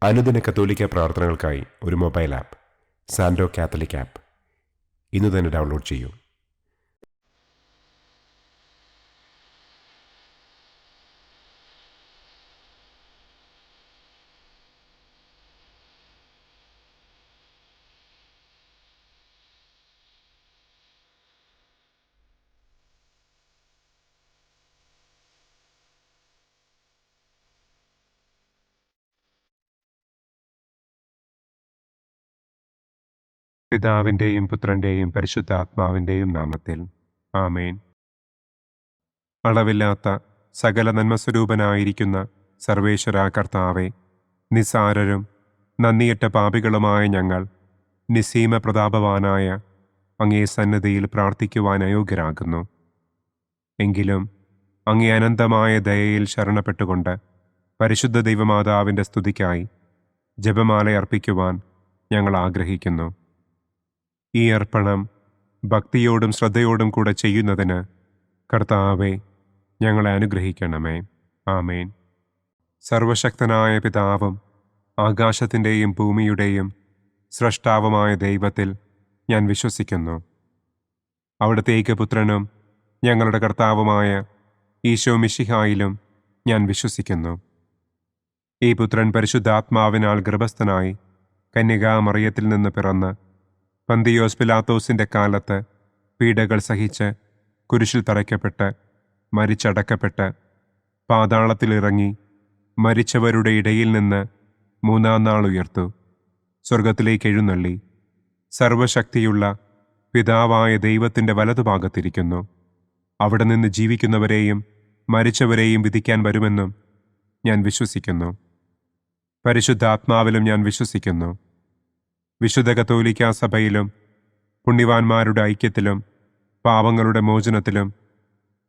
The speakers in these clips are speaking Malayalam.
അനുദിന കത്തോലിക്ക പ്രാർത്ഥനകൾക്കായി ഒരു മൊബൈൽ ആപ്പ് സാൻഡോ കാത്തലിക് ആപ്പ് ഇന്ന് തന്നെ ഡൗൺലോഡ് ചെയ്യൂ. പിതാവിൻ്റെയും പുത്രൻ്റെയും പരിശുദ്ധാത്മാവിൻ്റെയും നാമത്തിൽ ആമേൻ. അളവില്ലാത്ത സകല നന്മസ്വരൂപനായിരിക്കുന്ന സർവേശ്വര കർത്താവെ, നിസ്സാരരും നന്ദിയറ്റ പാപികളുമായ ഞങ്ങൾ നിസ്സീമ പ്രതാപവാനായ അങ്ങേ സന്നിധിയിൽ പ്രാർത്ഥിക്കുവാൻ അയോഗ്യരാകുന്നു. എങ്കിലും അങ്ങേ അനന്തമായ ദയയിൽ ശരണപ്പെട്ടുകൊണ്ട് പരിശുദ്ധ ദൈവമാതാവിൻ്റെ സ്തുതിക്കായി ജപമാല അർപ്പിക്കുവാൻ ഞങ്ങൾ ആഗ്രഹിക്കുന്നു. ഈ അർപ്പണം ഭക്തിയോടും ശ്രദ്ധയോടും കൂടെ ചെയ്യുന്നതിന് കർത്താവെ ഞങ്ങളെ അനുഗ്രഹിക്കണമേ. ആമേൻ. സർവശക്തനായ പിതാവും ആകാശത്തിൻ്റെയും ഭൂമിയുടെയും സ്രഷ്ടാവുമായ ദൈവത്തിൽ ഞാൻ വിശ്വസിക്കുന്നു. അവിടുത്തെ ഏകപുത്രനും ഞങ്ങളുടെ കർത്താവുമായ ഈശോ മിശിഹായിലും ഞാൻ വിശ്വസിക്കുന്നു. ഈ പുത്രൻ പരിശുദ്ധാത്മാവിനാൽ ഗർഭസ്ഥനായി കന്യകാമറിയത്തിൽ നിന്ന് പിറന്ന് പന്തിയോസ് പിലാത്തോസിൻ്റെ കാലത്ത് പീഡകൾ സഹിച്ച് കുരിശിൽ തറയ്ക്കപ്പെട്ട് മരിച്ചടക്കപ്പെട്ട് പാതാളത്തിലിറങ്ങി മരിച്ചവരുടെ ഇടയിൽ നിന്ന് മൂന്നാം നാൾ ഉയർത്തു, സ്വർഗത്തിലേക്ക് എഴുന്നള്ളി, സർവശക്തിയുള്ള പിതാവായ ദൈവത്തിൻ്റെ വലതുഭാഗത്തിരിക്കുന്നു. അവിടെ നിന്ന് ജീവിക്കുന്നവരെയും മരിച്ചവരെയും വിധിക്കാൻ വരുമെന്നും ഞാൻ വിശ്വസിക്കുന്നു. പരിശുദ്ധാത്മാവിലും ഞാൻ വിശ്വസിക്കുന്നു. വിശുദ്ധ കത്തോലിക്കാ സഭയിലും പുണ്യവാന്മാരുടെ ഐക്യത്തിലും പാപങ്ങളുടെ മോചനത്തിലും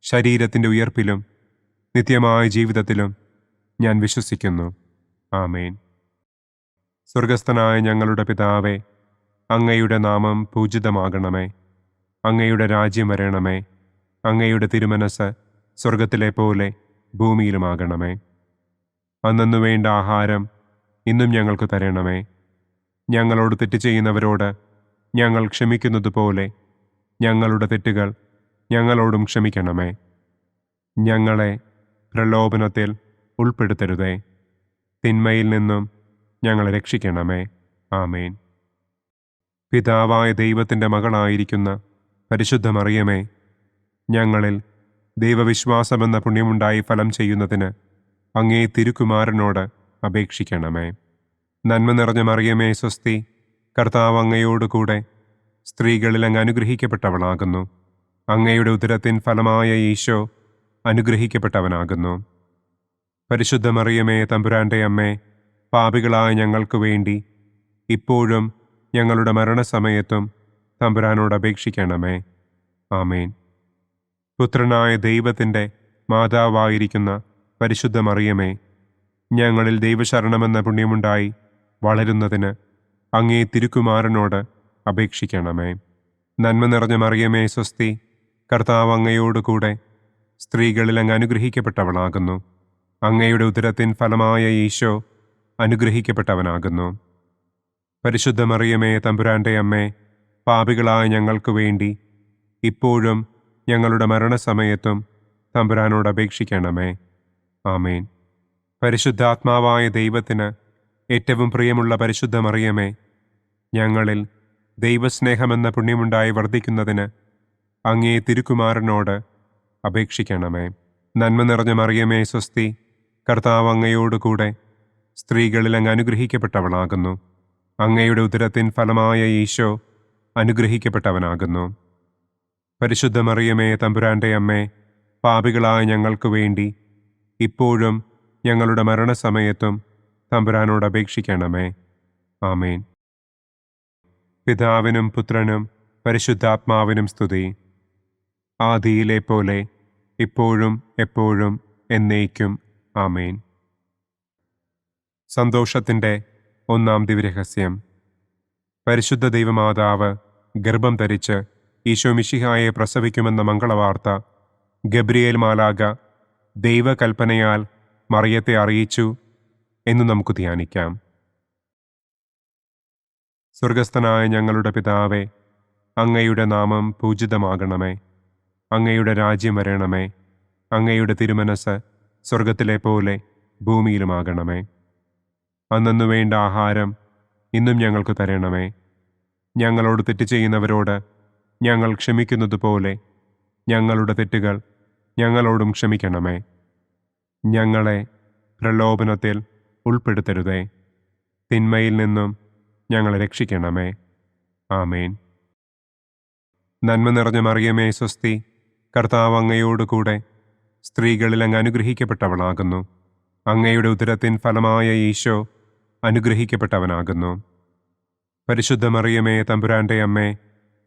ശരീരത്തിൻ്റെ ഉയർപ്പിലും നിത്യമായ ജീവിതത്തിലും ഞാൻ വിശ്വസിക്കുന്നു. ആമേൻ. സ്വർഗസ്ഥനായ ഞങ്ങളുടെ പിതാവേ, അങ്ങയുടെ നാമം പൂജിതമാകണമേ. അങ്ങയുടെ രാജ്യം വരണമേ. അങ്ങയുടെ തിരുമനസ് സ്വർഗത്തിലെ പോലെ ഭൂമിയിലുമാകണമേ. അന്നന്നു വേണ്ട ആഹാരം ഇന്നും ഞങ്ങൾക്ക് തരണമേ. ഞങ്ങളോട് തെറ്റ് ചെയ്യുന്നവരോട് ഞങ്ങൾ ക്ഷമിക്കുന്നത് പോലെ ഞങ്ങളുടെ തെറ്റുകൾ ഞങ്ങളോടും ക്ഷമിക്കണമേ. ഞങ്ങളെ പ്രലോഭനത്തിൽ ഉൾപ്പെടുത്തരുതേ, തിന്മയിൽ നിന്നും ഞങ്ങളെ രക്ഷിക്കണമേ. ആമേൻ. പിതാവായ ദൈവത്തിൻ്റെ മകളായിരിക്കുന്ന പരിശുദ്ധ മറിയമേ, ഞങ്ങളിൽ ദൈവവിശ്വാസമെന്ന പുണ്യമുണ്ടായി ഫലം ചെയ്യുന്നതിന് അങ്ങേ തിരുക്കുമാരനോട് അപേക്ഷിക്കണമേ. നന്മ നിറഞ്ഞ മറിയമേ സ്വസ്തി, കർത്താവ് അങ്ങയോടുകൂടെ സ്ത്രീകളിൽ അങ്ങ് അനുഗ്രഹിക്കപ്പെട്ടവളാകുന്നു. അങ്ങയുടെ ഉദരത്തിൻ ഫലമായ ഈശോ അനുഗ്രഹിക്കപ്പെട്ടവനാകുന്നു. പരിശുദ്ധ മറിയമേ തമ്പുരാൻ്റെ അമ്മേ, പാപികളായ ഞങ്ങൾക്ക് വേണ്ടി ഇപ്പോഴും ഞങ്ങളുടെ മരണസമയത്തും തമ്പുരാനോട് അപേക്ഷിക്കണമേ. ആമേൻ. പുത്രനായ ദൈവത്തിൻ്റെ മാതാവായിരിക്കുന്ന പരിശുദ്ധ മറിയമേ, ഞങ്ങളിൽ ദൈവശരണമെന്ന പുണ്യമുണ്ടായി വളരുന്നതിന് അങ്ങേ തിരുക്കുമാരനോട് അപേക്ഷിക്കണമേ. നന്മ നിറഞ്ഞ മറിയമേ സ്വസ്തി, കർത്താവ് അങ്ങയോടുകൂടെ സ്ത്രീകളിൽ അങ്ങ് അനുഗ്രഹിക്കപ്പെട്ടവളാകുന്നു. അങ്ങയുടെ ഉദരത്തിൻ ഫലമായ ഈശോ അനുഗ്രഹിക്കപ്പെട്ടവനാകുന്നു. പരിശുദ്ധ മറിയമേ തമ്പുരാൻ്റെ അമ്മേ, പാപികളായ ഞങ്ങൾക്ക് വേണ്ടി ഇപ്പോഴും ഞങ്ങളുടെ മരണസമയത്തും തമ്പുരാനോട് അപേക്ഷിക്കണമേ. ആമേൻ. പരിശുദ്ധാത്മാവായ ദൈവത്തിന് ഏറ്റവും പ്രിയമുള്ള പരിശുദ്ധ മറിയമേ, ഞങ്ങളിൽ ദൈവസ്നേഹമെന്ന പുണ്യമുണ്ടായി വർദ്ധിക്കുന്നതിന് അങ്ങേ തിരുക്കുമാരനോട് അപേക്ഷിക്കണമേ. നന്മ നിറഞ്ഞ മറിയമേ സ്വസ്തി, കർത്താവ് അങ്ങയോടുകൂടെ സ്ത്രീകളിൽ അങ്ങ് അനുഗ്രഹിക്കപ്പെട്ടവളാകുന്നു. അങ്ങയുടെ ഉദരത്തിൻ ഫലമായ ഈശോ അനുഗ്രഹിക്കപ്പെട്ടവനാകുന്നു. പരിശുദ്ധ മറിയമേ തമ്പുരാൻ്റെ അമ്മേ, പാപികളായ ഞങ്ങൾക്ക് വേണ്ടി ഇപ്പോഴും ഞങ്ങളുടെ മരണസമയത്തും തമ്പുരാനോട് അപേക്ഷിക്കണമേ. ആമേൻ. പിതാവിനും പുത്രനും പരിശുദ്ധാത്മാവിനും സ്തുതി, ആദിയിലെ പോലെ ഇപ്പോഴും എപ്പോഴും എന്നേക്കും. ആമേൻ. സന്തോഷത്തിൻ്റെ ഒന്നാം ദിവ്യരഹസ്യം. പരിശുദ്ധ ദൈവമാതാവ് ഗർഭം ധരിച്ച് ഈശോ മിശിഹായെ പ്രസവിക്കുമെന്ന മംഗളവാർത്ത ഗബ്രിയേൽ മാലാഖ ദൈവകൽപ്പനയാൽ മറിയത്തെ അറിയിച്ചു എന്ന് നമുക്ക് ധ്യാനിക്കാം. സ്വർഗസ്ഥനായ ഞങ്ങളുടെ പിതാവേ, അങ്ങയുടെ നാമം പൂജിതമാകണമേ. അങ്ങയുടെ രാജ്യം വരണമേ. അങ്ങയുടെ തിരുമനസ് സ്വർഗത്തിലെ പോലെ ഭൂമിയിലുമാകണമേ. അന്നന്നു വേണ്ട ആഹാരം ഇന്നും ഞങ്ങൾക്ക് തരണമേ. ഞങ്ങളോട് തെറ്റ് ചെയ്യുന്നവരോട് ഞങ്ങൾ ക്ഷമിക്കുന്നത് പോലെ ഞങ്ങളുടെ തെറ്റുകൾ ഞങ്ങളോടും ക്ഷമിക്കണമേ. ഞങ്ങളെ പ്രലോഭനത്തിൽ ഉൾപ്പെടുത്തരുതേ. തിന്മയിൽ നിന്നും ഞങ്ങളെ രക്ഷിക്കണമേ. ആമേൻ. നന്മ നിറഞ്ഞ മറിയമേ സ്വസ്തി, കർത്താവ് അങ്ങയോടുകൂടെ സ്ത്രീകളിൽ അങ്ങ് അനുഗ്രഹിക്കപ്പെട്ടവളാകുന്നു. അങ്ങയുടെ ഉദരത്തിൻ ഫലമായ ഈശോ അനുഗ്രഹിക്കപ്പെട്ടവനാകുന്നു. പരിശുദ്ധ മറിയമേ തമ്പുരാൻ്റെ അമ്മേ,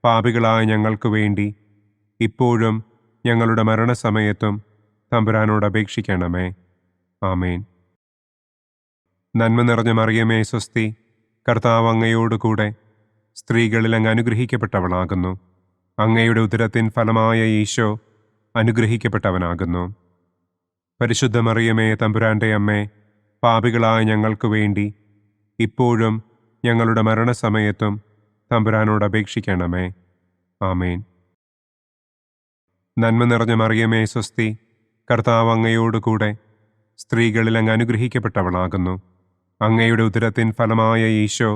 പാപികളായ ഞങ്ങൾക്ക് വേണ്ടി ഇപ്പോഴും ഞങ്ങളുടെ മരണസമയത്തും തമ്പുരാനോട് അപേക്ഷിക്കണമേ. ആമേൻ. നന്മ നിറഞ്ഞ മറിയമേ സ്വസ്തി, കർത്താവ് അങ്ങയോടുകൂടെ സ്ത്രീകളിൽ അങ്ങ് അനുഗ്രഹിക്കപ്പെട്ടവളാകുന്നു. അങ്ങയുടെ ഉദരത്തിൻ ഫലമായ ഈശോ അനുഗ്രഹിക്കപ്പെട്ടവനാകുന്നു. പരിശുദ്ധ മറിയമേ തമ്പുരാൻ്റെ അമ്മേ, പാപികളായ ഞങ്ങൾക്ക് വേണ്ടി ഇപ്പോഴും ഞങ്ങളുടെ മരണസമയത്തും തമ്പുരാനോട് അപേക്ഷിക്കണമേ. ആമേൻ. നന്മ നിറഞ്ഞ മറിയമേ സ്വസ്തി, കർത്താവ് അങ്ങയോടുകൂടെ സ്ത്രീകളിൽ അങ്ങ് അനുഗ്രഹിക്കപ്പെട്ടവളാകുന്നു. അങ്ങയുടെ ഉദരത്തിൻ ഫലമായ ഈശോ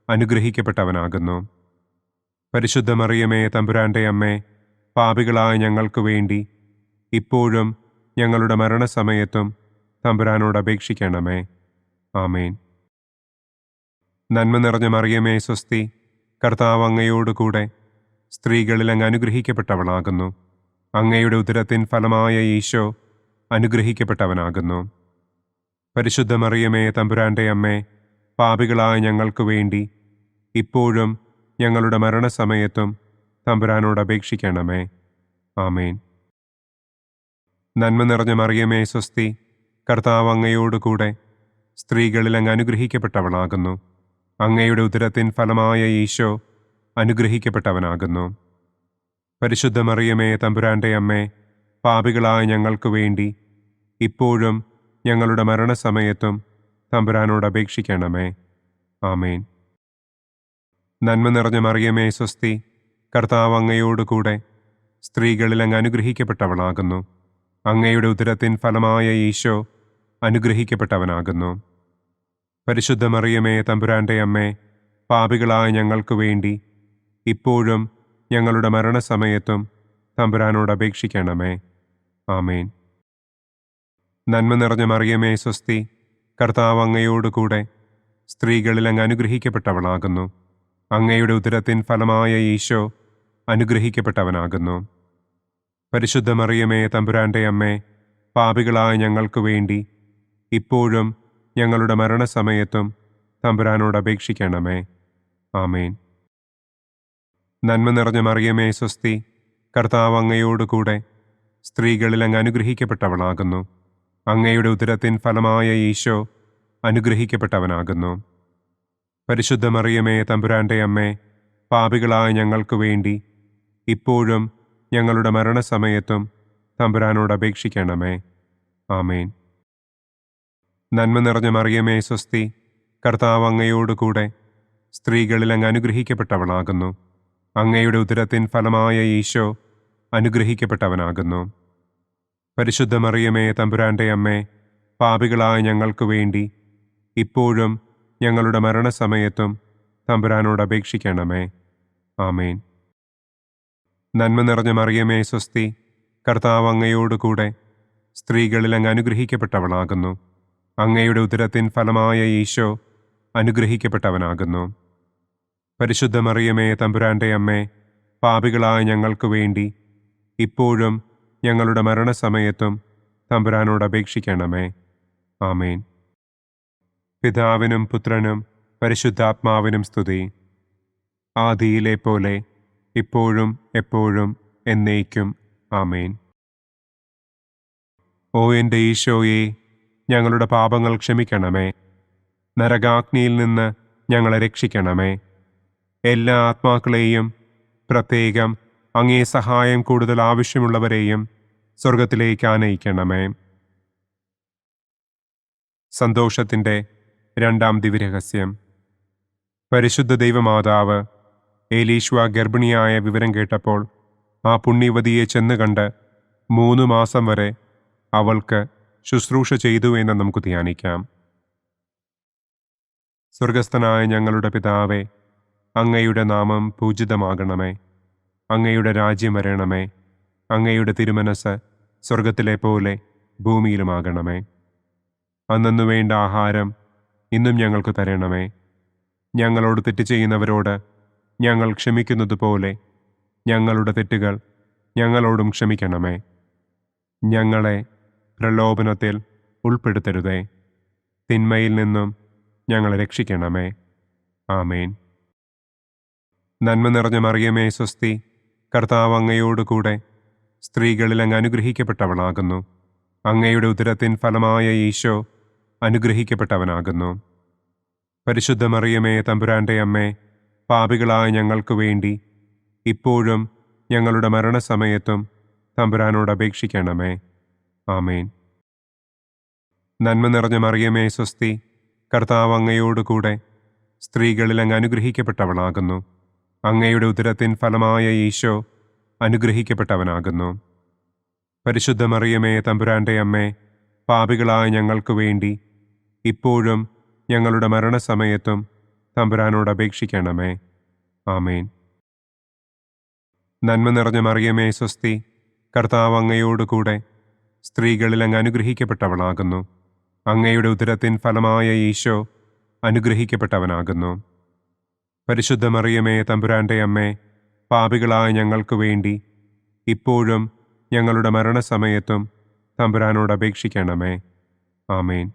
അനുഗ്രഹിക്കപ്പെട്ടവനാകുന്നു. പരിശുദ്ധ മറിയമേ തമ്പുരാൻ്റെ അമ്മേ, പാപികളായ ഞങ്ങൾക്ക് വേണ്ടി ഇപ്പോഴും ഞങ്ങളുടെ മരണസമയത്തും തമ്പുരാനോട് അപേക്ഷിക്കണമേ. ആമേൻ. നന്മ നിറഞ്ഞ മറിയമേ സ്വസ്തി, കർത്താവ് അങ്ങയോടുകൂടെ സ്ത്രീകളിൽ അങ്ങ് അനുഗ്രഹിക്കപ്പെട്ടവളാകുന്നു. അങ്ങയുടെ ഉദരത്തിൻ ഫലമായ ഈശോ അനുഗ്രഹിക്കപ്പെട്ടവനാകുന്നു. പരിശുദ്ധ മറിയമേ തമ്പുരാൻ്റെ അമ്മേ, പാപികളായ ഞങ്ങൾക്ക് വേണ്ടി ഇപ്പോഴും ഞങ്ങളുടെ മരണസമയത്തും തമ്പുരാനോട് അപേക്ഷിക്കണമേ. ആമേൻ. നന്മ നിറഞ്ഞ മറിയമേ സ്വസ്തി, കർത്താവ് അങ്ങയോടുകൂടെ സ്ത്രീകളിൽ അങ്ങ് അനുഗ്രഹിക്കപ്പെട്ടവളാകുന്നു. അങ്ങയുടെ ഉദരത്തിൻ ഫലമായ ഈശോ അനുഗ്രഹിക്കപ്പെട്ടവനാകുന്നു. പരിശുദ്ധ മറിയമേ തമ്പുരാൻ്റെ അമ്മേ, പാപികളായ ഞങ്ങൾക്ക് വേണ്ടി ഇപ്പോഴും ഞങ്ങളുടെ മരണസമയത്തും തമ്പുരാനോട് അപേക്ഷിക്കണമേ. ആമേൻ. നന്മ നിറഞ്ഞ മറിയമേ സ്വസ്തി, കർത്താവ് അങ്ങയോടുകൂടെ സ്ത്രീകളിൽ അങ്ങ് അനുഗ്രഹിക്കപ്പെട്ടവളാകുന്നു. അങ്ങയുടെ ഉദരത്തിൻ ഫലമായ ഈശോ അനുഗ്രഹിക്കപ്പെട്ടവനാകുന്നു. പരിശുദ്ധ മറിയമേ തമ്പുരാൻ്റെ അമ്മേ, പാപികളായ ഞങ്ങൾക്ക് വേണ്ടി ഇപ്പോഴും ഞങ്ങളുടെ മരണസമയത്തും തമ്പുരാനോട് അപേക്ഷിക്കണമേ. ആമേൻ. നന്മ നിറഞ്ഞ മറിയമേ സ്വസ്തി, കർത്താവ് അങ്ങയോടുകൂടെ സ്ത്രീകളിൽ അങ്ങ് അനുഗ്രഹിക്കപ്പെട്ടവളാകുന്നു. അങ്ങയുടെ ഉദരത്തിൻ ഫലമായ ഈശോ അനുഗ്രഹിക്കപ്പെട്ടവനാകുന്നു. പരിശുദ്ധ മറിയമേ തമ്പുരാൻ്റെ അമ്മേ, പാപികളായ ഞങ്ങൾക്ക് വേണ്ടി ഇപ്പോഴും ഞങ്ങളുടെ മരണസമയത്തും തമ്പുരാനോട് അപേക്ഷിക്കണമേ. ആമേൻ. നന്മ നിറഞ്ഞ മറിയമേ സ്വസ്തി, കർത്താവ് അങ്ങയോടുകൂടെ സ്ത്രീകളിൽ അങ്ങ് അനുഗ്രഹിക്കപ്പെട്ടവളാകുന്നു. അങ്ങയുടെ ഉദരത്തിൻ ഫലമായ ഈശോ അനുഗ്രഹിക്കപ്പെട്ടവനാകുന്നു. പരിശുദ്ധ മറിയമേ തമ്പുരാൻ്റെ അമ്മേ, പാപികളായ ഞങ്ങൾക്ക് വേണ്ടി ഇപ്പോഴും ഞങ്ങളുടെ മരണസമയത്തും തമ്പുരാനോട് അപേക്ഷിക്കണമേ. ആമേൻ. നന്മ നിറഞ്ഞ മറിയമേ സ്വസ്തി, കർത്താവ് അങ്ങയോടുകൂടെ സ്ത്രീകളിൽ അങ്ങ് അനുഗ്രഹിക്കപ്പെട്ടവളാകുന്നു. അങ്ങയുടെ ഉദരത്തിൻ ഫലമായ ഈശോ അനുഗ്രഹിക്കപ്പെട്ടവനാകുന്നു. പരിശുദ്ധ മറിയമേ തമ്പുരാൻ്റെ അമ്മേ, പാപികളായ ഞങ്ങൾക്ക് വേണ്ടി ഇപ്പോഴും ഞങ്ങളുടെ മരണസമയത്തും തമ്പുരാനോട് അപേക്ഷിക്കണമേ. ആമേൻ. നന്മ നിറഞ്ഞ മറിയമേ സ്വസ്തി, കർത്താവ് അങ്ങയോടുകൂടെ സ്ത്രീകളിൽ അങ്ങ് അനുഗ്രഹിക്കപ്പെട്ടവളാകുന്നു. അങ്ങയുടെ ഉദരത്തിൻ ഫലമായ ഈശോ അനുഗ്രഹിക്കപ്പെട്ടവനാകുന്നു. പരിശുദ്ധ മറിയമേ തമ്പുരാൻ്റെ അമ്മേ, പാപികളായ ഞങ്ങൾക്ക് വേണ്ടി ഇപ്പോഴും ഞങ്ങളുടെ മരണസമയത്തും തമ്പുരാനോട് അപേക്ഷിക്കണമേ. ആമേൻ. പിതാവിനും പുത്രനും പരിശുദ്ധാത്മാവിനും സ്തുതി. ആദിയിലെ പോലെ ഇപ്പോഴും എപ്പോഴും എന്നേക്കും. ആമേൻ. ഓ എൻ്റെ ഈശോയെ, ഞങ്ങളുടെ പാപങ്ങൾ ക്ഷമിക്കണമേ. നരകാഗ്നിയിൽ നിന്ന് ഞങ്ങളെ രക്ഷിക്കണമേ. എല്ലാ ആത്മാക്കളെയും, പ്രത്യേകം അങ്ങേ സഹായം കൂടുതൽ ആവശ്യമുള്ളവരെയും സ്വർഗത്തിലേക്ക് ആനയിക്കണമേ. സന്തോഷത്തിൻ്റെ രണ്ടാം ദിവ്യരഹസ്യം. പരിശുദ്ധ ദൈവമാതാവ് ഏലീശ്വ ഗർഭിണിയായ വിവരം കേട്ടപ്പോൾ ആ പുണ്യവതിയെ ചെന്ന് കണ്ട് 3 മാസം വരെ അവൾക്ക് ശുശ്രൂഷ ചെയ്തു എന്ന് നമുക്ക് ധ്യാനിക്കാം. സ്വർഗസ്ഥനായ ഞങ്ങളുടെ പിതാവേ, അങ്ങയുടെ നാമം പൂജിതമാകണമേ. അങ്ങയുടെ രാജ്യം വരണമേ. അങ്ങയുടെ തിരുമനസ് സ്വർഗത്തിലെ പോലെ ഭൂമിയിലുമാകണമേ. അന്നന്നു വേണ്ട ആഹാരം ഇന്നും ഞങ്ങൾക്ക് തരണമേ. ഞങ്ങളോട് തെറ്റ് ചെയ്യുന്നവരോട് ഞങ്ങൾ ക്ഷമിക്കുന്നത് പോലെ ഞങ്ങളുടെ തെറ്റുകൾ ഞങ്ങളോടും ക്ഷമിക്കണമേ. ഞങ്ങളെ പ്രലോഭനത്തിൽ ഉൾപ്പെടുത്തരുതേ. തിന്മയിൽ നിന്നും ഞങ്ങളെ രക്ഷിക്കണമേ. ആമേൻ. നന്മ നിറഞ്ഞ മറിയമേ സ്വസ്തി, കർത്താവ് അങ്ങയോടുകൂടെ സ്ത്രീകളിൽ അങ്ങ് അനുഗ്രഹിക്കപ്പെട്ടവളാകുന്നു. അങ്ങയുടെ ഉദരത്തിൻ ഫലമായ ഈശോ അനുഗ്രഹിക്കപ്പെട്ടവനാകുന്നു. പരിശുദ്ധ മറിയമേ തമ്പുരാൻ്റെ അമ്മേ, പാപികളായ ഞങ്ങൾക്ക് വേണ്ടി ഇപ്പോഴും ഞങ്ങളുടെ മരണസമയത്തും തമ്പുരാനോട് അപേക്ഷിക്കണമേ. ആമേൻ. നന്മ നിറഞ്ഞ മറിയമേ സ്വസ്തി, കർത്താവ് അങ്ങയോടുകൂടെ സ്ത്രീകളിൽ അങ്ങ് അനുഗ്രഹിക്കപ്പെട്ടവളാകുന്നു. അങ്ങയുടെ ഉദരത്തിൻ ഫലമായ ഈശോ അനുഗ്രഹിക്കപ്പെട്ടവനാകുന്നു. പരിശുദ്ധ മറിയമേ തമ്പുരാൻ്റെ അമ്മേ, പാപികളായ ഞങ്ങൾക്ക് വേണ്ടി ഇപ്പോഴും ഞങ്ങളുടെ മരണസമയത്തും തമ്പുരാനോട് അപേക്ഷിക്കണമേ. ആമേൻ. നന്മ നിറഞ്ഞ മറിയമേ സ്വസ്തി, കർത്താവ് അങ്ങയോടുകൂടെ സ്ത്രീകളിൽ അങ്ങ് അനുഗ്രഹിക്കപ്പെട്ടവളാകുന്നു. അങ്ങയുടെ ഉദരത്തിൻ ഫലമായ ഈശോ അനുഗ്രഹിക്കപ്പെട്ടവനാകുന്നു. പരിശുദ്ധ മറിയമേ തമ്പുരാൻ്റെ അമ്മേ, പാപികളായ ഞങ്ങൾക്ക് വേണ്ടി ഇപ്പോഴും ഞങ്ങളുടെ മരണസമയത്തും തമ്പുരാനോട് അപേക്ഷിക്കണമേ. ആമേൻ.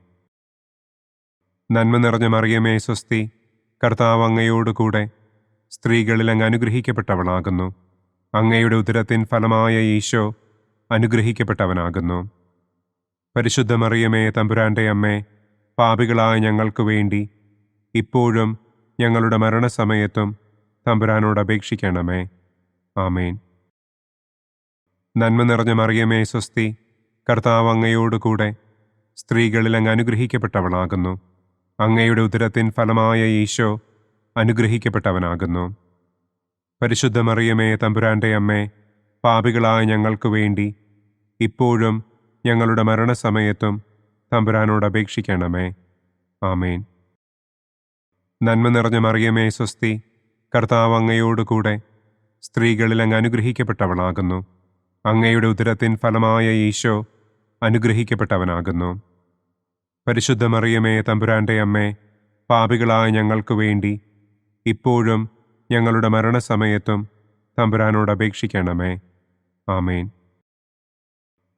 നന്മ നിറഞ്ഞ മറിയമേ സ്വസ്തി, കർത്താവ് അങ്ങയോടുകൂടെ സ്ത്രീകളിൽ അങ്ങ് അനുഗ്രഹിക്കപ്പെട്ടവളാകുന്നു. അങ്ങയുടെ ഉദരത്തിൻ ഫലമായ ഈശോ അനുഗ്രഹിക്കപ്പെട്ടവനാകുന്നു. പരിശുദ്ധ മറിയമേ തമ്പുരാൻ്റെ അമ്മേ, പാപികളായ ഞങ്ങൾക്ക് വേണ്ടി ഇപ്പോഴും ഞങ്ങളുടെ മരണസമയത്തും തമ്പുരാനോട് അപേക്ഷിക്കണമേ. ആമേൻ. നന്മ നിറഞ്ഞ മറിയമേ സ്വസ്തി, കർത്താവ് അങ്ങയോടുകൂടെ സ്ത്രീകളിൽ അങ്ങ് അനുഗ്രഹിക്കപ്പെട്ടവളാകുന്നു. അങ്ങയുടെ ഉദരത്തിൻ ഫലമായ ഈശോ അനുഗ്രഹിക്കപ്പെട്ടവനാകുന്നു. പരിശുദ്ധ മറിയമേ തമ്പുരാൻ്റെ അമ്മേ, പാപികളായ ഞങ്ങൾക്ക് വേണ്ടി ഇപ്പോഴും ഞങ്ങളുടെ മരണസമയത്തും തമ്പുരാനോട് അപേക്ഷിക്കണമേ. ആമേൻ. നന്മ നിറഞ്ഞ മറിയമേ സ്വസ്തി, കർത്താവ് അങ്ങയോടുകൂടെ സ്ത്രീകളിൽ അങ്ങ് അനുഗ്രഹിക്കപ്പെട്ടവളാകുന്നു. അങ്ങയുടെ ഉദരത്തിൻ ഫലമായ ഈശോ അനുഗ്രഹിക്കപ്പെട്ടവനാകുന്നു. പരിശുദ്ധ മറിയമേ തമ്പുരാൻ്റെ അമ്മേ, പാപികളായ ഞങ്ങൾക്ക് വേണ്ടി ഇപ്പോഴും ഞങ്ങളുടെ മരണസമയത്തും തമ്പുരാനോട് അപേക്ഷിക്കണമേ. ആമേൻ.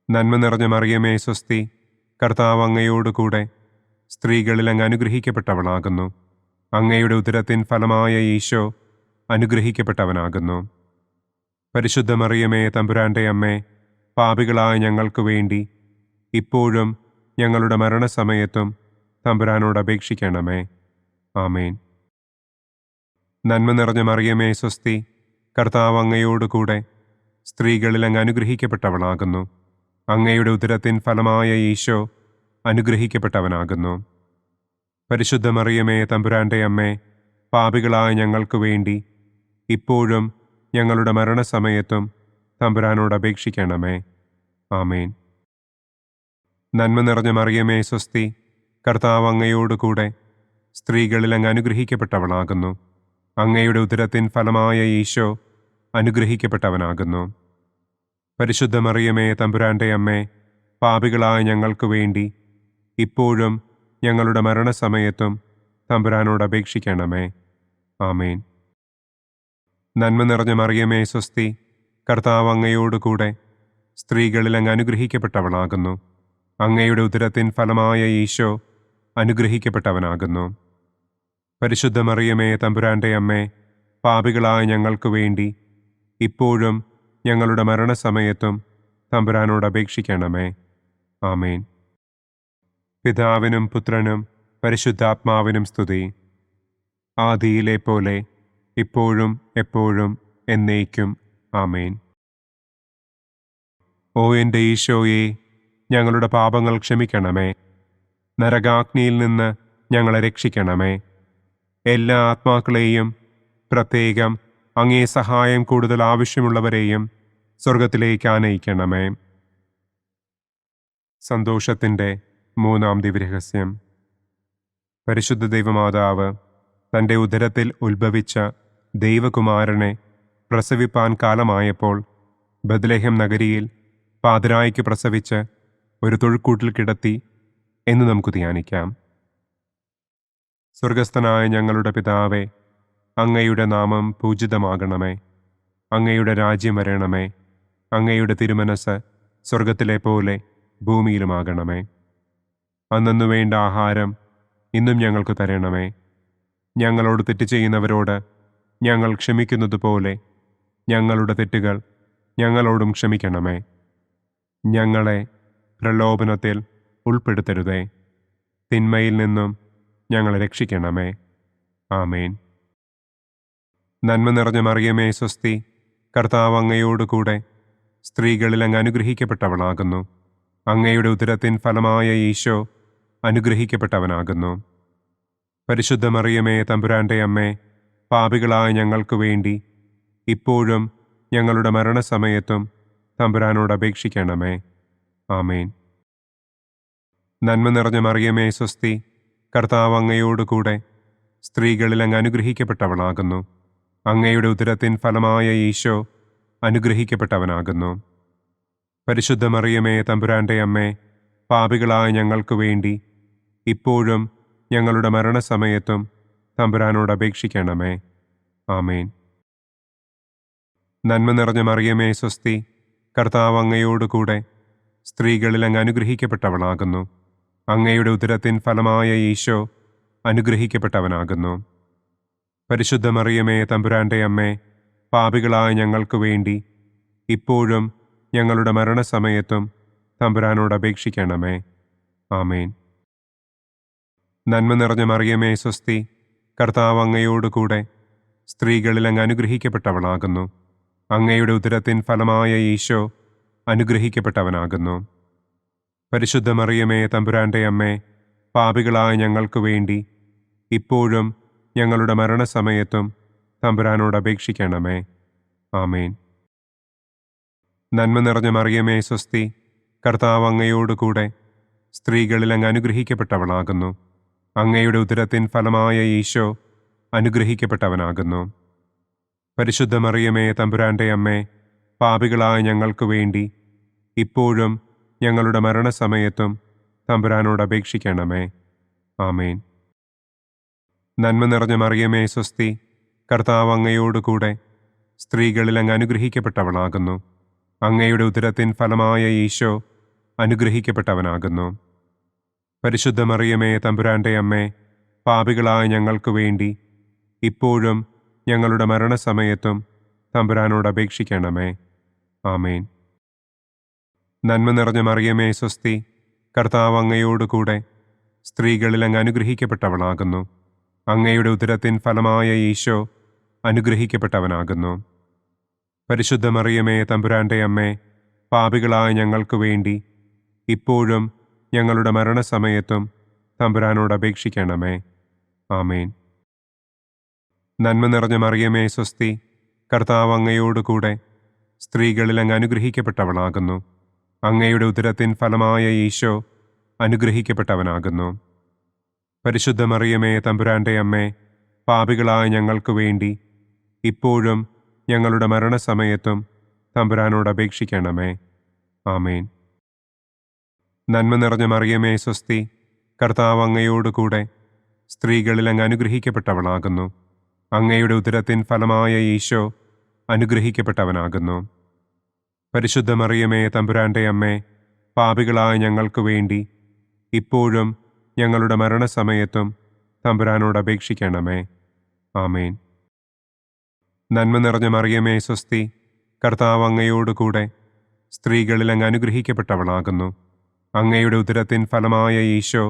നന്മ നിറഞ്ഞ മറിയമേ സ്വസ്തി, കർത്താവ് അങ്ങയോടുകൂടെ സ്ത്രീകളിൽ അങ്ങ് അനുഗ്രഹിക്കപ്പെട്ടവളാകുന്നു. അങ്ങയുടെ ഉദരത്തിൻ ഫലമായ ഈശോ അനുഗ്രഹിക്കപ്പെട്ടവനാകുന്നു. പരിശുദ്ധ മറിയമേ തമ്പുരാൻ്റെ അമ്മേ, പാപികളായ ഞങ്ങൾക്ക് വേണ്ടി ഇപ്പോഴും ഞങ്ങളുടെ മരണസമയത്തും തമ്പുരാനോട് അപേക്ഷിക്കണമേ. ആമേൻ. നന്മ നിറഞ്ഞ മറിയമേ സ്വസ്തി, കർത്താവ് അങ്ങയോടുകൂടെ സ്ത്രീകളിൽ അങ്ങ് അനുഗ്രഹിക്കപ്പെട്ടവളാകുന്നു. അങ്ങയുടെ ഉദരത്തിൻ ഫലമായ ഈശോ അനുഗ്രഹിക്കപ്പെട്ടവനാകുന്നു. പരിശുദ്ധ മറിയമേ തമ്പുരാൻ്റെ അമ്മേ, പാപികളായ ഞങ്ങൾക്ക് വേണ്ടി ഇപ്പോഴും ഞങ്ങളുടെ മരണസമയത്തും തമ്പുരാനോട് അപേക്ഷിക്കണമേ. ആമേൻ. നന്മ നിറഞ്ഞ മറിയമേ സ്വസ്തി, കർത്താവ് അങ്ങയോടുകൂടെ സ്ത്രീകളിൽ അങ്ങ് അനുഗ്രഹിക്കപ്പെട്ടവളാകുന്നു. അങ്ങയുടെ ഉദരത്തിൻ ഫലമായ ഈശോ അനുഗ്രഹിക്കപ്പെട്ടവനാകുന്നു. പരിശുദ്ധ മറിയമേ തമ്പുരാൻ്റെ അമ്മേ, പാപികളായ ഞങ്ങൾക്ക് വേണ്ടി ഇപ്പോഴും ഞങ്ങളുടെ മരണസമയത്തും തമ്പുരാനോട് അപേക്ഷിക്കണമേ. ആമേൻ. നന്മ നിറഞ്ഞ മറിയമേ സ്വസ്തി, കർത്താവ് അങ്ങയോടുകൂടെ സ്ത്രീകളിൽ അങ്ങ് അനുഗ്രഹിക്കപ്പെട്ടവളാകുന്നു. അങ്ങയുടെ ഉദരത്തിൻ ഫലമായ ഈശോ അനുഗ്രഹിക്കപ്പെട്ടവനാകുന്നു. പരിശുദ്ധ മറിയമേ തമ്പുരാൻ്റെ അമ്മേ, പാപികളായ ഞങ്ങൾക്ക് വേണ്ടി ഇപ്പോഴും ഞങ്ങളുടെ മരണസമയത്തും തമ്പുരാനോട് അപേക്ഷിക്കണമേ. ആമേൻ. പിതാവിനും പുത്രനും പരിശുദ്ധാത്മാവിനും സ്തുതി. ആദിയിലെ പോലെ ഇപ്പോഴും എപ്പോഴും എന്നേക്കും. ആമേൻ. ഓ എൻ്റെ ഈശോയെ, ഞങ്ങളുടെ പാപങ്ങൾ ക്ഷമിക്കണമേ. നരകാഗ്നിയിൽ നിന്ന് ഞങ്ങളെ രക്ഷിക്കണമേ. എല്ലാ ആത്മാക്കളെയും, പ്രത്യേകം അങ്ങേ സഹായം കൂടുതൽ ആവശ്യമുള്ളവരെയും സ്വർഗത്തിലേക്ക് ആനയിക്കണമേ. സന്തോഷത്തിൻ്റെ മൂന്നാം ദിവ്യരഹസ്യം. പരിശുദ്ധ ദൈവമാതാവ് തൻ്റെ ഉദരത്തിൽ ഉത്ഭവിച്ച ദൈവകുമാരനെ പ്രസവിപ്പാൻ കാലമായപ്പോൾ ബത്ലഹേം നഗരിയിൽ പാതിരായ്ക്ക് പ്രസവിച്ച് ഒരു തൊഴുക്കൂട്ടിൽ കിടത്തി എന്ന് നമുക്ക് ധ്യാനിക്കാം. സ്വർഗസ്ഥനായ ഞങ്ങളുടെ പിതാവേ, അങ്ങയുടെ നാമം പൂജിതമാകണമേ. അങ്ങയുടെ രാജ്യം വരണമേ. അങ്ങയുടെ തിരുമനസ് സ്വർഗത്തിലെ പോലെ ഭൂമിയിലുമാകണമേ. അന്നന്നു വേണ്ട ആഹാരം ഇന്നും ഞങ്ങൾക്ക് തരണമേ. ഞങ്ങളോട് തെറ്റ് ചെയ്യുന്നവരോട് ഞങ്ങൾ ക്ഷമിക്കുന്നത് പോലെ ഞങ്ങളുടെ തെറ്റുകൾ ഞങ്ങളോടും ക്ഷമിക്കണമേ. ഞങ്ങളെ പ്രലോഭനത്തിൽ ഉൾപ്പെടുത്തരുതേ. തിന്മയിൽ നിന്നും ഞങ്ങളെ രക്ഷിക്കണമേ. ആമേൻ. നന്മ നിറഞ്ഞ മറിയമേ സ്വസ്തി, കർത്താവ് അങ്ങയോടുകൂടെ സ്ത്രീകളിൽ അങ്ങ് അനുഗ്രഹിക്കപ്പെട്ടവളാകുന്നു. അങ്ങയുടെ ഉദരത്തിൻ ഫലമായ ഈശോ അനുഗ്രഹിക്കപ്പെട്ടവനാകുന്നു. പരിശുദ്ധ മറിയമേ തമ്പുരാൻ്റെ അമ്മേ, പാപികളായ ഞങ്ങൾക്ക് വേണ്ടി ഇപ്പോഴും ഞങ്ങളുടെ മരണസമയത്തും തമ്പുരാനോട് അപേക്ഷിക്കണമേ. ആമേൻ. നന്മ നിറഞ്ഞ മറിയമേ സ്വസ്തി, കർത്താവ് അങ്ങയോടുകൂടെ സ്ത്രീകളിൽ അങ്ങ് അനുഗ്രഹിക്കപ്പെട്ടവളാകുന്നു. അങ്ങയുടെ ഉദരത്തിൻ ഫലമായ ഈശോ അനുഗ്രഹിക്കപ്പെട്ടവനാകുന്നു. പരിശുദ്ധ മറിയമേ തമ്പുരാൻ്റെ അമ്മേ, പാപികളായ ഞങ്ങൾക്ക് വേണ്ടി ഇപ്പോഴും ഞങ്ങളുടെ മരണസമയത്തും തമ്പുരാനോട് അപേക്ഷിക്കണമേ. ആമേൻ. നന്മ നിറഞ്ഞ മറിയമേ സ്വസ്തി, കർത്താവ് അങ്ങയോടുകൂടെ സ്ത്രീകളിൽ അങ്ങ് അനുഗ്രഹിക്കപ്പെട്ടവളാകുന്നു. അങ്ങയുടെ ഉദരത്തിൻ ഫലമായ ഈശോ അനുഗ്രഹിക്കപ്പെട്ടവനാകുന്നു. പരിശുദ്ധ മറിയമേ തമ്പുരാൻ്റെ അമ്മേ, പാപികളായ ഞങ്ങൾക്ക് വേണ്ടി ഇപ്പോഴും ഞങ്ങളുടെ മരണസമയത്തും തമ്പുരാനോട് അപേക്ഷിക്കണമേ. ആമേൻ. നന്മ നിറഞ്ഞ മറിയമേ സ്വസ്തി, കർത്താവ് അങ്ങയോടുകൂടെ സ്ത്രീകളിൽ അങ്ങ് അനുഗ്രഹിക്കപ്പെട്ടവളാകുന്നു. അങ്ങയുടെ ഉദരത്തിൻ ഫലമായ ഈശോ അനുഗ്രഹിക്കപ്പെട്ടവനാകുന്നു. പരിശുദ്ധ മറിയമേ തമ്പുരാൻ്റെ അമ്മേ, പാപികളായ ഞങ്ങൾക്ക് വേണ്ടി ഇപ്പോഴും ഞങ്ങളുടെ മരണസമയത്തും തമ്പുരാനോട് അപേക്ഷിക്കണമേ. ആമേൻ. നന്മ നിറഞ്ഞ മറിയമേ സ്വസ്തി, കർത്താവ് അങ്ങയോടുകൂടെ സ്ത്രീകളിൽ അങ്ങ് അനുഗ്രഹിക്കപ്പെട്ടവളാകുന്നു. അങ്ങയുടെ ഉദരത്തിൻ ഫലമായ ഈശോ അനുഗ്രഹിക്കപ്പെട്ടവനാകുന്നു. പരിശുദ്ധ മറിയമേ തമ്പുരാൻ്റെ അമ്മേ, പാപികളായ ഞങ്ങൾക്ക് വേണ്ടി ഇപ്പോഴും ഞങ്ങളുടെ മരണസമയത്തും തമ്പുരാനോട് അപേക്ഷിക്കണമേ. ആമേൻ. നന്മ നിറഞ്ഞ മറിയമേ സ്വസ്തി, കർത്താവ് അങ്ങയോടുകൂടെ സ്ത്രീകളിൽ അങ്ങ് അനുഗ്രഹിക്കപ്പെട്ടവളാകുന്നു. അങ്ങയുടെ ഉദരത്തിൻ ഫലമായ ഈശോ അനുഗ്രഹിക്കപ്പെട്ടവനാകുന്നു. പരിശുദ്ധ മറിയമേ തമ്പുരാൻ്റെ അമ്മേ, പാപികളായ ഞങ്ങൾക്ക് വേണ്ടി ഇപ്പോഴും ഞങ്ങളുടെ മരണസമയത്തും തമ്പുരാനോട് അപേക്ഷിക്കണമേ. ആമേൻ. നന്മ നിറഞ്ഞ മറിയമേ സ്വസ്തി, കർത്താവ് അങ്ങയോടുകൂടെ സ്ത്രീകളിൽ അങ്ങ് അനുഗ്രഹിക്കപ്പെട്ടവളാകുന്നു. അങ്ങയുടെ ഉദരത്തിൻ ഫലമായ ഈശോ അനുഗ്രഹിക്കപ്പെട്ടവനാകുന്നു. പരിശുദ്ധ മറിയമേ തമ്പുരാൻ്റെ അമ്മേ, പാപികളായ ഞങ്ങൾക്ക് വേണ്ടി ഇപ്പോഴും ഞങ്ങളുടെ മരണസമയത്തും തമ്പുരാനോട് അപേക്ഷിക്കണമേ. ആമേൻ. നന്മ നിറഞ്ഞ മറിയമേ സ്വസ്തി, കർത്താവ് അങ്ങയോടുകൂടെ സ്ത്രീകളിൽ അങ്ങ് അനുഗ്രഹിക്കപ്പെട്ടവളാകുന്നു. അങ്ങയുടെ ഉദരത്തിൻ ഫലമായ ഈശോ അനുഗ്രഹിക്കപ്പെട്ടവനാകുന്നു. പരിശുദ്ധ മറിയമേ തമ്പുരാൻ്റെ അമ്മേ, പാപികളായ ഞങ്ങൾക്ക് വേണ്ടി ഇപ്പോഴും ഞങ്ങളുടെ മരണസമയത്തും തമ്പുരാനോട് അപേക്ഷിക്കണമേ. ആമേൻ. നന്മ നിറഞ്ഞ മറിയമേ സ്വസ്തി, കർത്താവ് അങ്ങയോടുകൂടെ സ്ത്രീകളിൽ അങ്ങ് അനുഗ്രഹിക്കപ്പെട്ടവളാകുന്നു. അങ്ങയുടെ ഉദരത്തിൻ ഫലമായ ഈശോ അനുഗ്രഹിക്കപ്പെട്ടവനാകുന്നു. പരിശുദ്ധ മറിയമേ തമ്പുരാൻ്റെ അമ്മേ, പാപികളായ ഞങ്ങൾക്ക് വേണ്ടി ഇപ്പോഴും ഞങ്ങളുടെ മരണസമയത്തും തമ്പുരാനോട് അപേക്ഷിക്കണമേ. ആമേൻ. നന്മ നിറഞ്ഞ മറിയമേ സ്വസ്തി, കർത്താവ് അങ്ങയോടുകൂടെ സ്ത്രീകളിൽ അങ്ങ് അനുഗ്രഹിക്കപ്പെട്ടവളാകുന്നു. അങ്ങയുടെ ഉദരത്തിൻ ഫലമായ ഈശോ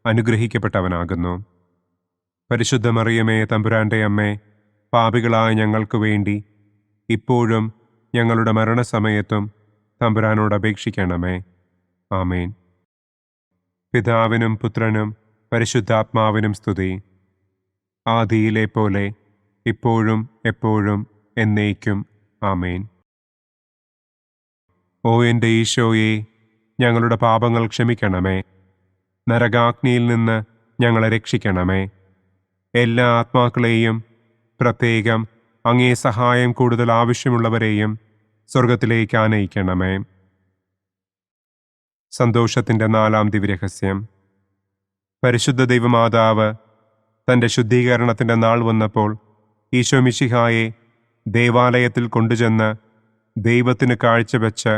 അനുഗ്രഹിക്കപ്പെട്ടവനാകുന്നു. പരിശുദ്ധ മറിയമേ തമ്പുരാൻ്റെ അമ്മേ, പാപികളായ ഞങ്ങൾക്ക് വേണ്ടി ഇപ്പോഴും ഞങ്ങളുടെ മരണസമയത്തും തമ്പുരാനോട് അപേക്ഷിക്കണമേ. ആമേൻ. പിതാവിനും പുത്രനും പരിശുദ്ധാത്മാവിനും സ്തുതി. ആദിയിലെ പോലെ ഇപ്പോഴും എപ്പോഴും എന്നേക്കും. ആമേൻ. ഓ എൻ്റെ ഈശോയെ, ഞങ്ങളുടെ പാപങ്ങൾ ക്ഷമിക്കണമേ. നരകാഗ്നിയിൽ നിന്ന് ഞങ്ങളെ രക്ഷിക്കണമേ. എല്ലാ ആത്മാക്കളെയും, പ്രത്യേകം അങ്ങേ സഹായം കൂടുതൽ ആവശ്യമുള്ളവരെയും സ്വർഗത്തിലേക്ക് ആനയിക്കണമേ. സന്തോഷത്തിൻ്റെ 4-ാം ദിവ്യരഹസ്യം. പരിശുദ്ധ ദൈവമാതാവ് തൻ്റെ ശുദ്ധീകരണത്തിൻ്റെ നാൾ വന്നപ്പോൾ ഈശോ മിശിഹായെ ദേവാലയത്തിൽ കൊണ്ടുചെന്ന് ദൈവത്തിന് കാഴ്ചവെച്ച്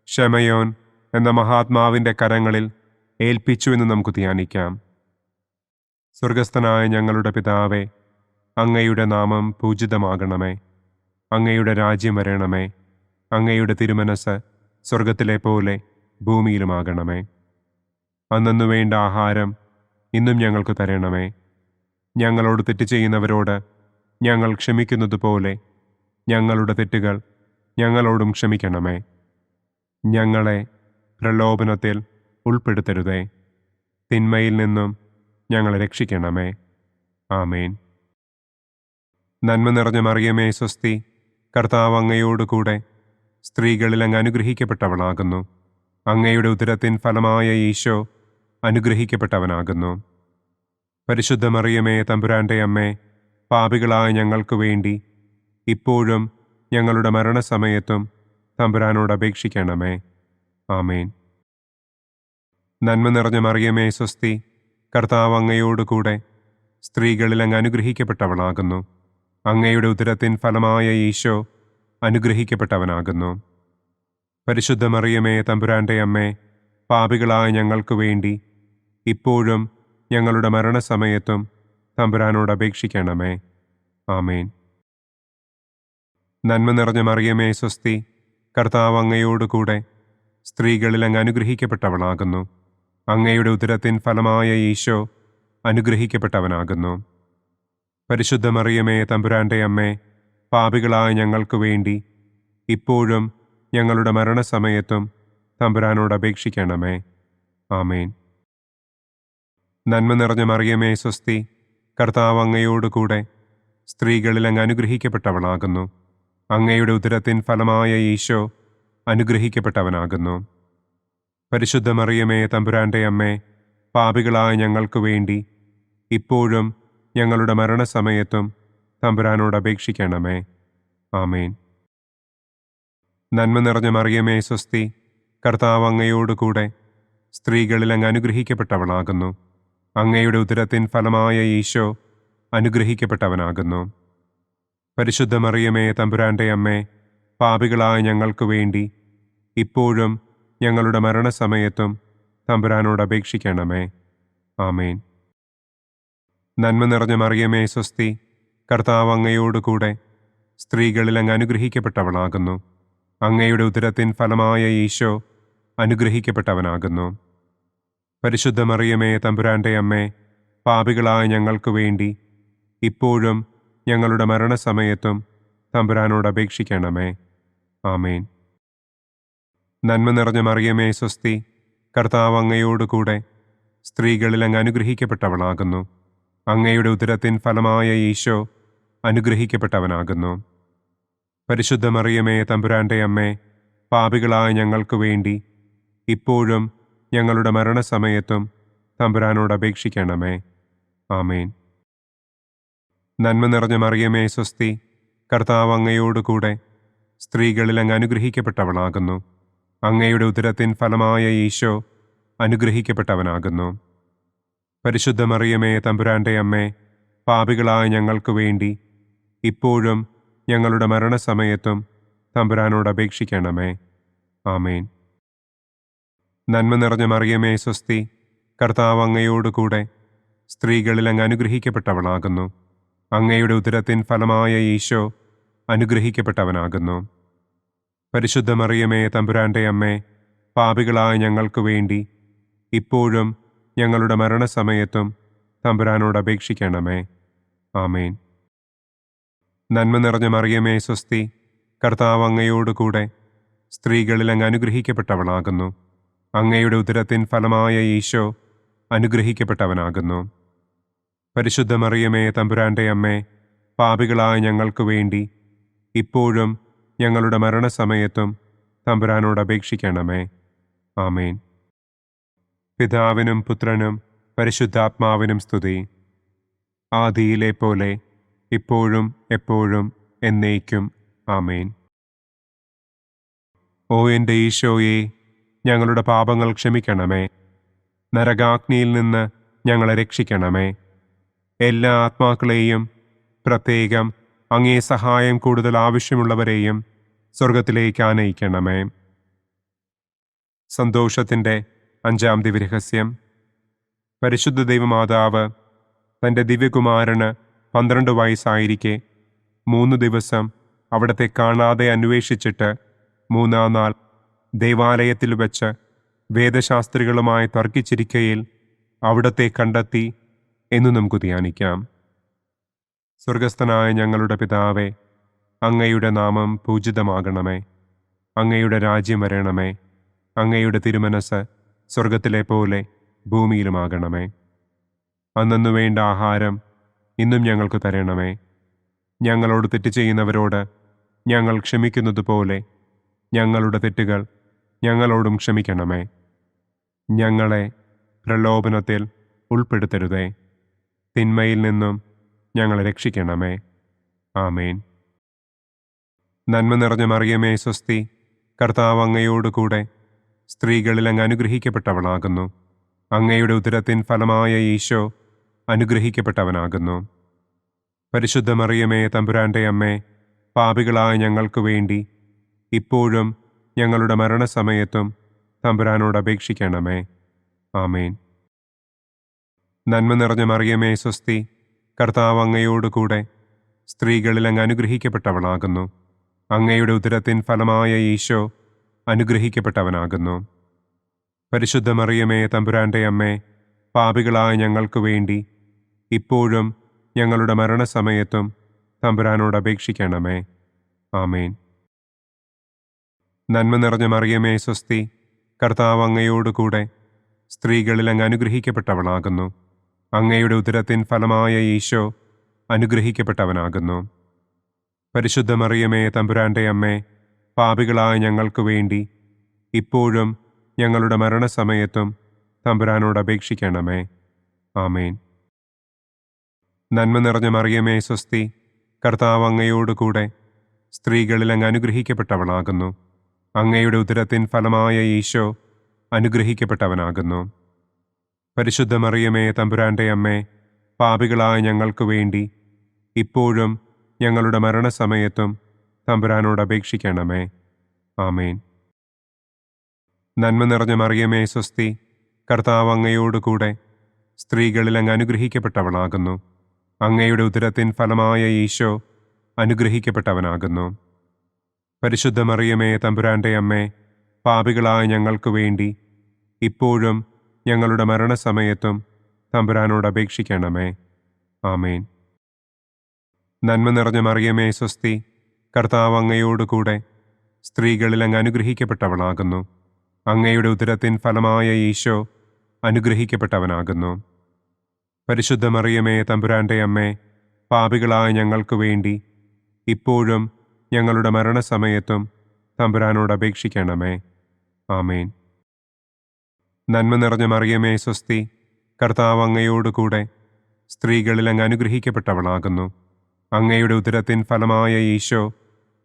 ശമയോൻ എന്ന മഹാത്മാവിൻ്റെ കരങ്ങളിൽ ഏൽപ്പിച്ചു എന്ന് നമുക്ക് ധ്യാനിക്കാം. സ്വർഗസ്ഥനായ ഞങ്ങളുടെ പിതാവേ, അങ്ങയുടെ നാമം പൂജിതമാകണമേ. അങ്ങയുടെ രാജ്യം വരണമേ. അങ്ങയുടെ തിരുമനസ് സ്വർഗത്തിലെ പോലെ ഭൂമിയിലുമാകണമേ. അന്നന്നു വേണ്ട ആഹാരം ഇന്നും ഞങ്ങൾക്ക് തരണമേ. ഞങ്ങളോട് തെറ്റ് ചെയ്യുന്നവരോട് ഞങ്ങൾ ക്ഷമിക്കുന്നത് പോലെ ഞങ്ങളുടെ തെറ്റുകൾ ഞങ്ങളോടും ക്ഷമിക്കണമേ. ഞങ്ങളെ പ്രലോഭനത്തിൽ ഉൾപ്പെടുത്തരുതേ. തിന്മയിൽ നിന്നും ഞങ്ങളെ രക്ഷിക്കണമേ. ആമേൻ. നന്മ നിറഞ്ഞ മറിയമേ സ്വസ്തി, കർത്താവ് അങ്ങയോടുകൂടെ സ്ത്രീകളിൽ അങ്ങ് അനുഗ്രഹിക്കപ്പെട്ടവളാകുന്നു. അങ്ങയുടെ ഉദരത്തിൻ ഫലമായ ഈശോ അനുഗ്രഹിക്കപ്പെട്ടവനാകുന്നു. പരിശുദ്ധ മറിയമേ തമ്പുരാൻ്റെ അമ്മേ, പാപികളായ ഞങ്ങൾക്ക് വേണ്ടി ഇപ്പോഴും ഞങ്ങളുടെ മരണസമയത്തും തമ്പുരാനോട് അപേക്ഷിക്കണമേ. ആമേൻ. നന്മ നിറഞ്ഞ മറിയമേ സ്വസ്തി, കർത്താവ് അങ്ങയോടുകൂടെ സ്ത്രീകളിൽ അങ്ങ് അനുഗ്രഹിക്കപ്പെട്ടവളാകുന്നു. അങ്ങയുടെ ഉദരത്തിൻ ഫലമായ ഈശോ അനുഗ്രഹിക്കപ്പെട്ടവനാകുന്നു. പരിശുദ്ധ മറിയമേ തമ്പുരാൻ്റെ അമ്മേ, പാപികളായ ഞങ്ങൾക്ക് വേണ്ടി ഇപ്പോഴും ഞങ്ങളുടെ മരണസമയത്തും തമ്പുരാനോട് അപേക്ഷിക്കണമേ. ആമേൻ. നന്മ നിറഞ്ഞ മറിയമേ സ്വസ്തി, കർത്താവ് അങ്ങയോടുകൂടെ സ്ത്രീകളിൽ അങ്ങ് അനുഗ്രഹിക്കപ്പെട്ടവളാകുന്നു. അങ്ങയുടെ ഉദരത്തിൻ ഫലമായ ഈശോ അനുഗ്രഹിക്കപ്പെട്ടവനാകുന്നു. പരിശുദ്ധ മറിയമേ തമ്പുരാൻ്റെ അമ്മേ, പാപികളായ ഞങ്ങൾക്ക് വേണ്ടി ഇപ്പോഴും ഞങ്ങളുടെ മരണസമയത്തും തമ്പുരാനോട് അപേക്ഷിക്കണമേ. ആമേൻ. നന്മ നിറഞ്ഞ മറിയമേ സ്വസ്തി, കർത്താവ് അങ്ങയോടുകൂടെ സ്ത്രീകളിൽ അങ്ങ് അനുഗ്രഹിക്കപ്പെട്ടവളാകുന്നു. അങ്ങയുടെ ഉദരത്തിൻ ഫലമായ ഈശോ അനുഗ്രഹിക്കപ്പെട്ടവനാകുന്നു. പരിശുദ്ധ മറിയമേ തമ്പുരാൻ്റെ അമ്മേ, പാപികളായ ഞങ്ങൾക്ക് വേണ്ടി ഇപ്പോഴും ഞങ്ങളുടെ മരണസമയത്തും തമ്പുരാനോട് അപേക്ഷിക്കണമേ. ആമേൻ. നന്മ നിറഞ്ഞ മറിയമേ സ്വസ്തി, കർത്താവ് അങ്ങയോടുകൂടെ സ്ത്രീകളിൽ അങ്ങ് അനുഗ്രഹിക്കപ്പെട്ടവളാകുന്നു. അങ്ങയുടെ ഉദരത്തിൻ ഫലമായ ഈശോ അനുഗ്രഹിക്കപ്പെട്ടവനാകുന്നു. പരിശുദ്ധ മറിയമേ തമ്പുരാൻ്റെ അമ്മേ, പാപികളായ ഞങ്ങൾക്ക് വേണ്ടി ഇപ്പോഴും ഞങ്ങളുടെ മരണസമയത്തും തമ്പുരാനോട് അപേക്ഷിക്കണമേ. ആമേൻ. നന്മ നിറഞ്ഞ മറിയമേ സ്വസ്തി, കർത്താവ് അങ്ങയോടുകൂടെ സ്ത്രീകളിൽ അങ്ങ് അനുഗ്രഹിക്കപ്പെട്ടവളാകുന്നു. അങ്ങയുടെ ഉദരത്തിൻ ഫലമായ ഈശോ അനുഗ്രഹിക്കപ്പെട്ടവനാകുന്നു. പരിശുദ്ധ മറിയമേ തമ്പുരാൻ്റെ അമ്മേ, പാപികളായ ഞങ്ങൾക്ക് വേണ്ടി ഇപ്പോഴും ഞങ്ങളുടെ മരണസമയത്തും തമ്പുരാനോട് അപേക്ഷിക്കണമേ. ആമേൻ. നന്മ നിറഞ്ഞ മറിയമേ സ്വസ്തി, കർത്താവ് അങ്ങയോടുകൂടെ സ്ത്രീകളിൽ അങ്ങ് അനുഗ്രഹിക്കപ്പെട്ടവളാകുന്നു. അങ്ങയുടെ ഉദരത്തിൻ ഫലമായ ഈശോ അനുഗ്രഹിക്കപ്പെട്ടവനാകുന്നു. പരിശുദ്ധ മറിയമേ തമ്പുരാൻ്റെ അമ്മേ, പാപികളായ ഞങ്ങൾക്ക് വേണ്ടി ഇപ്പോഴും ഞങ്ങളുടെ മരണസമയത്തും തമ്പുരാനോട് അപേക്ഷിക്കണമേ. ആമേൻ. നന്മ നിറഞ്ഞ മറിയമേ സ്വസ്തി, കർത്താവ് അങ്ങയോടുകൂടെ സ്ത്രീകളിൽ അങ്ങ് അനുഗ്രഹിക്കപ്പെട്ടവളാകുന്നു. അങ്ങയുടെ ഉദരത്തിൻ ഫലമായ ഈശോ അനുഗ്രഹിക്കപ്പെട്ടവനാകുന്നു. പരിശുദ്ധ മറിയമേ തമ്പുരാൻ്റെ അമ്മേ, പാപികളായ ഞങ്ങൾക്ക് വേണ്ടി ഇപ്പോഴും ഞങ്ങളുടെ മരണസമയത്തും തമ്പുരാനോട് അപേക്ഷിക്കണമേ. ആമേൻ. നന്മ നിറഞ്ഞ മറിയമേ സ്വസ്തി, കർത്താവ് അങ്ങയോടുകൂടെ സ്ത്രീകളിൽ അങ്ങ് അനുഗ്രഹിക്കപ്പെട്ടവളാകുന്നു. അങ്ങയുടെ ഉദരത്തിൻ ഫലമായ ഈശോ അനുഗ്രഹിക്കപ്പെട്ടവനാകുന്നു. പരിശുദ്ധ മറിയമേ തമ്പുരാൻ്റെ അമ്മേ, പാപികളായ ഞങ്ങൾക്ക് വേണ്ടി ഇപ്പോഴും ഞങ്ങളുടെ മരണസമയത്തും തമ്പുരാനോട് അപേക്ഷിക്കണമേ. ആമേൻ. നന്മ നിറഞ്ഞ മറിയമേ സ്വസ്തി, കർത്താവ് അങ്ങയോടുകൂടെ സ്ത്രീകളിൽ അങ്ങ് അനുഗ്രഹിക്കപ്പെട്ടവളാകുന്നു. അങ്ങയുടെ ഉദരത്തിൻ ഫലമായ ഈശോ അനുഗ്രഹിക്കപ്പെട്ടവനാകുന്നു. പരിശുദ്ധ മറിയമേ തമ്പുരാന്റെ അമ്മേ, പാപികളായ ഞങ്ങൾക്ക് വേണ്ടി ഇപ്പോഴും ഞങ്ങളുടെ മരണസമയത്തും തമ്പുരാനോട് അപേക്ഷിക്കണമേ. ആമേൻ. പിതാവിനും പുത്രനും പരിശുദ്ധാത്മാവിനും സ്തുതി. ആദിയിലെ പോലെ ഇപ്പോഴും എപ്പോഴും എന്നേക്കും. ആമേൻ. ഓ എൻ്റെ ഈശോയെ, ഞങ്ങളുടെ പാപങ്ങൾ ക്ഷമിക്കണമേ. നരകാഗ്നിയിൽ നിന്ന് ഞങ്ങളെ രക്ഷിക്കണമേ. എല്ലാ ആത്മാക്കളെയും, പ്രത്യേകം അങ്ങേ സഹായം കൂടുതൽ ആവശ്യമുള്ളവരെയും സ്വർഗത്തിലേക്ക് ആനയിക്കണമേ. സന്തോഷത്തിൻ്റെ 5-ാം ദിവ്യരഹസ്യം. പരിശുദ്ധ ദൈവമാതാവ് തൻ്റെ ദിവ്യകുമാരന് 12 വയസ്സായിരിക്കെ 3 ദിവസം അവിടത്തെ കാണാതെ അന്വേഷിച്ചിട്ട് 3-ാം നാൾ ദേവാലയത്തിൽ വച്ച് വേദശാസ്ത്രികളുമായി തർക്കിച്ചിരിക്കയിൽ അവിടത്തെ കണ്ടെത്തി എന്ന് നമുക്ക് ധ്യാനിക്കാം. സ്വർഗസ്ഥനായ ഞങ്ങളുടെ പിതാവേ, അങ്ങയുടെ നാമം പൂജിതമാകണമേ. അങ്ങയുടെ രാജ്യം വരണമേ. അങ്ങയുടെ തിരുമനസ് സ്വർഗത്തിലെ പോലെ ഭൂമിയിലുമാകണമേ. അന്നു വേണ്ട ആഹാരം ഇന്നും ഞങ്ങൾക്ക് തരണമേ. ഞങ്ങളോട് തെറ്റ് ചെയ്യുന്നവരോട് ഞങ്ങൾ ക്ഷമിക്കുന്നത് പോലെ ഞങ്ങളുടെ തെറ്റുകൾ ഞങ്ങളോടും ക്ഷമിക്കണമേ. ഞങ്ങളെ പ്രലോഭനത്തിൽ ഉൾപ്പെടുത്തരുതേ. തിന്മയിൽ നിന്നും ഞങ്ങളെ രക്ഷിക്കണമേ. ആമേൻ. നന്മ നിറഞ്ഞ മറിയമേ സ്വസ്തി, കർത്താവ് അങ്ങയോടുകൂടെ സ്ത്രീകളിൽ അങ്ങ് അനുഗ്രഹിക്കപ്പെട്ടവളാകുന്നു. അങ്ങയുടെ ഉദരത്തിൻ ഫലമായ ഈശോ അനുഗ്രഹിക്കപ്പെട്ടവനാകുന്നു. പരിശുദ്ധ മറിയമേ തമ്പുരാന്റെ അമ്മേ, പാപികളായ ഞങ്ങൾക്ക് വേണ്ടി ഇപ്പോഴും ഞങ്ങളുടെ മരണസമയത്തും തമ്പുരാനോട് അപേക്ഷിക്കണമേ. ആമേൻ. നന്മ നിറഞ്ഞ മറിയമേ സ്വസ്തി, കർത്താവ് അങ്ങയോടുകൂടെ സ്ത്രീകളിൽ അങ്ങ് അനുഗ്രഹിക്കപ്പെട്ടവളാകുന്നു. അങ്ങയുടെ ഉദരത്തിൻ ഫലമായ ഈശോ അനുഗ്രഹിക്കപ്പെട്ടവനാകുന്നു. പരിശുദ്ധ മറിയമേ തമ്പുരാന്റെ അമ്മേ, പാപികളായ ഞങ്ങൾക്ക് വേണ്ടി ഇപ്പോഴും ഞങ്ങളുടെ മരണസമയത്തും തമ്പുരാനോട് അപേക്ഷിക്കണമേ. ആമേൻ. നന്മ നിറഞ്ഞ മറിയമേ സ്വസ്തി, കർത്താവ് അങ്ങയോടുകൂടെ സ്ത്രീകളിൽ അങ്ങ് അനുഗ്രഹിക്കപ്പെട്ടവളാകുന്നു. അങ്ങയുടെ ഉദരത്തിൻ ഫലമായ ഈശോ അനുഗ്രഹിക്കപ്പെട്ടവനാകുന്നു. പരിശുദ്ധ മറിയമേ തമ്പുരാന്റെ അമ്മേ, പാപികളായ ഞങ്ങൾക്ക് വേണ്ടി ഇപ്പോഴും ഞങ്ങളുടെ മരണസമയത്തും തമ്പുരാനോട് അപേക്ഷിക്കണമേ. ആമേൻ. നന്മ നിറഞ്ഞ മറിയമേ സ്വസ്തി, കർത്താവ് അങ്ങയോടുകൂടെ സ്ത്രീകളിൽ അങ്ങ് അനുഗ്രഹിക്കപ്പെട്ടവളാകുന്നു. അങ്ങയുടെ ഉദരത്തിൻ ഫലമായ ഈശോ അനുഗ്രഹിക്കപ്പെട്ടവനാകുന്നു. പരിശുദ്ധ മറിയമേ തമ്പുരാന്റെ അമ്മേ, പാപികളായ ഞങ്ങൾക്ക് വേണ്ടി ഇപ്പോഴും ഞങ്ങളുടെ മരണസമയത്തും തമ്പുരാനോട് അപേക്ഷിക്കണമേ. ആമേൻ. നന്മ നിറഞ്ഞ മറിയമേ സ്വസ്തി, കർത്താവ് അങ്ങയോടുകൂടെ സ്ത്രീകളിൽ അങ്ങ് അനുഗ്രഹിക്കപ്പെട്ടവളാകുന്നു. അങ്ങയുടെ ഉദരത്തിൻ ഫലമായ ഈശോ അനുഗ്രഹിക്കപ്പെട്ടവനാകുന്നു. പരിശുദ്ധ മറിയമേ തമ്പുരാന്റെ അമ്മേ, പാപികളായ ഞങ്ങൾക്ക് വേണ്ടി ഇപ്പോഴും ഞങ്ങളുടെ മരണസമയത്തും തമ്പുരാനോട് അപേക്ഷിക്കണമേ. ആമേൻ. നന്മ നിറഞ്ഞ മറിയമേ സ്വസ്തി, കർത്താവ് അങ്ങയോടുകൂടെ സ്ത്രീകളിൽ അങ്ങ് അനുഗ്രഹിക്കപ്പെട്ടവളാകുന്നു. അങ്ങയുടെ ഉദരത്തിൻ ഫലമായ ഈശോ അനുഗ്രഹിക്കപ്പെട്ടവനാകുന്നു. പരിശുദ്ധ മറിയമേ തമ്പുരാന്റെ അമ്മേ, പാപികളായ ഞങ്ങൾക്ക് വേണ്ടി ഇപ്പോഴും ഞങ്ങളുടെ മരണസമയത്തും തമ്പുരാനോട് അപേക്ഷിക്കണമേ. ആമേൻ. നന്മ നിറഞ്ഞ മറിയമേ സ്വസ്തി, കർത്താവ് അങ്ങയോടുകൂടെ സ്ത്രീകളിൽ അങ്ങ് അനുഗ്രഹിക്കപ്പെട്ടവളാകുന്നു. അങ്ങയുടെ ഉദരത്തിൻ ഫലമായ ഈശോ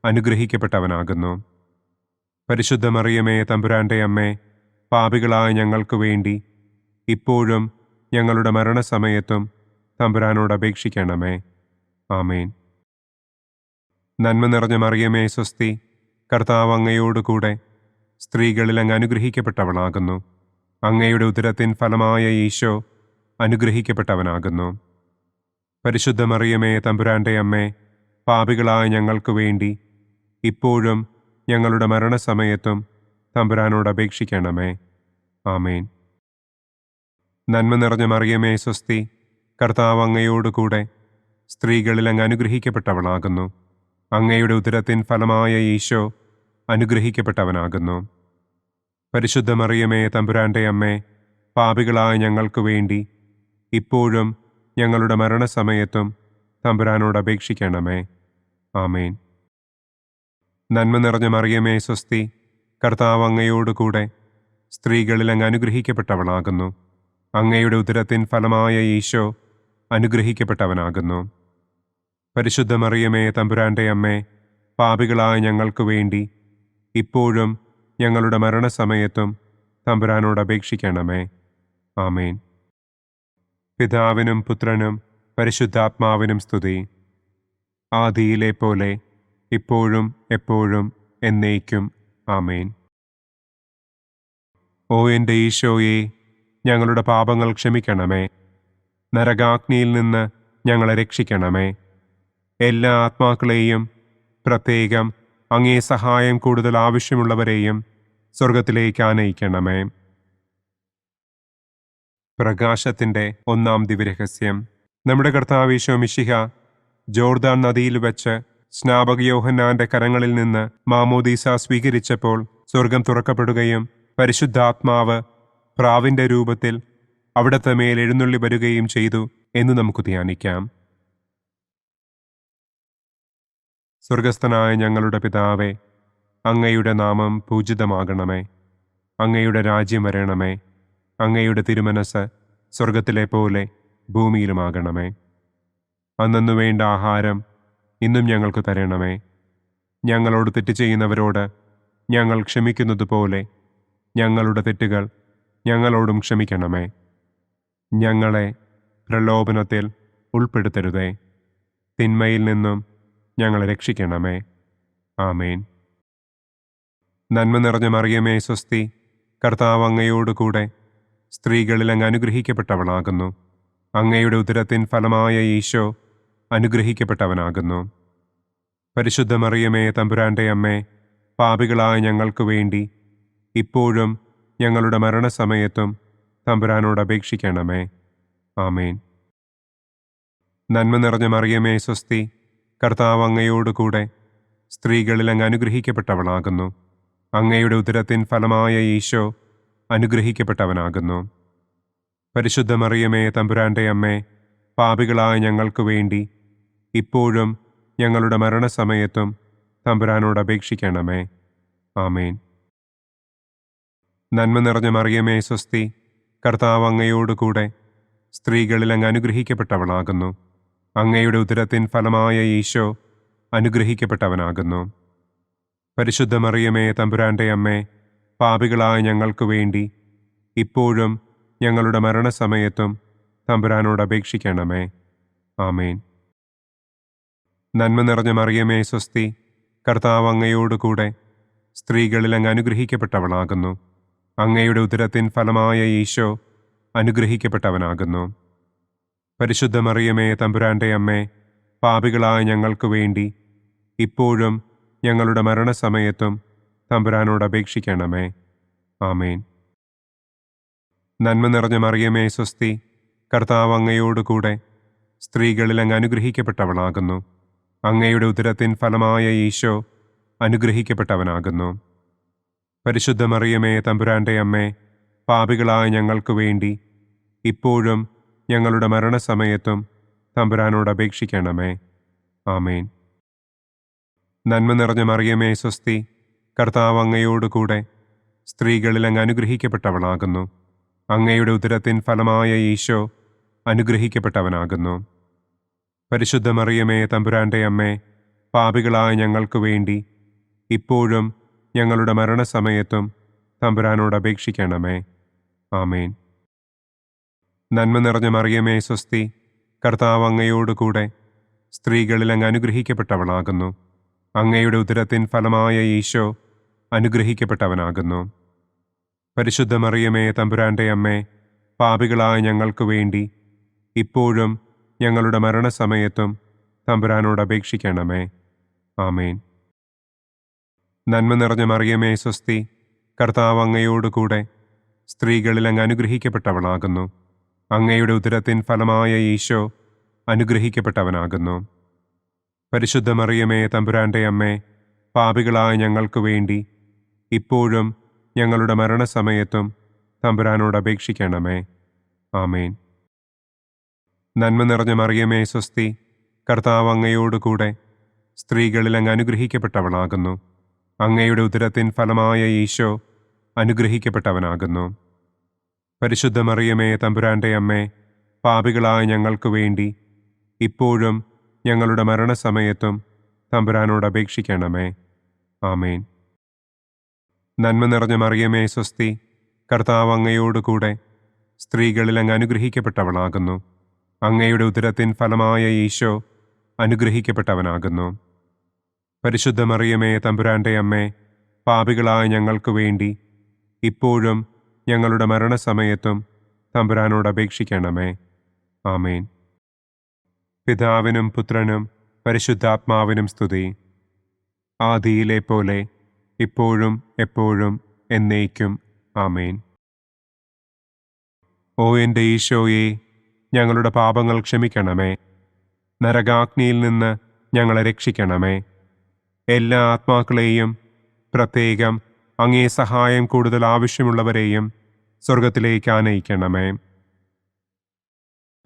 അനുഗ്രഹിക്കപ്പെട്ടവനാകുന്നു. പരിശുദ്ധ മറിയമേ തമ്പുരാന്റെ അമ്മേ, പാപികളായ ഞങ്ങൾക്ക് വേണ്ടി ഇപ്പോഴും ഞങ്ങളുടെ മരണസമയത്തും തമ്പുരാനോട് അപേക്ഷിക്കണമേ. ആമേൻ. നന്മ നിറഞ്ഞ മറിയമേ സ്വസ്തി, കർത്താവ് അങ്ങയോടുകൂടെ സ്ത്രീകളിൽ അങ്ങ് അനുഗ്രഹിക്കപ്പെട്ടവളാകുന്നു. അങ്ങയുടെ ഉദരത്തിൻ ഫലമായ ഈശോ അനുഗ്രഹിക്കപ്പെട്ടവനാകുന്നു. പരിശുദ്ധ മറിയമേ തമ്പുരാന്റെ അമ്മേ, പാപികളായ ഞങ്ങൾക്ക് വേണ്ടി ഇപ്പോഴും ഞങ്ങളുടെ മരണസമയത്തും തമ്പുരാനോട് അപേക്ഷിക്കണമേ. ആമേൻ. നന്മ നിറഞ്ഞ മറിയമേ സ്വസ്തി, കർത്താവ് അങ്ങയോടുകൂടെ സ്ത്രീകളിൽ അങ്ങ് അനുഗ്രഹിക്കപ്പെട്ടവളാകുന്നു. അങ്ങയുടെ ഉദരത്തിൻ ഫലമായ ഈശോ അനുഗ്രഹിക്കപ്പെട്ടവനാകുന്നു. പരിശുദ്ധ മറിയമേ തമ്പുരാന്റെ അമ്മേ, പാപികളായ ഞങ്ങൾക്ക് വേണ്ടി ഇപ്പോഴും ഞങ്ങളുടെ മരണസമയത്തും തമ്പുരാനോട് അപേക്ഷിക്കണമേ. ആമേൻ. നന്മ നിറഞ്ഞ മറിയമേ സ്വസ്തി, കർത്താവ് അങ്ങയോടുകൂടെ സ്ത്രീകളിൽ അങ്ങ് അനുഗ്രഹിക്കപ്പെട്ടവളാകുന്നു. അങ്ങയുടെ ഉദരത്തിൻ ഫലമായ ഈശോ അനുഗ്രഹിക്കപ്പെട്ടവനാകുന്നു. പരിശുദ്ധ മറിയമേ തമ്പുരാന്റെ അമ്മേ, പാപികളായ ഞങ്ങൾക്ക് വേണ്ടി ഇപ്പോഴും ഞങ്ങളുടെ മരണസമയത്തും തമ്പുരാനോട് അപേക്ഷിക്കണമേ. ആമേൻ. പിതാവിനും പുത്രനും പരിശുദ്ധാത്മാവിനും സ്തുതി. ആദിയിലെ പോലെ ഇപ്പോഴും എപ്പോഴും എന്നേക്കും. ആമേൻ. ഓ എൻ്റെ ഈശോയെ, ഞങ്ങളുടെ പാപങ്ങൾ ക്ഷമിക്കണമേ. നരകാഗ്നിയിൽ നിന്ന് ഞങ്ങളെ രക്ഷിക്കണമേ. എല്ലാ ആത്മാക്കളെയും, പ്രത്യേകം അങ്ങേ സഹായം കൂടുതൽ ആവശ്യമുള്ളവരെയും സ്വർഗത്തിലേക്ക് ആനയിക്കണമേ. പ്രകാശത്തിൻ്റെ ഒന്നാം ദിവ്യരഹസ്യം. നമ്മുടെ കർത്താവ് ഈശോ മിശിഹ ജോർദാൻ നദിയിൽ വെച്ച് സ്നാപക യോഹന്നാന്റെ കരങ്ങളിൽ നിന്ന് മാമോദീസ സ്വീകരിച്ചപ്പോൾ സ്വർഗം തുറക്കപ്പെടുകയും പരിശുദ്ധാത്മാവ് പ്രാവിന്റെ രൂപത്തിൽ അവിടത്തെ മേൽ എഴുന്നള്ളി വരികയും ചെയ്തു എന്ന് നമുക്ക് ധ്യാനിക്കാം. സ്വർഗസ്ഥനായ ഞങ്ങളുടെ പിതാവേ, അങ്ങയുടെ നാമം പൂജിതമാകണമേ. അങ്ങയുടെ രാജ്യം വരണമേ. അങ്ങയുടെ തിരുമനസ് സ്വർഗത്തിലെ പോലെ ഭൂമിയിലുമാകണമേ. അന്നന്നു വേണ്ട ആഹാരം ഇന്നും ഞങ്ങൾക്ക് തരണമേ. ഞങ്ങളോട് തെറ്റ് ചെയ്യുന്നവരോട് ഞങ്ങൾ ക്ഷമിക്കുന്നത് പോലെ ഞങ്ങളുടെ തെറ്റുകൾ ഞങ്ങളോടും ക്ഷമിക്കണമേ. ഞങ്ങളെ പ്രലോഭനത്തിൽ ഉൾപ്പെടുത്തരുതേ, തിന്മയിൽ നിന്നും ഞങ്ങളെ രക്ഷിക്കണമേ. ആമേൻ. നന്മ നിറഞ്ഞ മറിയമേ സ്വസ്തി, കർത്താവ് അങ്ങയോടുകൂടെ സ്ത്രീകളിൽ അങ്ങ് അനുഗ്രഹിക്കപ്പെട്ടവളാകുന്നു. അങ്ങയുടെ ഉദരത്തിൻ ഫലമായ ഈശോ അനുഗ്രഹിക്കപ്പെട്ടവനാകുന്നു. പരിശുദ്ധ മറിയമേ തമ്പുരാന്റെ അമ്മേ, പാപികളായ ഞങ്ങൾക്ക് വേണ്ടി ഇപ്പോഴും ഞങ്ങളുടെ മരണസമയത്തും തമ്പുരാനോട് അപേക്ഷിക്കണമേ. ആമേൻ. നന്മ നിറഞ്ഞ മറിയമേ സ്വസ്തി, കർത്താവ് അങ്ങയോടുകൂടെ സ്ത്രീകളിൽ അങ്ങ് അനുഗ്രഹിക്കപ്പെട്ടവളാകുന്നു. അങ്ങയുടെ ഉദരത്തിൻ ഫലമായ ഈശോ അനുഗ്രഹിക്കപ്പെട്ടവനാകുന്നു. പരിശുദ്ധ മറിയമേ തമ്പുരാന്റെ അമ്മേ, പാപികളായ ഞങ്ങൾക്ക് വേണ്ടി ഇപ്പോഴും ഞങ്ങളുടെ മരണസമയത്തും തമ്പുരാനോട് അപേക്ഷിക്കണമേ. ആമേൻ. നന്മ നിറഞ്ഞ മറിയമേ സ്വസ്തി, കർത്താവ് അങ്ങയോടുകൂടെ സ്ത്രീകളിൽ അങ്ങ് അനുഗ്രഹിക്കപ്പെട്ടവളാകുന്നു. അങ്ങയുടെ ഉദരത്തിൻ ഫലമായ ഈശോ അനുഗ്രഹിക്കപ്പെട്ടവനാകുന്നു. പരിശുദ്ധ മറിയമേ തമ്പുരാന്റെ അമ്മേ, പാപികളായ ഞങ്ങൾക്ക് വേണ്ടി ഇപ്പോഴും ഞങ്ങളുടെ മരണസമയത്തും തമ്പുരാനോട് അപേക്ഷിക്കണമേ. ആമേൻ. നന്മ നിറഞ്ഞ മറിയമേ സ്വസ്തി, കർത്താവ് അങ്ങയോടുകൂടെ സ്ത്രീകളിൽ അങ്ങ് അനുഗ്രഹിക്കപ്പെട്ടവളാകുന്നു. അങ്ങയുടെ ഉദരത്തിൻ ഫലമായ ഈശോ അനുഗ്രഹിക്കപ്പെട്ടവനാകുന്നു. പരിശുദ്ധ മറിയമേ തമ്പുരാന്റെ അമ്മേ, പാപികളായ ഞങ്ങൾക്ക് വേണ്ടി ഇപ്പോഴും ഞങ്ങളുടെ മരണസമയത്തും തമ്പുരാനോട് അപേക്ഷിക്കണമേ. ആമേൻ. നന്മ നിറഞ്ഞ മറിയമേ സ്വസ്തി, കർത്താവ് അങ്ങയോടുകൂടെ സ്ത്രീകളിൽ അങ്ങ് അനുഗ്രഹിക്കപ്പെട്ടവളാകുന്നു. അങ്ങയുടെ ഉദരത്തിൻ ഫലമായ ഈശോ അനുഗ്രഹിക്കപ്പെട്ടവനാകുന്നു. പരിശുദ്ധ മറിയമേ തമ്പുരാന്റെ അമ്മേ, പാപികളായ ഞങ്ങൾക്ക് വേണ്ടി ഇപ്പോഴും ഞങ്ങളുടെ മരണസമയത്തും തമ്പുരാനോട് അപേക്ഷിക്കണമേ. ആമേൻ. നന്മ നിറഞ്ഞ മറിയമേ സ്വസ്തി, കർത്താവ് അങ്ങയോടുകൂടെ സ്ത്രീകളിൽ അങ്ങ് അനുഗ്രഹിക്കപ്പെട്ടവളാകുന്നു. അങ്ങയുടെ ഉദരത്തിൻ ഫലമായ ഈശോ അനുഗ്രഹിക്കപ്പെട്ടവനാകുന്നു. പരിശുദ്ധ മറിയമേ തമ്പുരാന്റെ അമ്മേ, പാപികളായ ഞങ്ങൾക്ക് വേണ്ടി ഇപ്പോഴും ഞങ്ങളുടെ മരണസമയത്തും തമ്പുരാനോട് അപേക്ഷിക്കണമേ. ആമേൻ. നന്മ നിറഞ്ഞ മറിയമേ സ്വസ്തി, കർത്താവ് അങ്ങയോടുകൂടെ സ്ത്രീകളിൽ അങ്ങ് അനുഗ്രഹിക്കപ്പെട്ടവളാകുന്നു. അങ്ങയുടെ ഉദരത്തിൻ ഫലമായ ഈശോ അനുഗ്രഹിക്കപ്പെട്ടവനാകുന്നു. പരിശുദ്ധ മറിയമേ തമ്പുരാന്റെ അമ്മേ, പാപികളായ ഞങ്ങൾക്ക് വേണ്ടി ഇപ്പോഴും ഞങ്ങളുടെ മരണസമയത്തും തമ്പുരാനോട് അപേക്ഷിക്കണമേ. ആമേൻ. നന്മ നിറഞ്ഞ മറിയമേ സ്വസ്തി, കർത്താവ് അങ്ങയോടുകൂടെ സ്ത്രീകളിൽ അങ്ങ് അനുഗ്രഹിക്കപ്പെട്ടവളാകുന്നു. അങ്ങയുടെ ഉദരത്തിൻ ഫലമായ ഈശോ അനുഗ്രഹിക്കപ്പെട്ടവനാകുന്നു. പരിശുദ്ധ മറിയമേ തമ്പുരാന്റെ അമ്മേ, പാപികളായ ഞങ്ങൾക്ക് വേണ്ടി ഇപ്പോഴും ഞങ്ങളുടെ മരണസമയത്തും തമ്പുരാനോട് അപേക്ഷിക്കണമേ. ആമേൻ. നന്മ നിറഞ്ഞ മറിയമേ സ്വസ്തി, കർത്താവ് അങ്ങയോടുകൂടെ സ്ത്രീകളിൽ അങ്ങ് അനുഗ്രഹിക്കപ്പെട്ടവളാകുന്നു. അങ്ങയുടെ ഉദരത്തിൻ ഫലമായ ഈശോ അനുഗ്രഹിക്കപ്പെട്ടവനാകുന്നു. പരിശുദ്ധ മറിയമേ തമ്പുരാന്റെ അമ്മേ, പാപികളായ ഞങ്ങൾക്ക് വേണ്ടി ഇപ്പോഴും ഞങ്ങളുടെ മരണസമയത്തും തമ്പുരാനോട് അപേക്ഷിക്കണമേ. ആമേൻ. നന്മ നിറഞ്ഞ മറിയമേ സ്വസ്തി, കർത്താവ് അങ്ങയോടുകൂടെ സ്ത്രീകളിൽ അങ്ങ് അനുഗ്രഹിക്കപ്പെട്ടവളാകുന്നു. അങ്ങയുടെ ഉദരത്തിൻ ഫലമായ ഈശോ അനുഗ്രഹിക്കപ്പെട്ടവനാകുന്നു. പരിശുദ്ധ മറിയമേ തമ്പുരാന്റെ അമ്മേ, പാപികളായ ഞങ്ങൾക്ക് വേണ്ടി ഇപ്പോഴും ഞങ്ങളുടെ മരണസമയത്തും തമ്പുരാനോട് അപേക്ഷിക്കണമേ. ആമേൻ. പിതാവിനും പുത്രനും പരിശുദ്ധാത്മാവിനും സ്തുതി. ആദിയിലെ പോലെ ഇപ്പോഴും എപ്പോഴും എന്നേക്കും. ആമേൻ. ഓ എൻ്റെ ഈശോയെ, ഞങ്ങളുടെ പാപങ്ങൾ ക്ഷമിക്കണമേ. നരകാഗ്നിയിൽ നിന്ന് ഞങ്ങളെ രക്ഷിക്കണമേ. എല്ലാ ആത്മാക്കളെയും, പ്രത്യേകം അങ്ങേ സഹായം കൂടുതൽ ആവശ്യമുള്ളവരെയും സ്വർഗത്തിലേക്ക് ആനയിക്കണമേ.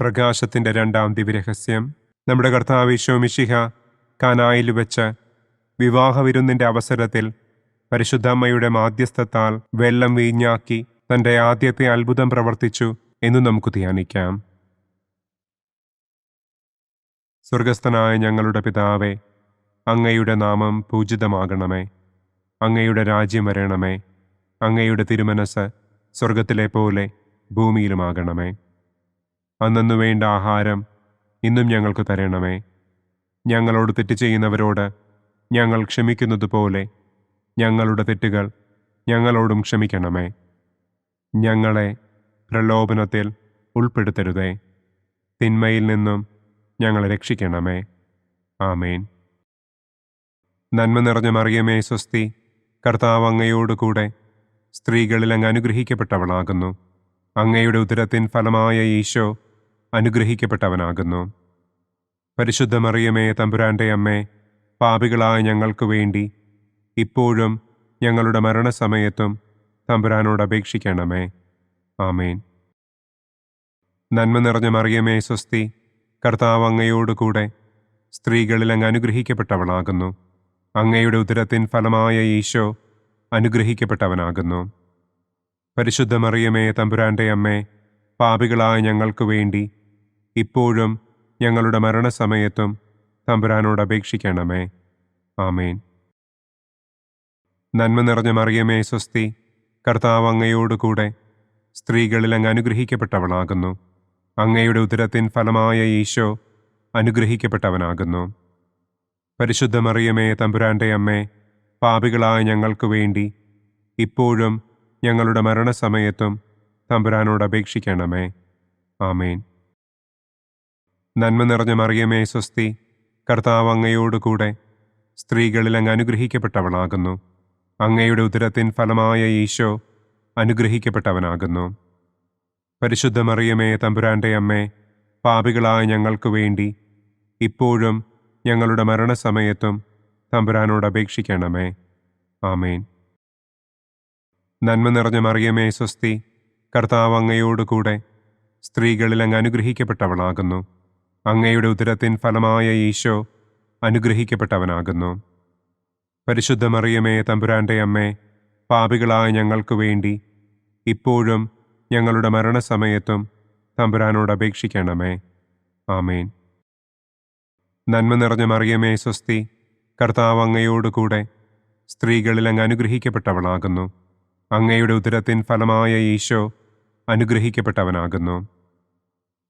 പ്രകാശത്തിൻ്റെ രണ്ടാം ദിവ്യരഹസ്യം. നമ്മുടെ കർത്താവ് ഈശോ മിശിഹ കാനായിൽ വെച്ച് വിവാഹവിരുന്നിൻ്റെ അവസരത്തിൽ പരിശുദ്ധമ്മയുടെ മാധ്യസ്ഥത്താൽ വെള്ളം വീഞ്ഞാക്കി തൻ്റെ ആദ്യത്തെ അത്ഭുതം പ്രവർത്തിച്ചു എന്ന് നമുക്ക് ധ്യാനിക്കാം. സ്വർഗസ്ഥനായ ഞങ്ങളുടെ പിതാവേ, അങ്ങയുടെ നാമം പൂജിതമാകണമേ. അങ്ങയുടെ രാജ്യം വരണമേ. അങ്ങയുടെ തിരുമനസ് സ്വർഗത്തിലെ പോലെ ഭൂമിയിലുമാകണമേ. അന്നന്നു വേണ്ട ആഹാരം ഇന്നും ഞങ്ങൾക്ക് തരണമേ. ഞങ്ങളോട് തെറ്റ് ചെയ്യുന്നവരോട് ഞങ്ങൾ ക്ഷമിക്കുന്നത് പോലെ ഞങ്ങളുടെ തെറ്റുകൾ ഞങ്ങളോടും ക്ഷമിക്കണമേ. ഞങ്ങളെ പ്രലോഭനത്തിൽ ഉൾപ്പെടുത്തരുതേ. തിന്മയിൽ നിന്നും ഞങ്ങളെ രക്ഷിക്കണമേ. ആമേൻ. നന്മ നിറഞ്ഞ മറിയമേ സ്വസ്തി, കർത്താവ് അങ്ങയോടുകൂടെ സ്ത്രീകളിൽ അങ്ങ് അനുഗ്രഹിക്കപ്പെട്ടവളാകുന്നു. അങ്ങയുടെ ഉദരത്തിൻ ഫലമായ ഈശോ അനുഗ്രഹിക്കപ്പെട്ടവനാകുന്നു. പരിശുദ്ധ മറിയമേ തമ്പുരാന്റെ അമ്മേ, പാപികളായ ഞങ്ങൾക്ക് വേണ്ടി ഇപ്പോഴും ഞങ്ങളുടെ മരണസമയത്തും തമ്പുരാനോട് അപേക്ഷിക്കണമേ. ആമേൻ. നന്മ നിറഞ്ഞ മറിയമേ സ്വസ്തി, കർത്താവ് അങ്ങയോടുകൂടെ സ്ത്രീകളിൽ അങ്ങ് അനുഗ്രഹിക്കപ്പെട്ടവളാകുന്നു. അങ്ങയുടെ ഉദരത്തിൻ ഫലമായ ഈശോ അനുഗ്രഹിക്കപ്പെട്ടവനാകുന്നു. പരിശുദ്ധ മറിയമേ തമ്പുരാന്റെ അമ്മേ, പാപികളായ ഞങ്ങൾക്ക് വേണ്ടി ഇപ്പോഴും ഞങ്ങളുടെ മരണസമയത്തും തമ്പുരാനോട് അപേക്ഷിക്കണമേ. ആമേൻ. നന്മ നിറഞ്ഞ മറിയമേ സ്വസ്തി, കർത്താവ് അങ്ങയോടുകൂടെ സ്ത്രീകളിൽ അങ്ങ് അനുഗ്രഹിക്കപ്പെട്ടവളാകുന്നു. അങ്ങയുടെ ഉദരത്തിൻ ഫലമായ ഈശോ അനുഗ്രഹിക്കപ്പെട്ടവനാകുന്നു. പരിശുദ്ധ മറിയമേ തമ്പുരാന്റെ അമ്മേ, പാപികളായ ഞങ്ങൾക്ക് വേണ്ടി ഇപ്പോഴും ഞങ്ങളുടെ മരണസമയത്തും തമ്പുരാനോട് അപേക്ഷിക്കണമേ. ആമേൻ. നന്മ നിറഞ്ഞ മറിയമേ സ്വസ്തി, കർത്താവ് അങ്ങയോടുകൂടെ സ്ത്രീകളിൽ അങ്ങ് അനുഗ്രഹിക്കപ്പെട്ടവളാകുന്നു. അങ്ങയുടെ ഉദരത്തിൻ ഫലമായ ഈശോ അനുഗ്രഹിക്കപ്പെട്ടവനാകുന്നു. പരിശുദ്ധ മറിയമേ തമ്പുരാന്റെ അമ്മേ, പാപികളായ ഞങ്ങൾക്ക് വേണ്ടി ഇപ്പോഴും ഞങ്ങളുടെ മരണസമയത്തും തമ്പുരാനോട് അപേക്ഷിക്കണമേ. ആമേൻ. നന്മ നിറഞ്ഞ മറിയമേ സ്വസ്തി, കർത്താവ് അങ്ങയോടുകൂടെ സ്ത്രീകളിൽ അങ്ങ് അനുഗ്രഹിക്കപ്പെട്ടവളാകുന്നു. അങ്ങയുടെ ഉദരത്തിൻ ഫലമായ ഈശോ അനുഗ്രഹിക്കപ്പെട്ടവനാകുന്നു. പരിശുദ്ധ മറിയമേ തമ്പുരാന്റെ അമ്മേ, പാപികളായ ഞങ്ങൾക്ക് വേണ്ടി ഇപ്പോഴും ഞങ്ങളുടെ മരണസമയത്തും തമ്പുരാനോട് അപേക്ഷിക്കണമേ. ആമേൻ. നന്മ നിറഞ്ഞ മറിയമേ സ്വസ്തി, കർത്താവ് അങ്ങയോടുകൂടെ സ്ത്രീകളിൽ അങ്ങ് അനുഗ്രഹിക്കപ്പെട്ടവളാകുന്നു. അങ്ങയുടെ ഉദരത്തിൻ ഫലമായ ഈശോ അനുഗ്രഹിക്കപ്പെട്ടവനാകുന്നു.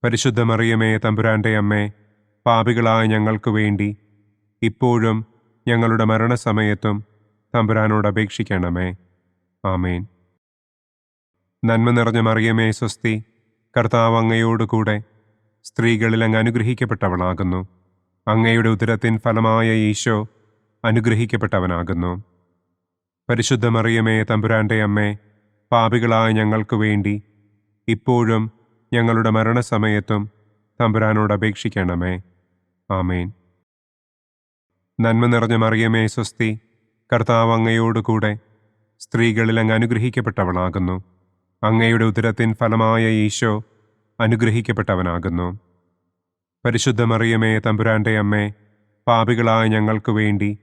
പരിശുദ്ധ മറിയമേ തമ്പുരാന്റെ അമ്മേ, പാപികളായ ഞങ്ങൾക്ക് വേണ്ടി ഇപ്പോഴും ഞങ്ങളുടെ മരണസമയത്തും തമ്പുരാനോട് അപേക്ഷിക്കണമേ. ആമേൻ. നന്മ നിറഞ്ഞ മറിയമേ സ്വസ്തി, കർത്താവ് അങ്ങയോടുകൂടെ സ്ത്രീകളിൽ അങ്ങ് അനുഗ്രഹിക്കപ്പെട്ടവളാകുന്നു. അങ്ങയുടെ ഉദരത്തിൻ ഫലമായ ഈശോ അനുഗ്രഹിക്കപ്പെട്ടവനാകുന്നു. പരിശുദ്ധ മറിയമേ തമ്പുരാന്റെ അമ്മേ, പാപികളായ ഞങ്ങൾക്ക് വേണ്ടി ഇപ്പോഴും ഞങ്ങളുടെ മരണസമയത്തും തമ്പുരാനോട് അപേക്ഷിക്കണമേ. ആമേൻ. നന്മ നിറഞ്ഞ മറിയമേ സ്വസ്തി, കർത്താവ് അങ്ങയോടുകൂടെ സ്ത്രീകളിൽ അങ്ങ് അനുഗ്രഹിക്കപ്പെട്ടവളാകുന്നു. അങ്ങയുടെ ഉദരത്തിൻ ഫലമായ ഈശോ അനുഗ്രഹിക്കപ്പെട്ടവനാകുന്നു. പരിശുദ്ധ മറിയമേ തമ്പുരാന്റെ അമ്മേ, പാപികളായ ഞങ്ങൾക്ക് വേണ്ടി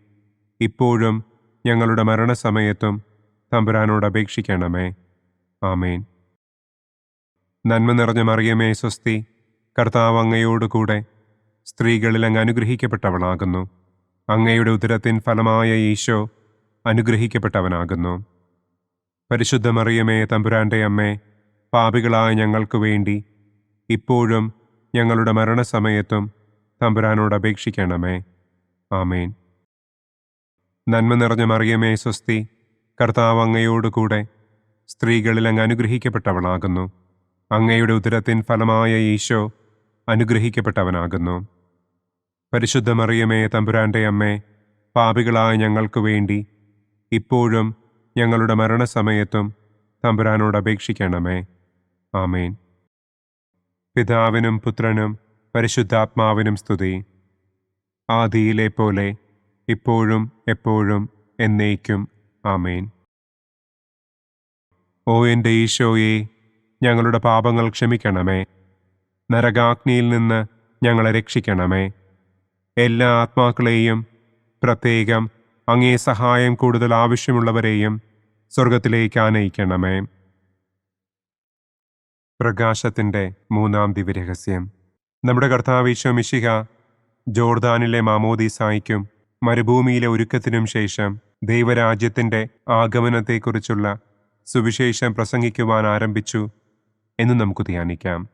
ഇപ്പോഴും ഞങ്ങളുടെ മരണസമയത്തും തമ്പുരാനോട് അപേക്ഷിക്കണമേ. ആമേൻ. നന്മ നിറഞ്ഞ മറിയമേ സ്വസ്തി, കർത്താവ് അങ്ങയോടുകൂടെ സ്ത്രീകളിൽ അങ്ങ് അനുഗ്രഹിക്കപ്പെട്ടവളാകുന്നു. അങ്ങയുടെ ഉദരത്തിൻ ഫലമായ ഈശോ അനുഗ്രഹിക്കപ്പെട്ടവനാകുന്നു. പരിശുദ്ധ മറിയമേ തമ്പുരാന്റെ അമ്മേ, പാപികളായ ഞങ്ങൾക്ക് വേണ്ടി ഇപ്പോഴും ഞങ്ങളുടെ മരണസമയത്തും തമ്പുരാനോട് അപേക്ഷിക്കണമേ. ആമേൻ. നന്മ നിറഞ്ഞ മറിയമേ സ്വസ്തി, കർത്താവ് അങ്ങയോടുകൂടെ സ്ത്രീകളിൽ അങ്ങ് അനുഗ്രഹിക്കപ്പെട്ടവളാകുന്നു. അങ്ങയുടെ ഉദരത്തിൻ ഫലമായ ഈശോ അനുഗ്രഹിക്കപ്പെട്ടവനാകുന്നു. പരിശുദ്ധ മറിയമേ തമ്പുരാന്റെ അമ്മേ, പാപികളായ ഞങ്ങൾക്ക് വേണ്ടി ഇപ്പോഴും ഞങ്ങളുടെ മരണസമയത്തും തമ്പുരാനോട് അപേക്ഷിക്കണമേ. ആമേൻ. പിതാവിനും പുത്രനും പരിശുദ്ധാത്മാവിനും സ്തുതി. ആദിയിലെ പോലെ ഇപ്പോഴും എപ്പോഴും എന്നേക്കും. ആമേൻ. ഓ എൻ്റെ ഈശോയെ, ഞങ്ങളുടെ പാപങ്ങൾ ക്ഷമിക്കണമേ. നരകാഗ്നിയിൽ നിന്ന് ഞങ്ങളെ രക്ഷിക്കണമേ. എല്ലാ ആത്മാക്കളെയും, പ്രത്യേകം അങ്ങേ സഹായം കൂടുതൽ ആവശ്യമുള്ളവരെയും സ്വർഗത്തിലേക്ക് ആനയിക്കണമേ. പ്രകാശത്തിൻ്റെ മൂന്നാം ദിവ്യരഹസ്യം. നമ്മുടെ കർത്താവ് ഈശോ മിശിഹ ജോർദാനിലെ മാമോദീസായ്ക്കും മരുഭൂമിയിലെ ഒരുക്കത്തിനും ശേഷം ദൈവരാജ്യത്തിൻ്റെ ആഗമനത്തെക്കുറിച്ചുള്ള സുവിശേഷം പ്രസംഗിക്കുവാൻ ആരംഭിച്ചു എന്ന് നമുക്ക് ധ്യാനിക്കാം.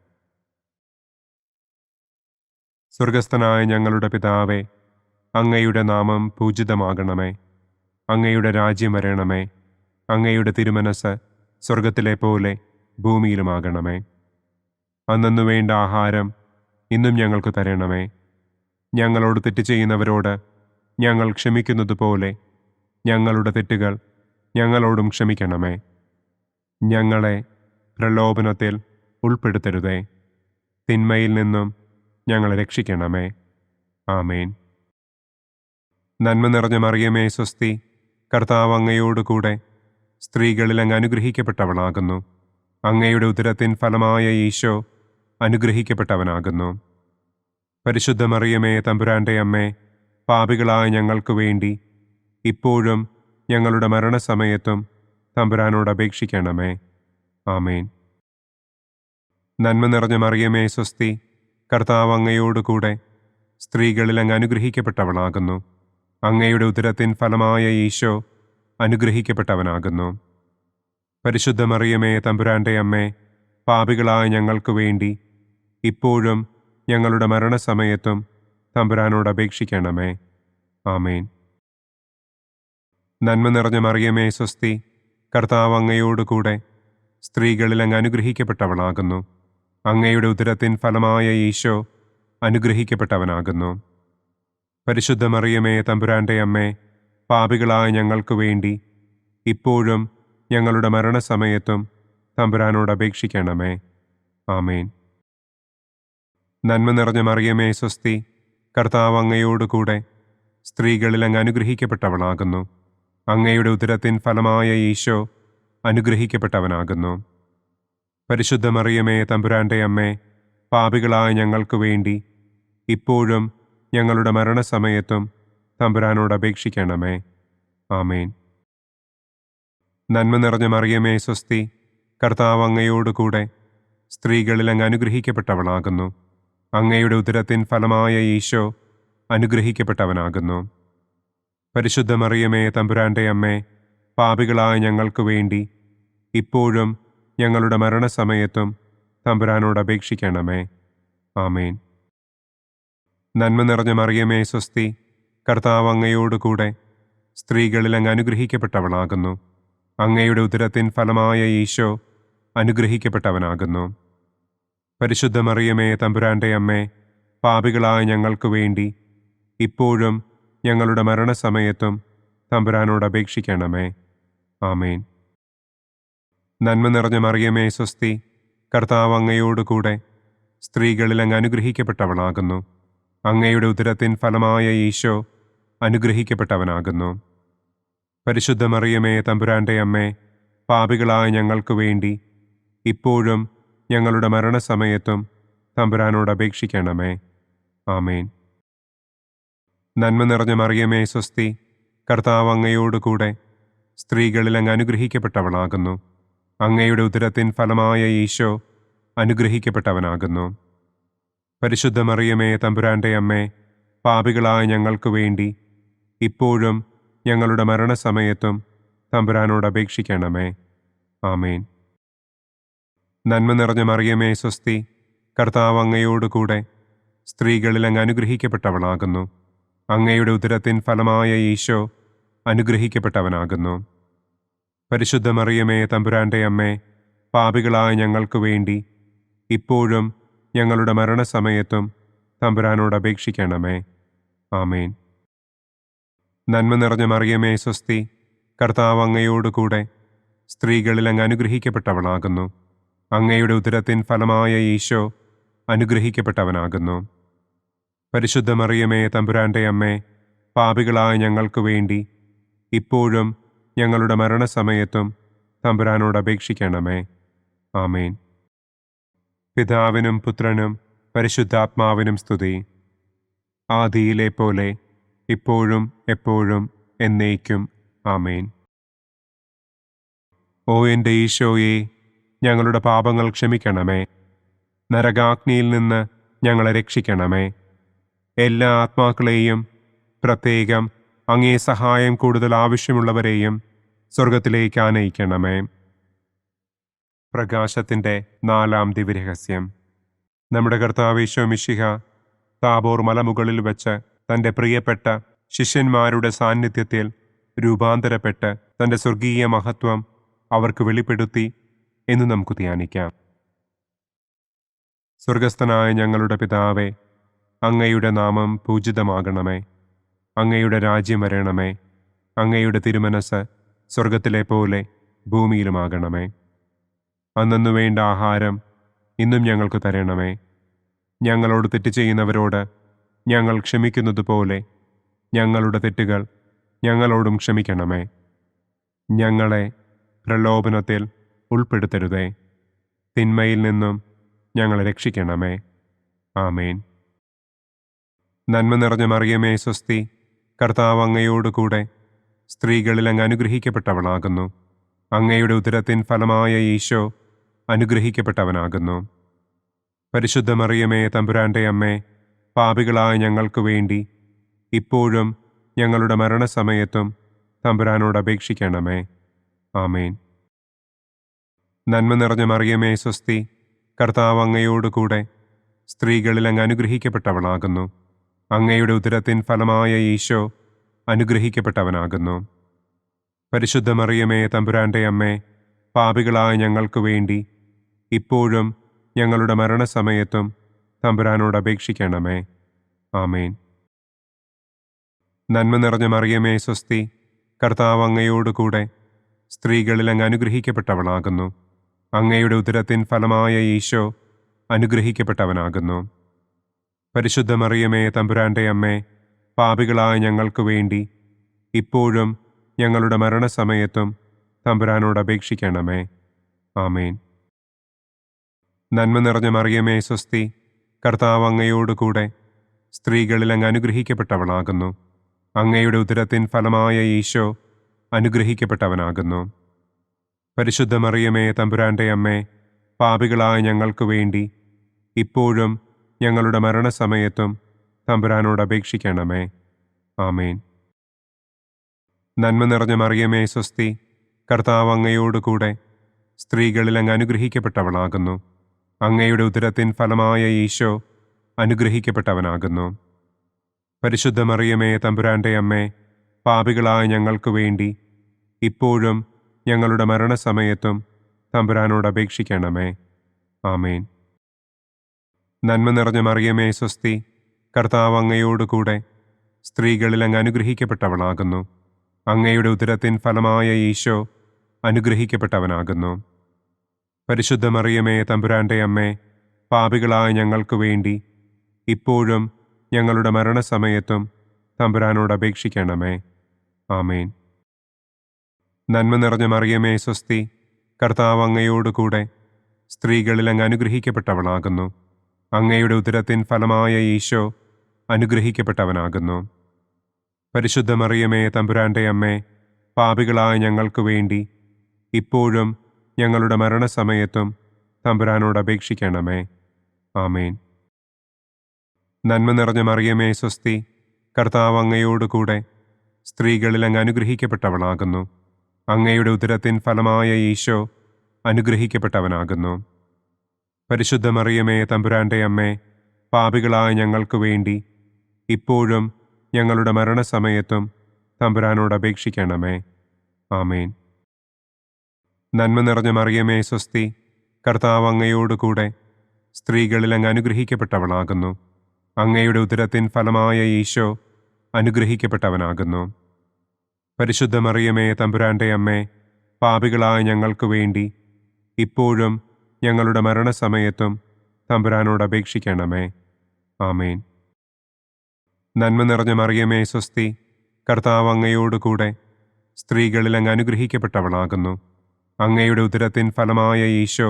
സ്വർഗസ്ഥനായ ഞങ്ങളുടെ പിതാവേ, അങ്ങയുടെ നാമം പൂജിതമാകണമേ. അങ്ങയുടെ രാജ്യം വരണമേ. അങ്ങയുടെ തിരുമനസ് സ്വർഗത്തിലെ പോലെ ഭൂമിയിലുമാകണമേ. അന്നന്നു വേണ്ട ആഹാരം ഇന്നും ഞങ്ങൾക്ക് തരണമേ. ഞങ്ങളോട് തെറ്റ് ചെയ്യുന്നവരോട് ഞങ്ങൾ ക്ഷമിക്കുന്നതുപോലെ ഞങ്ങളുടെ തെറ്റുകൾ ഞങ്ങളോടും ക്ഷമിക്കണമേ. ഞങ്ങളെ പ്രലോഭനത്തിൽ ഉൾപ്പെടുത്തരുതേ. തിന്മയിൽ നിന്നും ഞങ്ങളെ രക്ഷിക്കണമേ. ആമേൻ. നന്മ നിറഞ്ഞ മറിയമേ സ്വസ്തി, കർത്താവ് അങ്ങയോടുകൂടെ സ്ത്രീകളിൽ അങ്ങ് അനുഗ്രഹിക്കപ്പെട്ടവളാകുന്നു. അങ്ങയുടെ ഉദരത്തിൻ ഫലമായ ഈശോ അനുഗ്രഹിക്കപ്പെട്ടവനാകുന്നു. പരിശുദ്ധ മറിയമേ തമ്പുരാന്റെ അമ്മേ, പാപികളായ ഞങ്ങൾക്ക് വേണ്ടി ഇപ്പോഴും ഞങ്ങളുടെ മരണസമയത്തും തമ്പുരാനോട് അപേക്ഷിക്കണമേ. ആമേൻ. നന്മ നിറഞ്ഞ മറിയമേ സ്വസ്തി, കർത്താവ് അങ്ങയോടുകൂടെ സ്ത്രീകളിൽ അങ്ങ് അനുഗ്രഹിക്കപ്പെട്ടവളാകുന്നു. അങ്ങയുടെ ഉദരത്തിൻ ഫലമായ ഈശോ അനുഗ്രഹിക്കപ്പെട്ടവനാകുന്നു. പരിശുദ്ധ മറിയമേ തമ്പുരാന്റെ അമ്മേ, പാപികളായ ഞങ്ങൾക്ക് വേണ്ടി ഇപ്പോഴും ഞങ്ങളുടെ മരണസമയത്തും തമ്പുരാനോട് അപേക്ഷിക്കണമേ. ആമേൻ. നന്മ നിറഞ്ഞ മറിയമേ സ്വസ്തി, കർത്താവ് അങ്ങയോടുകൂടെ സ്ത്രീകളിൽ അങ്ങ് അനുഗ്രഹിക്കപ്പെട്ടവളാകുന്നു. അങ്ങയുടെ ഉദരത്തിൻ ഫലമായ ഈശോ അനുഗ്രഹിക്കപ്പെട്ടവനാകുന്നു. പരിശുദ്ധ മറിയമേ തമ്പുരാന്റെ അമ്മേ, പാപികളായ ഞങ്ങൾക്ക് വേണ്ടി ഇപ്പോഴും ഞങ്ങളുടെ മരണസമയത്തും തമ്പുരാനോട് അപേക്ഷിക്കണമേ. ആമേൻ. നന്മ നിറഞ്ഞ മറിയമേ സ്വസ്തി, കർത്താവ് അങ്ങയോടുകൂടെ സ്ത്രീകളിൽ അങ്ങ് അനുഗ്രഹിക്കപ്പെട്ടവളാകുന്നു. അങ്ങയുടെ ഉദരത്തിൻ ഫലമായ ഈശോ അനുഗ്രഹിക്കപ്പെട്ടവനാകുന്നു. പരിശുദ്ധ മറിയമേ തമ്പുരാന്റെ അമ്മേ, പാപികളായ ഞങ്ങൾക്ക് വേണ്ടി ഇപ്പോഴും ഞങ്ങളുടെ മരണസമയത്തും തമ്പുരാനോട് അപേക്ഷിക്കണമേ. ആമേൻ. നന്മ നിറഞ്ഞ മറിയമേ സ്വസ്തി, കർത്താവ് അങ്ങയോടുകൂടെ സ്ത്രീകളിൽ അങ്ങ് അനുഗ്രഹിക്കപ്പെട്ടവളാകുന്നു. അങ്ങയുടെ ഉദരത്തിൻ ഫലമായ ഈശോ അനുഗ്രഹിക്കപ്പെട്ടവനാകുന്നു. പരിശുദ്ധ മറിയമേ തമ്പുരാന്റെ അമ്മേ, പാപികളായ ഞങ്ങൾക്ക് വേണ്ടി ഇപ്പോഴും ഞങ്ങളുടെ മരണസമയത്തും തമ്പുരാനോട് അപേക്ഷിക്കണമേ. ആമേൻ. നന്മ നിറഞ്ഞ മറിയമേ സ്വസ്തി, കർത്താവ് അങ്ങയോടുകൂടെ സ്ത്രീകളിൽ അങ്ങ് അനുഗ്രഹിക്കപ്പെട്ടവളാകുന്നു. അങ്ങയുടെ ഉദരത്തിൻ ഫലമായ ഈശോ അനുഗ്രഹിക്കപ്പെട്ടവനാകുന്നു. പരിശുദ്ധ മറിയമേ തമ്പുരാന്റെ അമ്മേ, പാപികളായ ഞങ്ങൾക്ക് വേണ്ടി ഇപ്പോഴും ഞങ്ങളുടെ മരണസമയത്തും തമ്പുരാനോട് അപേക്ഷിക്കണമേ. ആമേൻ. നന്മ നിറഞ്ഞ മറിയമേ സ്വസ്തി, കർത്താവ് അങ്ങയോടുകൂടെ സ്ത്രീകളിൽ അങ്ങ് അനുഗ്രഹിക്കപ്പെട്ടവളാകുന്നു. അങ്ങയുടെ ഉദരത്തിൻ ഫലമായ ഈശോ അനുഗ്രഹിക്കപ്പെട്ടവനാകുന്നു. പരിശുദ്ധ മറിയമേ തമ്പുരാന്റെ അമ്മേ, പാപികളായ ഞങ്ങൾക്ക് വേണ്ടി ഇപ്പോഴും ഞങ്ങളുടെ മരണസമയത്തും തമ്പുരാനോട് അപേക്ഷിക്കണമേ. ആമേൻ. നന്മ നിറഞ്ഞ മറിയമേ സ്വസ്തി, കർത്താവ് അങ്ങയോടുകൂടെ സ്ത്രീകളിൽ അങ്ങ് അനുഗ്രഹിക്കപ്പെട്ടവളാകുന്നു. അങ്ങയുടെ ഉദരത്തിൻ ഫലമായ ഈശോ അനുഗ്രഹിക്കപ്പെട്ടവനാകുന്നു. പരിശുദ്ധ മറിയമേ തമ്പുരാന്റെ അമ്മേ, പാപികളായ ഞങ്ങൾക്ക് വേണ്ടി ഇപ്പോഴും ഞങ്ങളുടെ മരണസമയത്തും തമ്പുരാനോട് അപേക്ഷിക്കണമേ. ആമേൻ. നന്മ നിറഞ്ഞ മറിയമേ സ്വസ്തി, കർത്താവ് അങ്ങയോടുകൂടെ സ്ത്രീകളിൽ അങ്ങ് അനുഗ്രഹിക്കപ്പെട്ടവളാകുന്നു. അങ്ങയുടെ ഉദരത്തിൻ ഫലമായ ഈശോ അനുഗ്രഹിക്കപ്പെട്ടവനാകുന്നു. പരിശുദ്ധ മറിയമേ തമ്പുരാന്റെ അമ്മേ, പാപികളായ ഞങ്ങൾക്ക് വേണ്ടി ഇപ്പോഴും ഞങ്ങളുടെ മരണസമയത്തും തമ്പുരാനോട് അപേക്ഷിക്കണമേ. ആമേൻ. നന്മ നിറഞ്ഞ മറിയമേ സ്വസ്തി, കർത്താവ് അങ്ങയോടുകൂടെ സ്ത്രീകളിൽ അങ്ങ് അനുഗ്രഹിക്കപ്പെട്ടവളാകുന്നു. അങ്ങയുടെ ഉദരത്തിൻ ഫലമായ ഈശോ അനുഗ്രഹിക്കപ്പെട്ടവനാകുന്നു. പരിശുദ്ധ മറിയമേ തമ്പുരാന്റെ അമ്മേ, പാപികളായ ഞങ്ങൾക്ക് വേണ്ടി ഇപ്പോഴും ഞങ്ങളുടെ മരണസമയത്തും തമ്പുരാനോട് അപേക്ഷിക്കണമേ. ആമേൻ. പിതാവിനും പുത്രനും പരിശുദ്ധാത്മാവിനും സ്തുതി. ആദിയിലെ പോലെ ഇപ്പോഴും എപ്പോഴും എന്നേക്കും. ആമേൻ. ഓ എൻ്റെ ഈശോയെ, ഞങ്ങളുടെ പാപങ്ങൾ ക്ഷമിക്കണമേ. നരകാഗ്നിയിൽ നിന്ന് ഞങ്ങളെ രക്ഷിക്കണമേ. എല്ലാ ആത്മാക്കളെയും, പ്രത്യേകം അങ്ങേ സഹായം കൂടുതൽ ആവശ്യമുള്ളവരെയും സ്വർഗത്തിലേക്ക് ആനയിക്കണമേ. പ്രകാശത്തിൻ്റെ 4-ാം ദിവ്യരഹസ്യം. നമ്മുടെ കർത്താവ് ഈശോ മിശിഹ താബോർ മലമുകളിൽ വെച്ച് തൻ്റെ പ്രിയപ്പെട്ട ശിഷ്യന്മാരുടെ സാന്നിധ്യത്തിൽ രൂപാന്തരപ്പെട്ട് തൻ്റെ സ്വർഗീയ മഹത്വം അവർക്ക് വെളിപ്പെടുത്തി എന്ന് നമുക്ക് ധ്യാനിക്കാം. സ്വർഗസ്ഥനായ ഞങ്ങളുടെ പിതാവേ, അങ്ങയുടെ നാമം പൂജിതമാകണമേ. അങ്ങയുടെ രാജ്യം വരണമേ. അങ്ങയുടെ തിരുമനസ് സ്വർഗത്തിലെ പോലെ ഭൂമിയിലുമാകണമേ. അന്നു വേണ്ട ആഹാരം ഇന്നും ഞങ്ങൾക്ക് തരണമേ. ഞങ്ങളോട് തെറ്റ് ചെയ്യുന്നവരോട് ഞങ്ങൾ ക്ഷമിക്കുന്നത് പോലെ ഞങ്ങളുടെ തെറ്റുകൾ ഞങ്ങളോടും ക്ഷമിക്കണമേ. ഞങ്ങളെ പ്രലോഭനത്തിൽ ഉൾപ്പെടുത്തരുതേ. തിന്മയിൽ നിന്നും ഞങ്ങളെ രക്ഷിക്കണമേ. ആമേൻ. നന്മ നിറഞ്ഞ മറിയമേ സ്വസ്തി, കർത്താവ് അങ്ങയോടുകൂടെ സ്ത്രീകളിൽ അങ്ങ് അനുഗ്രഹിക്കപ്പെട്ടവളാകുന്നു. അങ്ങയുടെ ഉദരത്തിൻ ഫലമായ ഈശോ അനുഗ്രഹിക്കപ്പെട്ടവനാകുന്നു. പരിശുദ്ധ മറിയമേ തമ്പുരാന്റെ അമ്മേ, പാപികളായ ഞങ്ങൾക്ക് വേണ്ടി ഇപ്പോഴും ഞങ്ങളുടെ മരണസമയത്തും തമ്പുരാനോട് അപേക്ഷിക്കണമേ. ആമേൻ. നന്മ നിറഞ്ഞ മറിയമേ സ്വസ്തി, കർത്താവ് അങ്ങയോടുകൂടെ സ്ത്രീകളിൽ അങ്ങ് അനുഗ്രഹിക്കപ്പെട്ടവളാകുന്നു. അങ്ങയുടെ ഉദരത്തിൻ ഫലമായ ഈശോ അനുഗ്രഹിക്കപ്പെട്ടവനാകുന്നു. പരിശുദ്ധ മറിയമേ തമ്പുരാന്റെ അമ്മേ, പാപികളായ ഞങ്ങൾക്ക് വേണ്ടി ഇപ്പോഴും ഞങ്ങളുടെ മരണസമയത്തും തമ്പുരാനോട് അപേക്ഷിക്കണമേ. ആമേൻ. നന്മ നിറഞ്ഞ മറിയമേ സ്വസ്തി, കർത്താവ് അങ്ങയോടുകൂടെ സ്ത്രീകളിൽ അങ്ങ് അനുഗ്രഹിക്കപ്പെട്ടവളാകുന്നു. അങ്ങയുടെ ഉദരത്തിൻ ഫലമായ ഈശോ അനുഗ്രഹിക്കപ്പെട്ടവനാകുന്നു. പരിശുദ്ധ മറിയമേ തമ്പുരാന്റെ അമ്മേ, പാപികളായ ഞങ്ങൾക്ക് വേണ്ടി ഇപ്പോഴും ഞങ്ങളുടെ മരണസമയത്തും തമ്പുരാനോട് അപേക്ഷിക്കണമേ. ആമേൻ. നന്മ നിറഞ്ഞ മറിയമേ സ്വസ്തി, കർത്താവ് അങ്ങയോടുകൂടെ സ്ത്രീകളിൽ അങ്ങ് അനുഗ്രഹിക്കപ്പെട്ടവളാകുന്നു. അങ്ങയുടെ ഉദരത്തിൻ ഫലമായ ഈശോ അനുഗ്രഹിക്കപ്പെട്ടവനാകുന്നു. പരിശുദ്ധ മറിയമേ തമ്പുരാന്റെ അമ്മേ, പാപികളായ ഞങ്ങൾക്ക് വേണ്ടി ഇപ്പോഴും ഞങ്ങളുടെ മരണസമയത്തും തമ്പുരാനോട് അപേക്ഷിക്കണമേ. ആമേൻ. നന്മ നിറഞ്ഞ മറിയമേ സ്വസ്തി, കർത്താവ് അങ്ങയോടുകൂടെ സ്ത്രീകളിൽ അങ്ങ് അനുഗ്രഹിക്കപ്പെട്ടവളാകുന്നു. അങ്ങയുടെ ഉദരത്തിൻ ഫലമായ ഈശോ അനുഗ്രഹിക്കപ്പെട്ടവനാകുന്നു. പരിശുദ്ധ മറിയമേ തമ്പുരാന്റെ അമ്മേ, പാപികളായ ഞങ്ങൾക്ക് വേണ്ടി ഇപ്പോഴും ഞങ്ങളുടെ മരണസമയത്തും തമ്പുരാനോട് അപേക്ഷിക്കണമേ. ആമേൻ. നന്മ നിറഞ്ഞ മറിയമേ സ്വസ്തി, കർത്താവ് അങ്ങയോടുകൂടെ സ്ത്രീകളിൽ അങ്ങ് അനുഗ്രഹിക്കപ്പെട്ടവളാകുന്നു. അങ്ങയുടെ ഉദരത്തിൻ ഫലമായ ഈശോ അനുഗ്രഹിക്കപ്പെട്ടവനാകുന്നു. പരിശുദ്ധ മറിയമേ തമ്പുരാന്റെ അമ്മേ, പാപികളായ ഞങ്ങൾക്ക് വേണ്ടി ഇപ്പോഴും ഞങ്ങളുടെ മരണസമയത്തും തമ്പുരാനോട് അപേക്ഷിക്കണമേ. ആമേൻ. നന്മ നിറഞ്ഞ മറിയമേ സ്വസ്തി, കർത്താവ് അങ്ങയോടുകൂടെ സ്ത്രീകളിൽ അങ്ങ് അനുഗ്രഹിക്കപ്പെട്ടവളാകുന്നു. അങ്ങയുടെ ഉദരത്തിൻ ഫലമായ ഈശോ അനുഗ്രഹിക്കപ്പെട്ടവനാകുന്നു. പരിശുദ്ധ മറിയമേ തമ്പുരാന്റെ അമ്മേ, പാപികളായ ഞങ്ങൾക്ക് വേണ്ടി ഇപ്പോഴും ഞങ്ങളുടെ മരണസമയത്തും തമ്പുരാനോട് അപേക്ഷിക്കണമേ. ആമേൻ. നന്മ നിറഞ്ഞ മറിയമേ സ്വസ്തി, കർത്താവ് അങ്ങയോടുകൂടെ സ്ത്രീകളിൽ അങ്ങ് അനുഗ്രഹിക്കപ്പെട്ടവളാകുന്നു. അങ്ങയുടെ ഉദരത്തിൻ ഫലമായ ഈശോ അനുഗ്രഹിക്കപ്പെട്ടവനാകുന്നു. പരിശുദ്ധ മറിയമേ തമ്പുരാന്റെ അമ്മേ, പാപികളായ ഞങ്ങൾക്ക് വേണ്ടി ഇപ്പോഴും ഞങ്ങളുടെ മരണസമയത്തും തമ്പുരാനോട് അപേക്ഷിക്കണമേ. ആമേൻ. നന്മ നിറഞ്ഞ മറിയമേ സ്വസ്തി, കർത്താവ് അങ്ങയോടുകൂടെ സ്ത്രീകളിൽ അങ്ങ് അനുഗ്രഹിക്കപ്പെട്ടവളാകുന്നു. അങ്ങയുടെ ഉദരത്തിൻ ഫലമായ ഈശോ അനുഗ്രഹിക്കപ്പെട്ടവനാകുന്നു. പരിശുദ്ധ മറിയമേ തമ്പുരാന്റെ അമ്മേ, പാപികളായ ഞങ്ങൾക്ക് വേണ്ടി ഇപ്പോഴും ഞങ്ങളുടെ മരണസമയത്തും തമ്പുരാനോട് അപേക്ഷിക്കണമേ. ആമേൻ. നന്മ നിറഞ്ഞ മറിയമേ സ്വസ്തി, കർത്താവ് അങ്ങയോടുകൂടെ സ്ത്രീകളിൽ അങ്ങ് അനുഗ്രഹിക്കപ്പെട്ടവളാകുന്നു. അങ്ങയുടെ ഉദരത്തിൻ ഫലമായ ഈശോ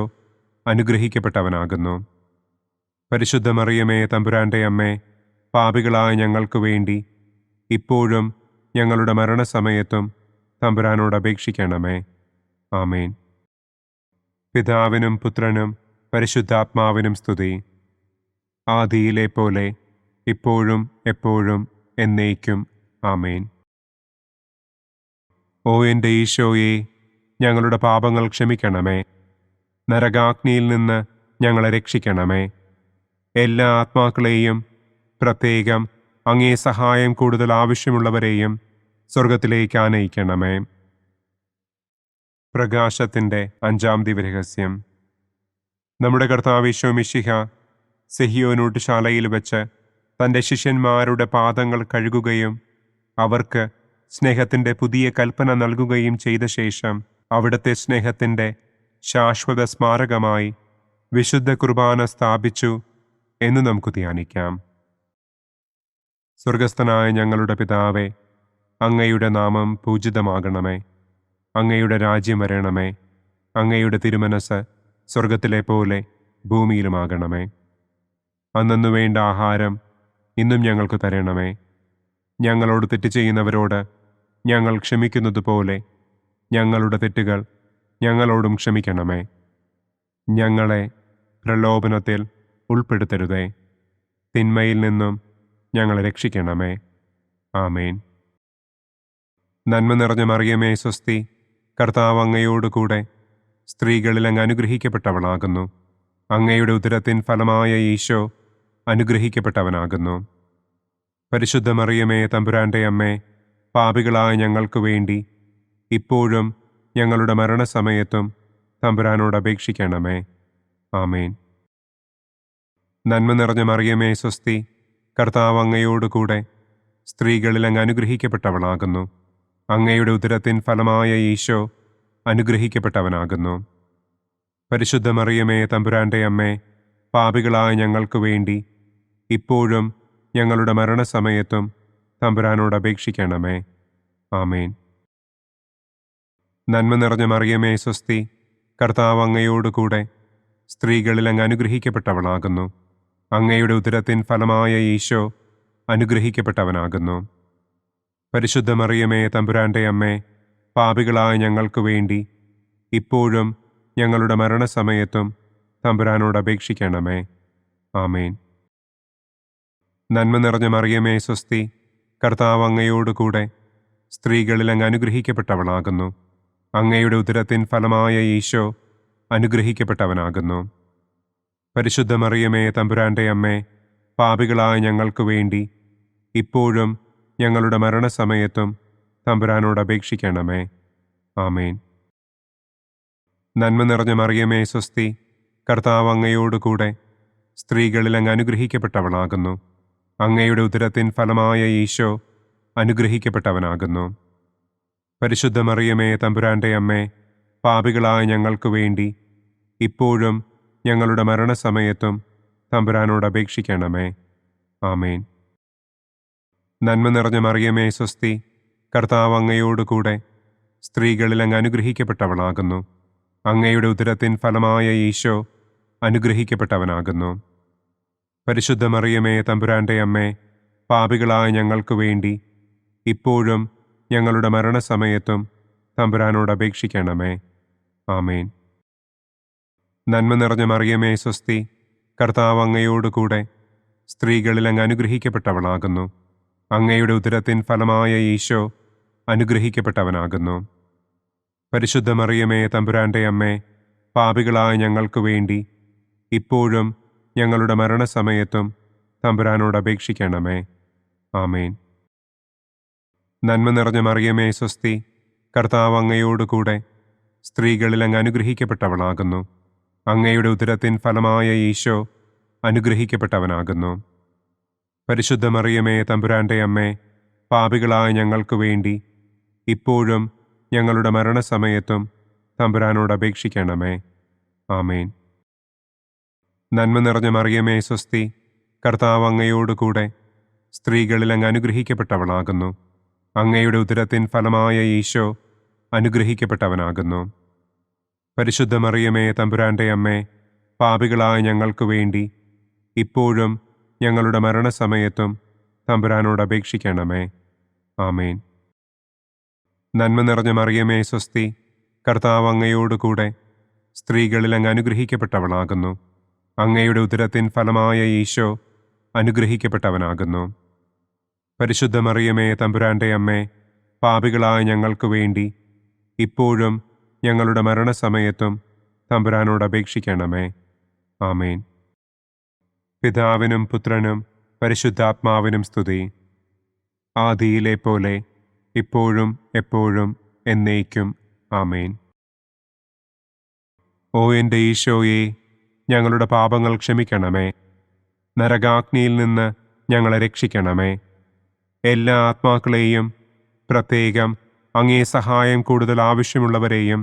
അനുഗ്രഹിക്കപ്പെട്ടവനാകുന്നു. പരിശുദ്ധ മറിയമേ തമ്പുരാന്റെ അമ്മേ, പാപികളായ ഞങ്ങൾക്ക് വേണ്ടി ഇപ്പോഴും ഞങ്ങളുടെ മരണസമയത്തും തമ്പുരാനോട് അപേക്ഷിക്കണമേ. ആമേൻ. പിതാവിനും പുത്രനും പരിശുദ്ധാത്മാവിനും സ്തുതി. ആദിയിലെ പോലെ ഇപ്പോഴും എപ്പോഴും എന്നേക്കും. ആമേൻ. ഓ എൻ്റെ ഈശോയെ, ഞങ്ങളുടെ പാപങ്ങൾ ക്ഷമിക്കണമേ. നരകാഗ്നിയിൽ നിന്ന് ഞങ്ങളെ രക്ഷിക്കണമേ. എല്ലാ ആത്മാക്കളെയും, പ്രത്യേകം അങ്ങേ സഹായം കൂടുതൽ ആവശ്യമുള്ളവരെയും സ്വർഗത്തിലേക്ക് ആനയിക്കണമേ. പ്രകാശത്തിൻ്റെ 5-ാം ദിവ്യരഹസ്യം. നമ്മുടെ കർത്താവ് ഈശോ മിശിഹ സെഹിയോനൂട്ടുശാലയിൽ വെച്ച് തൻ്റെ ശിഷ്യന്മാരുടെ പാദങ്ങൾ കഴുകുകയും അവർക്ക് സ്നേഹത്തിൻ്റെ പുതിയ കൽപ്പന നൽകുകയും ചെയ്ത ശേഷം അവിടുത്തെ സ്നേഹത്തിൻ്റെ ശാശ്വത സ്മാരകമായി വിശുദ്ധ കുർബാന സ്ഥാപിച്ചു എന്ന് നമുക്ക് ധ്യാനിക്കാം. സ്വർഗസ്ഥനായ ഞങ്ങളുടെ പിതാവേ, അങ്ങയുടെ നാമം പൂജിതമാകണമേ. അങ്ങയുടെ രാജ്യം വരണമേ. അങ്ങയുടെ തിരുമനസ് സ്വർഗത്തിലെ പോലെ ഭൂമിയിലുമാകണമേ. അന്നന്നു വേണ്ട ആഹാരം ഇന്നും ഞങ്ങൾക്ക് തരണമേ. ഞങ്ങളോട് തെറ്റ് ചെയ്യുന്നവരോട് ഞങ്ങൾ ക്ഷമിക്കുന്നത് പോലെ ഞങ്ങളുടെ തെറ്റുകൾ ഞങ്ങളോടും ക്ഷമിക്കണമേ. ഞങ്ങളെ പ്രലോഭനത്തിൽ ഉൾപ്പെടുത്തരുതേ. തിന്മയിൽ നിന്നും ഞങ്ങളെ രക്ഷിക്കണമേ. ആമേൻ. നന്മ നിറഞ്ഞ മറിയമേ സ്വസ്തി, കർത്താവ് അങ്ങയോടുകൂടെ സ്ത്രീകളിൽ അങ്ങ് അനുഗ്രഹിക്കപ്പെട്ടവളാകുന്നു. അങ്ങയുടെ ഉദരത്തിൻ ഫലമായ ഈശോ അനുഗ്രഹിക്കപ്പെട്ടവനാകുന്നു. പരിശുദ്ധ മറിയമേ തമ്പുരാന്റെ അമ്മേ, പാപികളായ ഞങ്ങൾക്ക് വേണ്ടി ഇപ്പോഴും ഞങ്ങളുടെ മരണസമയത്തും തമ്പുരാനോട് അപേക്ഷിക്കണമേ. ആമേൻ. നന്മ നിറഞ്ഞ മറിയമേ സ്വസ്തി, കർത്താവ് അങ്ങയോടുകൂടെ സ്ത്രീകളിൽ അങ്ങ് അനുഗ്രഹിക്കപ്പെട്ടവളാകുന്നു. അങ്ങയുടെ ഉദരത്തിൻ ഫലമായ ഈശോ അനുഗ്രഹിക്കപ്പെട്ടവനാകുന്നു. പരിശുദ്ധ മറിയമേ തമ്പുരാന്റെ അമ്മേ, പാപികളായ ഞങ്ങൾക്ക് വേണ്ടി ഇപ്പോഴും ഞങ്ങളുടെ മരണസമയത്തും തമ്പുരാനോട് അപേക്ഷിക്കണമേ. ആമേൻ. നന്മ നിറഞ്ഞ മറിയമേ സ്വസ്തി, കർത്താവ് അങ്ങയോടുകൂടെ സ്ത്രീകളിൽ അങ്ങ് അനുഗ്രഹിക്കപ്പെട്ടവളാകുന്നു. അങ്ങയുടെ ഉദരത്തിൻ ഫലമായ ഈശോ അനുഗ്രഹിക്കപ്പെട്ടവനാകുന്നു. പരിശുദ്ധ മറിയമേ തമ്പുരാന്റെ അമ്മേ, പാപികളായ ഞങ്ങൾക്ക് വേണ്ടി ഇപ്പോഴും ഞങ്ങളുടെ മരണസമയത്തും തമ്പുരാനോട് അപേക്ഷിക്കണമേ. ആമേൻ. നന്മ നിറഞ്ഞ മറിയമേ സ്വസ്തി, കർത്താവ് അങ്ങയോടുകൂടെ സ്ത്രീകളിൽ അങ്ങ് അനുഗ്രഹിക്കപ്പെട്ടവളാകുന്നു. അങ്ങയുടെ ഉദരത്തിൻ ഫലമായ ഈശോ അനുഗ്രഹിക്കപ്പെട്ടവനാകുന്നു. പരിശുദ്ധ മറിയമേ തമ്പുരാന്റെ അമ്മേ, പാപികളായ ഞങ്ങൾക്ക് വേണ്ടി ഇപ്പോഴും ഞങ്ങളുടെ മരണസമയത്തും തമ്പുരാനോട് അപേക്ഷിക്കണമേ. ആമേൻ. നന്മ നിറഞ്ഞ മറിയമേ സ്വസ്തി, കർത്താവ് അങ്ങയോടുകൂടെ സ്ത്രീകളിൽ അങ്ങ് അനുഗ്രഹിക്കപ്പെട്ടവളാകുന്നു. അങ്ങയുടെ ഉദരത്തിൻ ഫലമായ ഈശോ അനുഗ്രഹിക്കപ്പെട്ടവനാകുന്നു. പരിശുദ്ധ മറിയമേ തമ്പുരാന്റെ അമ്മേ, പാപികളായ ഞങ്ങൾക്ക് വേണ്ടി ഇപ്പോഴും ഞങ്ങളുടെ മരണസമയത്തും തമ്പുരാനോട് അപേക്ഷിക്കണമേ. ആമേൻ. നന്മ നിറഞ്ഞ മറിയമേ സ്വസ്തി, കർത്താവ് അങ്ങയോടുകൂടെ സ്ത്രീകളിൽ അങ്ങ് അനുഗ്രഹിക്കപ്പെട്ടവളാകുന്നു. അങ്ങയുടെ ഉദരത്തിൻ ഫലമായ ഈശോ അനുഗ്രഹിക്കപ്പെട്ടവനാകുന്നു. പരിശുദ്ധ മറിയമേ തമ്പുരാന്റെ അമ്മേ, പാപികളായ ഞങ്ങൾക്ക് വേണ്ടി ഇപ്പോഴും ഞങ്ങളുടെ മരണസമയത്തും തമ്പുരാനോട് അപേക്ഷിക്കണമേ. ആമേൻ. നന്മ നിറഞ്ഞ മറിയമേ സ്വസ്തി, കർത്താവ് അങ്ങയോട് കൂടെ സ്ത്രീകളിൽ അങ്ങ് അനുഗ്രഹിക്കപ്പെട്ടവളാകുന്നു. അങ്ങയുടെ ഉദരത്തിൻ ഫലമായ ഈശോ അനുഗ്രഹിക്കപ്പെട്ടവനാകുന്നു. പരിശുദ്ധ മറിയമേ തമ്പുരാൻ്റെ അമ്മേ, പാപികളായ ഞങ്ങൾക്ക് വേണ്ടി ഇപ്പോഴും ഞങ്ങളുടെ മരണസമയത്തും തമ്പുരാനോട് അപേക്ഷിക്കണമേ. ആമേൻ. നന്മ നിറഞ്ഞ മറിയമേ സ്വസ്തി, കർത്താവ് അങ്ങയോട് കൂടെ സ്ത്രീകളിൽ അങ്ങ് അനുഗ്രഹിക്കപ്പെട്ടവളാകുന്നു. അങ്ങയുടെ ഉദരത്തിൻ ഫലമായ ഈശോ അനുഗ്രഹിക്കപ്പെട്ടവനാകുന്നു. പരിശുദ്ധ മറിയമേ തമ്പുരാൻ്റെ അമ്മേ, പാപികളായ ഞങ്ങൾക്ക് വേണ്ടി ഇപ്പോഴും ഞങ്ങളുടെ മരണസമയത്തും തമ്പുരാനോട് അപേക്ഷിക്കണമേ. ആമേൻ. നന്മ നിറഞ്ഞ മറിയമേ സ്വസ്തി, കർത്താവ് അങ്ങയോട് കൂടെ സ്ത്രീകളിൽ അങ്ങ് അനുഗ്രഹിക്കപ്പെട്ടവളാകുന്നു. അങ്ങയുടെ ഉദരത്തിൻ ഫലമായ ഈശോ അനുഗ്രഹിക്കപ്പെട്ടവനാകുന്നു. പരിശുദ്ധ മറിയമേ തമ്പുരാൻ്റെ അമ്മേ, പാപികളായ ഞങ്ങൾക്ക് വേണ്ടി ഇപ്പോഴും ഞങ്ങളുടെ മരണസമയത്തും തമ്പുരാനോട് അപേക്ഷിക്കണമേ. ആമേൻ. നന്മ നിറഞ്ഞ മറിയമേ സ്വസ്തി, കർത്താവ് അങ്ങയോട് കൂടെ സ്ത്രീകളിൽ അങ്ങ് അനുഗ്രഹിക്കപ്പെട്ടവളാകുന്നു. അങ്ങയുടെ ഉദരത്തിൻ ഫലമായ ഈശോ അനുഗ്രഹിക്കപ്പെട്ടവനാകുന്നു. പരിശുദ്ധ മറിയമേ തമ്പുരാൻ്റെ അമ്മേ, പാപികളായ ഞങ്ങൾക്ക് വേണ്ടി ഇപ്പോഴും ഞങ്ങളുടെ മരണസമയത്തും തമ്പുരാനോട് അപേക്ഷിക്കണമേ. ആമേൻ. പിതാവിനും പുത്രനും പരിശുദ്ധാത്മാവിനും സ്തുതി. ആദിയിലെ പോലെ ഇപ്പോഴും എപ്പോഴും എന്നേക്കും. ആമേൻ. ഓ എൻ്റെ ഈശോയെ, ഞങ്ങളുടെ പാപങ്ങൾ ക്ഷമിക്കണമേ. നരകാഗ്നിയിൽ നിന്ന് ഞങ്ങളെ രക്ഷിക്കണമേ. എല്ലാ ആത്മാക്കളെയും, പ്രത്യേകം അങ്ങേ സഹായം കൂടുതൽ ആവശ്യമുള്ളവരെയും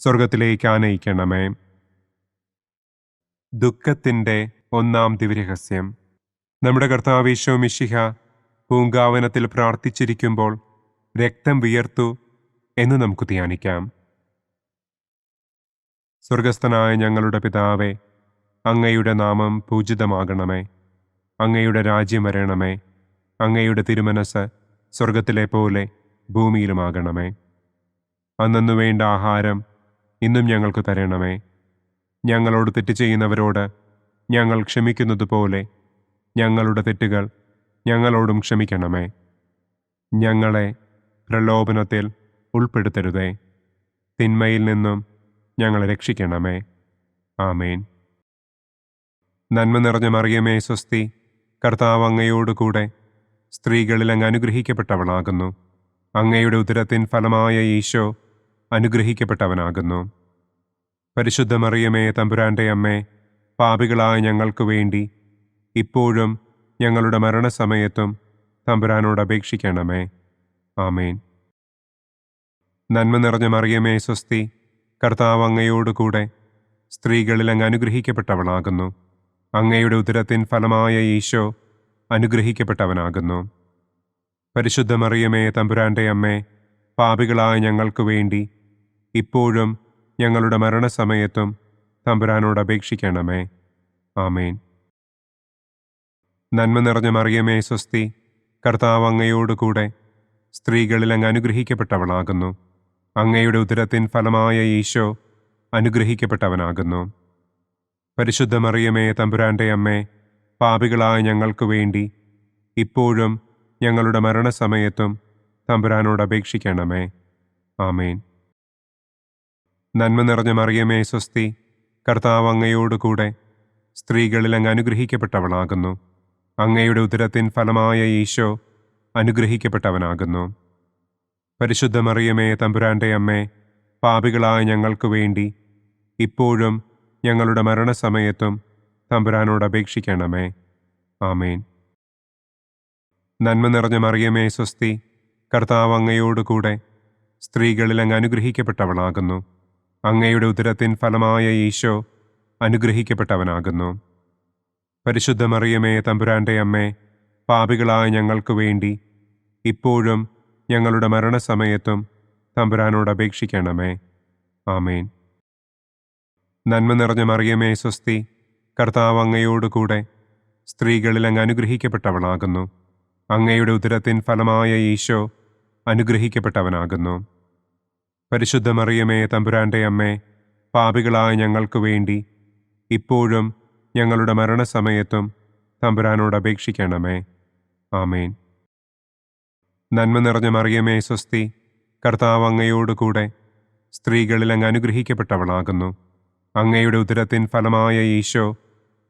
സ്വർഗത്തിലേക്ക് ആനയിക്കണമേ. ദുഃഖത്തിൻ്റെ ഒന്നാം ദിവ്യരഹസ്യം. നമ്മുടെ കർത്താവ് ഈശോ മിശിഹ പൂങ്കാവനത്തിൽ പ്രാർത്ഥിച്ചിരിക്കുമ്പോൾ രക്തം വിയർത്തു എന്ന് നമുക്ക് ധ്യാനിക്കാം. സ്വർഗസ്ഥനായ ഞങ്ങളുടെ പിതാവേ, അങ്ങയുടെ നാമം പൂജിതമാകണമേ. അങ്ങയുടെ രാജ്യം വരണമേ. അങ്ങയുടെ തിരുമനസ് സ്വർഗത്തിലെ പോലെ ഭൂമിയിലുമാകണമേ. അന്നു വേണ്ട ആഹാരം ഇന്നും ഞങ്ങൾക്ക് തരണമേ. ഞങ്ങളോട് തെറ്റ് ചെയ്യുന്നവരോട് ഞങ്ങൾ ക്ഷമിക്കുന്നതുപോലെ ഞങ്ങളുടെ തെറ്റുകൾ ഞങ്ങളോടും ക്ഷമിക്കണമേ. ഞങ്ങളെ പ്രലോഭനത്തിൽ ഉൾപ്പെടുത്തരുതേ. തിന്മയിൽ നിന്നും ഞങ്ങളെ രക്ഷിക്കണമേ. ആമേൻ. നന്മ നിറഞ്ഞ മറിയമേ സ്വസ്തി, കർത്താവ് അങ്ങയോട് കൂടെ സ്ത്രീകളിൽ അങ്ങ് അനുഗ്രഹിക്കപ്പെട്ടവളാകുന്നു. അങ്ങയുടെ ഉദരത്തിൻ ഫലമായ ഈശോ അനുഗ്രഹിക്കപ്പെട്ടവനാകുന്നു. പരിശുദ്ധ മറിയമേ തമ്പുരാൻ്റെ അമ്മേ, പാപികളായ ഞങ്ങൾക്ക് വേണ്ടി ഇപ്പോഴും ഞങ്ങളുടെ മരണസമയത്തും തമ്പുരാനോട് അപേക്ഷിക്കണമേ. ആമേൻ. നന്മ നിറഞ്ഞ മറിയമേ സ്വസ്തി, കർത്താവ് അങ്ങയോട് കൂടെ സ്ത്രീകളിൽ അങ്ങ് അനുഗ്രഹിക്കപ്പെട്ടവളാകുന്നു. അങ്ങയുടെ ഉദരത്തിൻ ഫലമായ ഈശോ അനുഗ്രഹിക്കപ്പെട്ടവനാകുന്നു. പരിശുദ്ധ മറിയമേ തമ്പുരാൻ്റെ അമ്മേ, പാപികളായ ഞങ്ങൾക്ക് വേണ്ടി ഇപ്പോഴും ഞങ്ങളുടെ മരണസമയത്തും തമ്പുരാനോട് അപേക്ഷിക്കണമേ. ആമേൻ. നന്മ നിറഞ്ഞ മറിയമേ സ്വസ്തി, കർത്താവ് അങ്ങയോട് കൂടെ സ്ത്രീകളിൽ അങ്ങ് അനുഗ്രഹിക്കപ്പെട്ടവളാകുന്നു. അങ്ങയുടെ ഉദരത്തിൻ ഫലമായ ഈശോ അനുഗ്രഹിക്കപ്പെട്ടവനാകുന്നു. പരിശുദ്ധ മറിയമേ തമ്പുരാൻ്റെ അമ്മേ, പാപികളായ ഞങ്ങൾക്ക് വേണ്ടി ഇപ്പോഴും ഞങ്ങളുടെ മരണസമയത്തും തമ്പുരാനോട് അപേക്ഷിക്കണമേ. ആമേൻ. നന്മ നിറഞ്ഞ മറിയമേ സ്വസ്തി, കർത്താവ് അങ്ങയോട് കൂടെ സ്ത്രീകളിൽ അങ്ങ് അനുഗ്രഹിക്കപ്പെട്ടവളാകുന്നു. അങ്ങയുടെ ഉദരത്തിൻ ഫലമായ ഈശോ അനുഗ്രഹിക്കപ്പെട്ടവനാകുന്നു. പരിശുദ്ധ മറിയമേ തമ്പുരാൻ്റെ അമ്മേ, പാപികളായ ഞങ്ങൾക്ക് വേണ്ടി ഇപ്പോഴും ഞങ്ങളുടെ മരണസമയത്തും തമ്പുരാനോട് അപേക്ഷിക്കണമേ. ആമേൻ. നന്മ നിറഞ്ഞ മറിയമേ സ്വസ്തി, കർത്താവ് അങ്ങയോട് കൂടെ സ്ത്രീകളിൽ അങ്ങ് അനുഗ്രഹിക്കപ്പെട്ടവളാകുന്നു. അങ്ങയുടെ ഉദരത്തിൻ ഫലമായ ഈശോ അനുഗ്രഹിക്കപ്പെട്ടവനാകുന്നു. പരിശുദ്ധ മറിയമേ തമ്പുരാൻ്റെ അമ്മേ, പാപികളായ ഞങ്ങൾക്ക് വേണ്ടി ഇപ്പോഴും ഞങ്ങളുടെ മരണസമയത്തും തമ്പുരാനോട് അപേക്ഷിക്കണമേ. ആമേൻ. നന്മ നിറഞ്ഞ മറിയമേ സ്വസ്തി, കർത്താവ് അങ്ങയോട് കൂടെ സ്ത്രീകളിൽ അങ്ങ് അനുഗ്രഹിക്കപ്പെട്ടവളാകുന്നു. അങ്ങയുടെ ഉദരത്തിൻ ഫലമായ ഈശോ അനുഗ്രഹിക്കപ്പെട്ടവനാകുന്നു. പരിശുദ്ധ മറിയമേ, തമ്പുരാന്റെ അമ്മേ, പാപികളായ ഞങ്ങൾക്ക് വേണ്ടി ഇപ്പോഴും ഞങ്ങളുടെ മരണസമയത്തും തമ്പുരാനോട് അപേക്ഷിക്കണമേ. ആമേൻ. നന്മ നിറഞ്ഞ മറിയമേ, സ്വസ്തി, കർത്താവ് അങ്ങയോടുകൂടെ സ്ത്രീകളിൽ അങ്ങ് അനുഗ്രഹിക്കപ്പെട്ടവളാകുന്നു. അങ്ങയുടെ ഉദരത്തിൻ ഫലമായ ഈശോ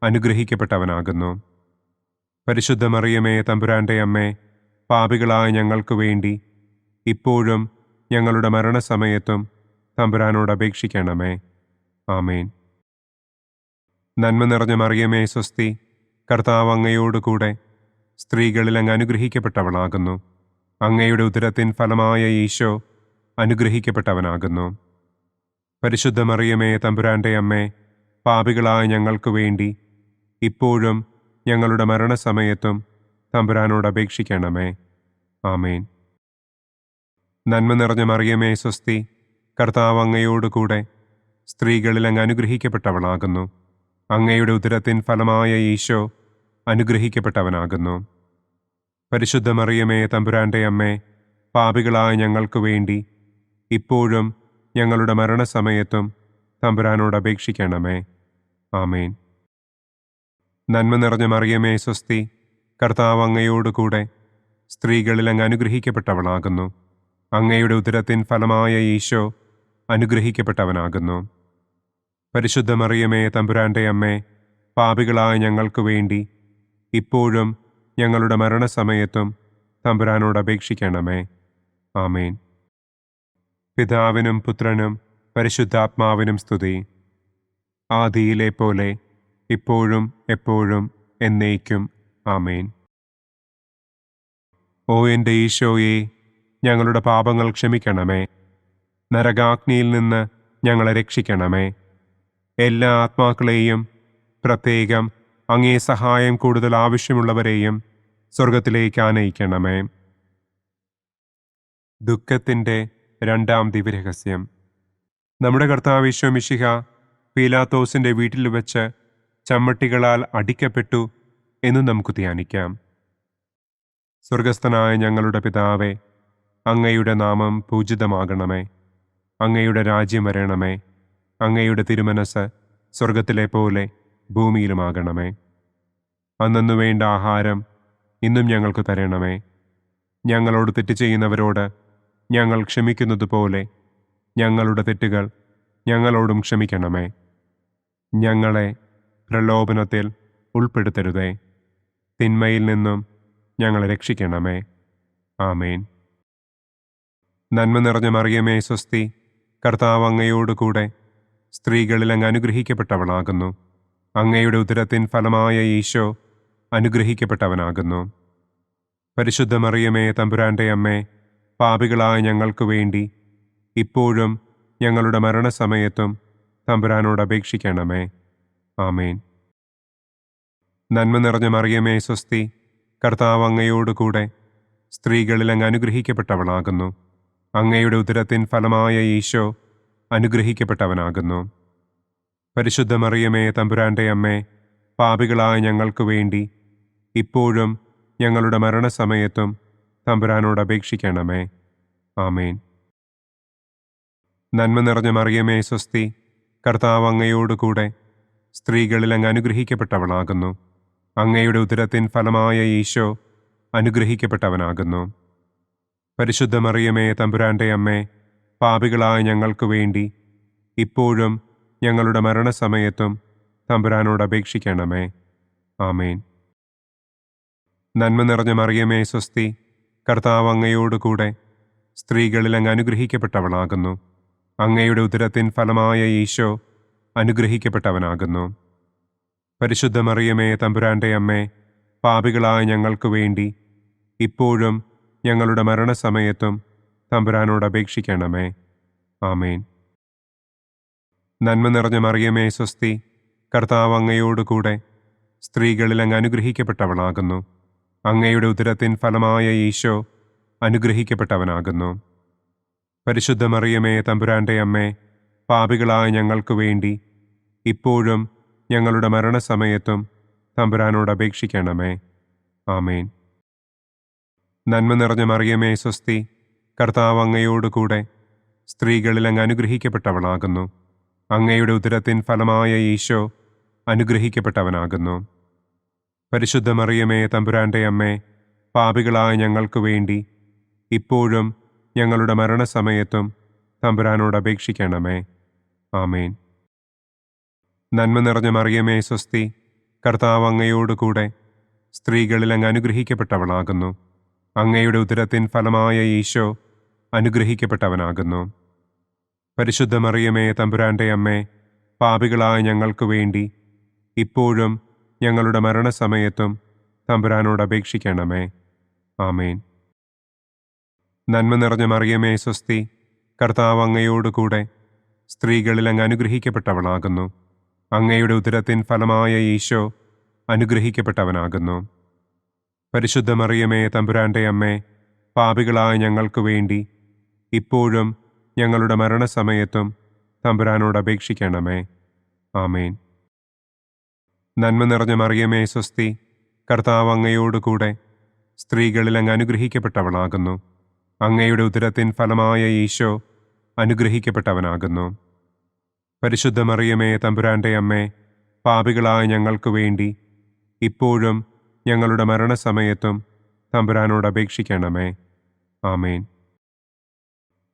അനുഗ്രഹിക്കപ്പെട്ടവനാകുന്നു. പരിശുദ്ധ മറിയമേ, തമ്പുരാന്റെ അമ്മേ, പാപികളായ ഞങ്ങൾക്ക് വേണ്ടി ഇപ്പോഴും ഞങ്ങളുടെ മരണസമയത്തും തമ്പുരാനോട് അപേക്ഷിക്കണമേ. ആമേൻ. നന്മ നിറഞ്ഞ മറിയമേ, സ്വസ്തി, കർത്താവ് അങ്ങയോടുകൂടെ സ്ത്രീകളിൽ അങ്ങ് അനുഗ്രഹിക്കപ്പെട്ടവളാകുന്നു. അങ്ങയുടെ ഉദരത്തിൻ ഫലമായ ഈശോ അനുഗ്രഹിക്കപ്പെട്ടവനാകുന്നു. പരിശുദ്ധ മറിയമേ, തമ്പുരാന്റെ അമ്മേ, പാപികളായ ഞങ്ങൾക്ക് വേണ്ടി ഇപ്പോഴും ഞങ്ങളുടെ മരണസമയത്തും തമ്പുരാനോട് അപേക്ഷിക്കണമേ. ആമേൻ. നന്മ നിറഞ്ഞ മറിയമേ, സ്വസ്തി, കർത്താവ് അങ്ങയോടുകൂടെ സ്ത്രീകളിൽ അങ്ങ് അനുഗ്രഹിക്കപ്പെട്ടവളാകുന്നു. അങ്ങയുടെ ഉദരത്തിൻ ഫലമായ ഈശോ അനുഗ്രഹിക്കപ്പെട്ടവനാകുന്നു. പരിശുദ്ധ മറിയമേ, തമ്പുരാന്റെ അമ്മേ, പാപികളായ ഞങ്ങൾക്ക് വേണ്ടി ഇപ്പോഴും ഞങ്ങളുടെ മരണസമയത്തും തമ്പുരാനോട് അപേക്ഷിക്കണമേ. ആമേൻ. നന്മ നിറഞ്ഞ മറിയമേ, സ്വസ്തി, കർത്താവ് അങ്ങയോടുകൂടെ സ്ത്രീകളിൽ അങ്ങ് അനുഗ്രഹിക്കപ്പെട്ടവളാകുന്നു. അങ്ങയുടെ ഉദരത്തിൻ ഫലമായ ഈശോ അനുഗ്രഹിക്കപ്പെട്ടവനാകുന്നു. പരിശുദ്ധ മറിയമേ, തമ്പുരാന്റെ അമ്മേ, പാപികളായ ഞങ്ങൾക്ക് വേണ്ടി ഇപ്പോഴും ഞങ്ങളുടെ മരണസമയത്തും തമ്പുരാനോട് അപേക്ഷിക്കണമേ. ആമേൻ. പിതാവിനും പുത്രനും പരിശുദ്ധാത്മാവിനും സ്തുതി. ആദിയിലെ പോലെ ഇപ്പോഴും എപ്പോഴും എന്നേക്കും. ആമേൻ. ഓ എൻ്റെ ഈശോയെ, ഞങ്ങളുടെ പാപങ്ങൾ ക്ഷമിക്കണമേ. നരകാഗ്നിയിൽ നിന്ന് ഞങ്ങളെ രക്ഷിക്കണമേ. എല്ലാ ആത്മാക്കളെയും, പ്രത്യേകം അങ്ങേ സഹായം കൂടുതൽ ആവശ്യമുള്ളവരെയും സ്വർഗത്തിലേക്ക് ആനയിക്കണമേ. ദുഃഖത്തിൻ്റെ രണ്ടാം ദിവ്യരഹസ്യം. നമ്മുടെ കർത്താവ് ഈശോ മിശിഹ പീലാത്തോസിൻ്റെ വീട്ടിൽ വെച്ച് ചമ്മട്ടികളാൽ അടിക്കപ്പെട്ടു എന്ന് നമുക്ക് ധ്യാനിക്കാം. സ്വർഗസ്ഥനായ ഞങ്ങളുടെ പിതാവേ, അങ്ങയുടെ നാമം പൂജിതമാകണമേ. അങ്ങയുടെ രാജ്യം വരണമേ. അങ്ങയുടെ തിരുമനസ് സ്വർഗത്തിലെ പോലെ ഭൂമിയിലുമാകണമേ. അന്നന്നു വേണ്ട ആഹാരം ഇന്നും ഞങ്ങൾക്ക് തരണമേ. ഞങ്ങളോട് തെറ്റ് ചെയ്യുന്നവരോട് ഞങ്ങൾ ക്ഷമിക്കുന്നത് പോലെ ഞങ്ങളുടെ തെറ്റുകൾ ഞങ്ങളോടും ക്ഷമിക്കണമേ. ഞങ്ങളെ പ്രലോഭനത്തിൽ ഉൾപ്പെടുത്തരുതേ. തിന്മയിൽ നിന്നും ഞങ്ങളെ രക്ഷിക്കണമേ. ആമേൻ. നന്മ നിറഞ്ഞ മറിയമേ, സ്വസ്തി, കർത്താവ് അങ്ങയോടുകൂടെ സ്ത്രീകളിൽ അങ്ങ് അനുഗ്രഹിക്കപ്പെട്ടവളാകുന്നു. അങ്ങയുടെ ഉദരത്തിൻ ഫലമായ ഈശോ അനുഗ്രഹിക്കപ്പെട്ടവനാകുന്നു. പരിശുദ്ധ മറിയമേ, തമ്പുരാന്റെ അമ്മേ, പാപികളായ ഞങ്ങൾക്ക് വേണ്ടി ഇപ്പോഴും ഞങ്ങളുടെ മരണസമയത്തും തമ്പുരാനോട് അപേക്ഷിക്കണമേ. ആമേൻ. നന്മ നിറഞ്ഞ മറിയമേ, സ്വസ്തി, കർത്താവ് അങ്ങയോടുകൂടെ സ്ത്രീകളിൽ അങ്ങ് അനുഗ്രഹിക്കപ്പെട്ടവളാകുന്നു. അങ്ങയുടെ ഉദരത്തിൻ ഫലമായ ഈശോ അനുഗ്രഹിക്കപ്പെട്ടവനാകുന്നു. പരിശുദ്ധ മറിയമേ, തമ്പുരാന്റെ അമ്മേ, പാപികളായ ഞങ്ങൾക്ക് വേണ്ടി ഇപ്പോഴും ഞങ്ങളുടെ മരണസമയത്തും തമ്പുരാനോട് അപേക്ഷിക്കണമേ. ആമേൻ. നന്മ നിറഞ്ഞ മറിയമേ, സ്വസ്തി, കർത്താവ് അങ്ങയോടുകൂടെ സ്ത്രീകളിൽ അങ്ങ് അനുഗ്രഹിക്കപ്പെട്ടവളാകുന്നു. അങ്ങയുടെ ഉദരത്തിൻ ഫലമായ ഈശോ അനുഗ്രഹിക്കപ്പെട്ടവനാകുന്നു. പരിശുദ്ധ മറിയമേ, തമ്പുരാന്റെ അമ്മേ, പാപികളായ ഞങ്ങൾക്ക് വേണ്ടി ഇപ്പോഴും ഞങ്ങളുടെ മരണസമയത്തും തമ്പുരാനോട് അപേക്ഷിക്കണമേ. ആമേൻ. നന്മ നിറഞ്ഞ മറിയമേ, സ്വസ്തി, കർത്താവ് അങ്ങയോടുകൂടെ സ്ത്രീകളിൽ അങ്ങ് അനുഗ്രഹിക്കപ്പെട്ടവളാകുന്നു. അങ്ങയുടെ ഉദരത്തിൻ ഫലമായ ഈശോ അനുഗ്രഹിക്കപ്പെട്ടവനാകുന്നു. പരിശുദ്ധ മറിയമേ, തമ്പുരാന്റെ അമ്മേ, പാപികളായ ഞങ്ങൾക്ക് വേണ്ടി ഇപ്പോഴും ഞങ്ങളുടെ മരണസമയത്തും തമ്പുരാനോട് അപേക്ഷിക്കണമേ. ആമേൻ. നന്മ നിറഞ്ഞ മറിയമേ, സ്വസ്തി, കർത്താവ് അങ്ങയോടുകൂടെ സ്ത്രീകളിൽ അങ്ങ് അനുഗ്രഹിക്കപ്പെട്ടവളാകുന്നു. അങ്ങയുടെ ഉദരത്തിൻ ഫലമായ ഈശോ അനുഗ്രഹിക്കപ്പെട്ടവനാകുന്നു. പരിശുദ്ധ മറിയമേ, തമ്പുരാന്റെ അമ്മേ, പാപികളായ ഞങ്ങൾക്ക് വേണ്ടി ഇപ്പോഴും ഞങ്ങളുടെ മരണസമയത്തും തമ്പുരാനോട് അപേക്ഷിക്കണമേ. ആമേൻ. നന്മ നിറഞ്ഞ മറിയമേ സ്വസ്തി, കർത്താവ് അങ്ങയോടുകൂടെ സ്ത്രീകളിൽ അങ്ങ് അനുഗ്രഹിക്കപ്പെട്ടവളാകുന്നു. അങ്ങയുടെ ഉദരത്തിൻ ഫലമായ ഈശോ അനുഗ്രഹിക്കപ്പെട്ടവനാകുന്നു. പരിശുദ്ധ മറിയമേ തമ്പുരാന്റെ അമ്മേ, പാപികളായ ഞങ്ങൾക്ക് വേണ്ടി ഇപ്പോഴും ഞങ്ങളുടെ മരണസമയത്തും തമ്പുരാനോട് അപേക്ഷിക്കണമേ. ആമേൻ. നന്മ നിറഞ്ഞ മറിയമേ സ്വസ്തി, കർത്താവ് അങ്ങയോടുകൂടെ സ്ത്രീകളിൽ അങ്ങ് അനുഗ്രഹിക്കപ്പെട്ടവളാകുന്നു. അങ്ങയുടെ ഉദരത്തിൻ ഫലമായ ഈശോ അനുഗ്രഹിക്കപ്പെട്ടവനാകുന്നു. പരിശുദ്ധ മറിയമേ തമ്പുരാന്റെ അമ്മേ, പാപികളായ ഞങ്ങൾക്ക് വേണ്ടി ഇപ്പോഴും ഞങ്ങളുടെ മരണസമയത്തും തമ്പുരാനോട് അപേക്ഷിക്കണമേ. ആമേൻ. നന്മ നിറഞ്ഞ മറിയമേ സ്വസ്തി, കർത്താവ് അങ്ങയോടുകൂടെ സ്ത്രീകളിൽ അങ്ങ് അനുഗ്രഹിക്കപ്പെട്ടവളാകുന്നു. അങ്ങയുടെ ഉദരത്തിൻ ഫലമായ ഈശോ അനുഗ്രഹിക്കപ്പെട്ടവനാകുന്നു. പരിശുദ്ധ മറിയമേ തമ്പുരാന്റെ അമ്മേ, പാപികളായ ഞങ്ങൾക്ക് വേണ്ടി ഇപ്പോഴും ഞങ്ങളുടെ മരണസമയത്തും തമ്പുരാനോട് അപേക്ഷിക്കണമേ. ആമേൻ. നന്മ നിറഞ്ഞ മറിയമേ സ്വസ്തി, കർത്താവ് അങ്ങയോടുകൂടെ സ്ത്രീകളിൽ അങ്ങ് അനുഗ്രഹിക്കപ്പെട്ടവളാകുന്നു. അങ്ങയുടെ ഉദരത്തിൻ ഫലമായ ഈശോ അനുഗ്രഹിക്കപ്പെട്ടവനാകുന്നു. പരിശുദ്ധ മറിയമേ തമ്പുരാന്റെ അമ്മേ, പാപികളായ ഞങ്ങൾക്ക് വേണ്ടി ഇപ്പോഴും ഞങ്ങളുടെ മരണസമയത്തും തമ്പുരാനോട് അപേക്ഷിക്കണമേ. ആമേൻ.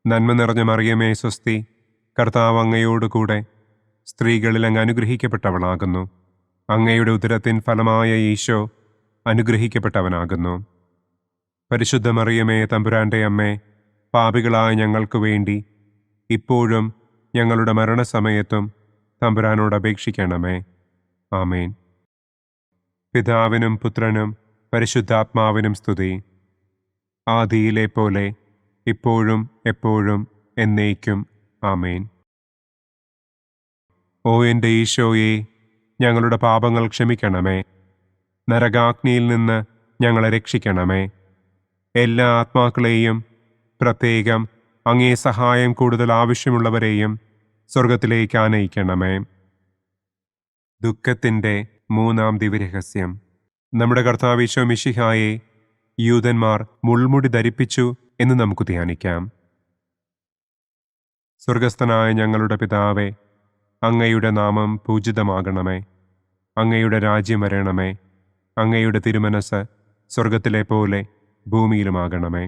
നന്മ നിറഞ്ഞ മറിയമേ സ്വസ്തി, കർത്താവ് അങ്ങയോടുകൂടെ സ്ത്രീകളിൽ അങ്ങ് അനുഗ്രഹിക്കപ്പെട്ടവളാകുന്നു. അങ്ങയുടെ ഉദരത്തിൻ ഫലമായ ഈശോ അനുഗ്രഹിക്കപ്പെട്ടവനാകുന്നു. പരിശുദ്ധ മറിയമേ തമ്പുരാന്റെ അമ്മേ, പാപികളായ ഞങ്ങൾക്ക് വേണ്ടി ഇപ്പോഴും ഞങ്ങളുടെ മരണസമയത്തും തമ്പുരാനോട് അപേക്ഷിക്കണമേ. ആമേൻ. പിതാവിനും പുത്രനും പരിശുദ്ധാത്മാവിനും സ്തുതി. ആദിയിലെ പോലെ ഇപ്പോഴും എപ്പോഴും എന്നേക്കും. ആമേൻ. ഓ എൻ്റെ ഈശോയെ, ഞങ്ങളുടെ പാപങ്ങൾ ക്ഷമിക്കണമേ. നരകാഗ്നിയിൽ നിന്ന് ഞങ്ങളെ രക്ഷിക്കണമേ. എല്ലാ ആത്മാക്കളെയും, പ്രത്യേകം അങ്ങേ സഹായം കൂടുതൽ ആവശ്യമുള്ളവരെയും സ്വർഗത്തിലേക്ക് ആനയിക്കണമേ. ദുഃഖത്തിൻ്റെ മൂന്നാം ദിവ്യരഹസ്യം. നമ്മുടെ കർത്താവ് ഈശോ മിശിഹായെ യൂദന്മാർ മുൾമുടി ധരിപ്പിച്ചു എന്ന് നമുക്ക് ധ്യാനിക്കാം. സ്വർഗസ്ഥനായ ഞങ്ങളുടെ പിതാവേ, അങ്ങയുടെ നാമം പൂജിതമാകണമേ. അങ്ങയുടെ രാജ്യം വരണമേ. അങ്ങയുടെ തിരുമനസ് സ്വർഗത്തിലെ പോലെ ഭൂമിയിലുമാകണമേ.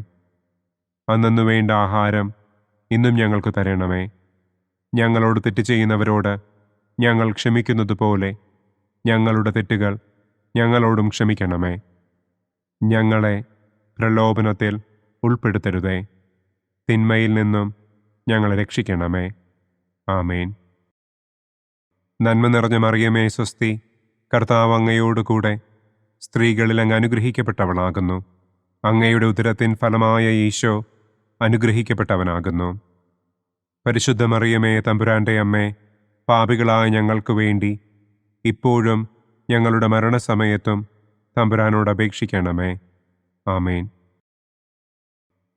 അന്നന്നു വേണ്ട ആഹാരം ഇന്നും ഞങ്ങൾക്ക് തരണമേ. ഞങ്ങളോട് തെറ്റ് ചെയ്യുന്നവരോട് ഞങ്ങൾ ക്ഷമിക്കുന്നത് പോലെ ഞങ്ങളുടെ തെറ്റുകൾ ഞങ്ങളോടും ക്ഷമിക്കണമേ. ഞങ്ങളെ പ്രലോഭനത്തിൽ ഉൾപ്പെടുത്തരുതേ. തിന്മയിൽ നിന്നും ഞങ്ങളെ രക്ഷിക്കണമേ. ആമേൻ. നന്മ നിറഞ്ഞ മറിയമേ സ്വസ്തി, കർത്താവ് അങ്ങയോടുകൂടെ സ്ത്രീകളിൽ അങ്ങ് അനുഗ്രഹിക്കപ്പെട്ടവളാകുന്നു. അങ്ങയുടെ ഉദരത്തിൻ ഫലമായ ഈശോ അനുഗ്രഹിക്കപ്പെട്ടവനാകുന്നു. പരിശുദ്ധ മറിയമേ തമ്പുരാന്റെ അമ്മേ, പാപികളായ ഞങ്ങൾക്ക് വേണ്ടി ഇപ്പോഴും ഞങ്ങളുടെ മരണസമയത്തും തമ്പുരാനോട് അപേക്ഷിക്കണമേ. ആമേൻ.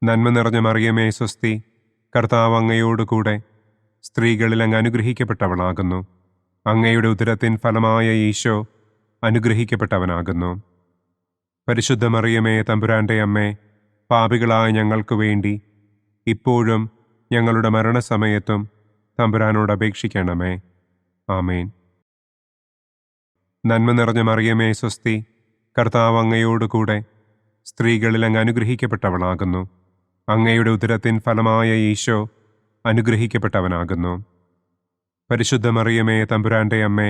നന്മ നിറഞ്ഞ മറിയമേ സ്വസ്തി, കർത്താവ് അങ്ങയോടുകൂടെ സ്ത്രീകളിൽ അങ്ങ് അനുഗ്രഹിക്കപ്പെട്ടവളാകുന്നു. അങ്ങയുടെ ഉദരത്തിൻ ഫലമായ ഈശോ അനുഗ്രഹിക്കപ്പെട്ടവനാകുന്നു. പരിശുദ്ധ മറിയമേ തമ്പുരാന്റെ അമ്മേ, പാപികളായ ഞങ്ങൾക്ക് വേണ്ടി ഇപ്പോഴും ഞങ്ങളുടെ മരണസമയത്തും തമ്പുരാനോട് അപേക്ഷിക്കണമേ. ആമേൻ. നന്മ നിറഞ്ഞ മറിയമേ സ്വസ്തി, കർത്താവ് അങ്ങയോടുകൂടെ സ്ത്രീകളിൽ അങ്ങ് അനുഗ്രഹിക്കപ്പെട്ടവളാകുന്നു. അങ്ങയുടെ ഉദരത്തിൻ ഫലമായ ഈശോ അനുഗ്രഹിക്കപ്പെട്ടവനാകുന്നു. പരിശുദ്ധ മറിയമേ തമ്പുരാന്റെ അമ്മേ,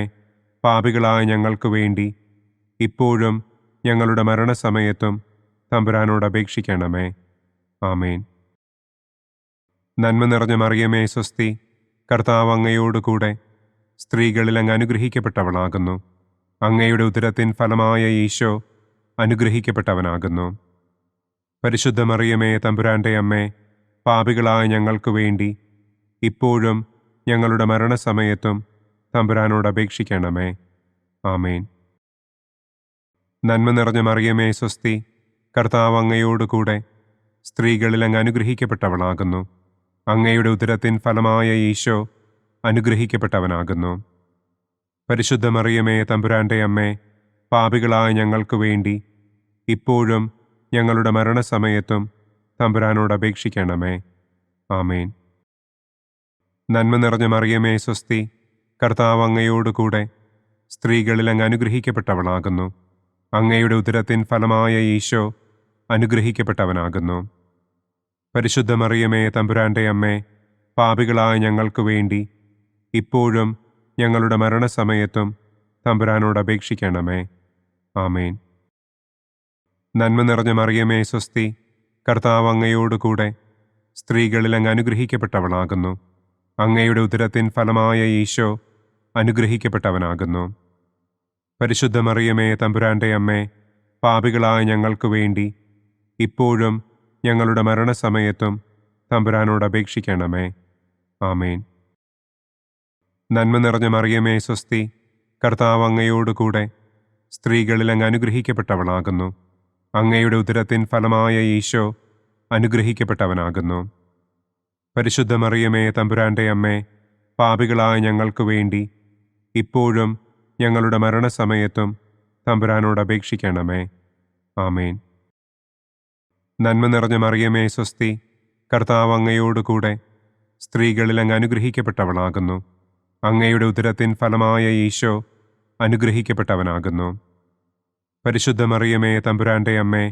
പാപികളായ ഞങ്ങൾക്ക് വേണ്ടി ഇപ്പോഴും ഞങ്ങളുടെ മരണസമയത്തും തമ്പുരാനോട് അപേക്ഷിക്കണമേ. ആമേൻ. നന്മ നിറഞ്ഞ മറിയമേ സ്വസ്തി, കർത്താവ് അങ്ങയോടുകൂടെ സ്ത്രീകളിൽ അങ്ങ് അനുഗ്രഹിക്കപ്പെട്ടവളാകുന്നു. അങ്ങയുടെ ഉദരത്തിൻ ഫലമായ ഈശോ അനുഗ്രഹിക്കപ്പെട്ടവനാകുന്നു. പരിശുദ്ധ മറിയമേ തമ്പുരാന്റെ അമ്മേ, പാപികളായ ഞങ്ങൾക്ക് വേണ്ടി ഇപ്പോഴും ഞങ്ങളുടെ മരണസമയത്തും തമ്പുരാനോട് അപേക്ഷിക്കണമേ. ആമേൻ. നന്മ നിറഞ്ഞ മറിയമേ സ്വസ്തി, കർത്താവ് അങ്ങയോടുകൂടെ സ്ത്രീകളിൽ അങ്ങ് അനുഗ്രഹിക്കപ്പെട്ടവളാകുന്നു. അങ്ങയുടെ ഉദരത്തിൻ ഫലമായ ഈശോ അനുഗ്രഹിക്കപ്പെട്ടവനാകുന്നു. പരിശുദ്ധ മറിയമേ തമ്പുരാന്റെ അമ്മേ, പാപികളായ ഞങ്ങൾക്ക് വേണ്ടി ഇപ്പോഴും ഞങ്ങളുടെ മരണസമയത്തും തമ്പുരാനോട് അപേക്ഷിക്കണമേ. ആമേൻ. നന്മ നിറഞ്ഞ മറിയമേ സ്വസ്തി, കർത്താവ് അങ്ങയോട് കൂടെ സ്ത്രീകളിൽ അങ്ങ് അനുഗ്രഹിക്കപ്പെട്ടവളാകുന്നു. അങ്ങയുടെ ഉദരത്തിൻ ഫലമായ ഈശോ അനുഗ്രഹിക്കപ്പെട്ടവനാകുന്നു. പരിശുദ്ധ മറിയമേ തമ്പുരാന്റെ അമ്മേ, പാപികളായ ഞങ്ങൾക്ക് വേണ്ടി ഇപ്പോഴും ഞങ്ങളുടെ മരണസമയത്തും തമ്പുരാനോട് അപേക്ഷിക്കണമേ. ആമേൻ. നന്മ നിറഞ്ഞ മറിയമേ സ്വസ്തി, കർത്താവ് അങ്ങയോട് കൂടെ സ്ത്രീകളിൽ അങ്ങ് അനുഗ്രഹിക്കപ്പെട്ടവളാകുന്നു. അങ്ങയുടെ ഉദരത്തിൻ ഫലമായ ഈശോ അനുഗ്രഹിക്കപ്പെട്ടവനാകുന്നു. പരിശുദ്ധ മറിയമേ തമ്പുരാന്റെ അമ്മേ, പാപികളായ ഞങ്ങൾക്ക് വേണ്ടി ഇപ്പോഴും ഞങ്ങളുടെ മരണസമയത്തും തമ്പുരാനോട് അപേക്ഷിക്കണമേ. ആമേൻ. നന്മ നിറഞ്ഞ മറിയമേ സ്വസ്തി, കർത്താവ് അങ്ങയോട് കൂടെ സ്ത്രീകളിൽ അങ്ങ് അനുഗ്രഹിക്കപ്പെട്ടവളാകുന്നു. അങ്ങയുടെ ഉദരത്തിൻ ഫലമായ ഈശോ അനുഗ്രഹിക്കപ്പെട്ടവനാകുന്നു. പരിശുദ്ധ മറിയമേ തമ്പുരാന്റെ അമ്മേ, പാപികളായ ഞങ്ങൾക്ക് വേണ്ടി ഇപ്പോഴും ഞങ്ങളുടെ മരണസമയത്തും തമ്പുരാനോട് അപേക്ഷിക്കണമേ. ആമേൻ. നന്മ നിറഞ്ഞ മറിയമേ സ്വസ്തി, കർത്താവ് അങ്ങയോട് കൂടെ സ്ത്രീകളിൽ അങ്ങ് അനുഗ്രഹിക്കപ്പെട്ടവളാകുന്നു. അങ്ങയുടെ ഉദരത്തിൻ ഫലമായ ഈശോ അനുഗ്രഹിക്കപ്പെട്ടവനാകുന്നു. പരിശുദ്ധ മറിയമേ തമ്പുരാന്റെ അമ്മേ,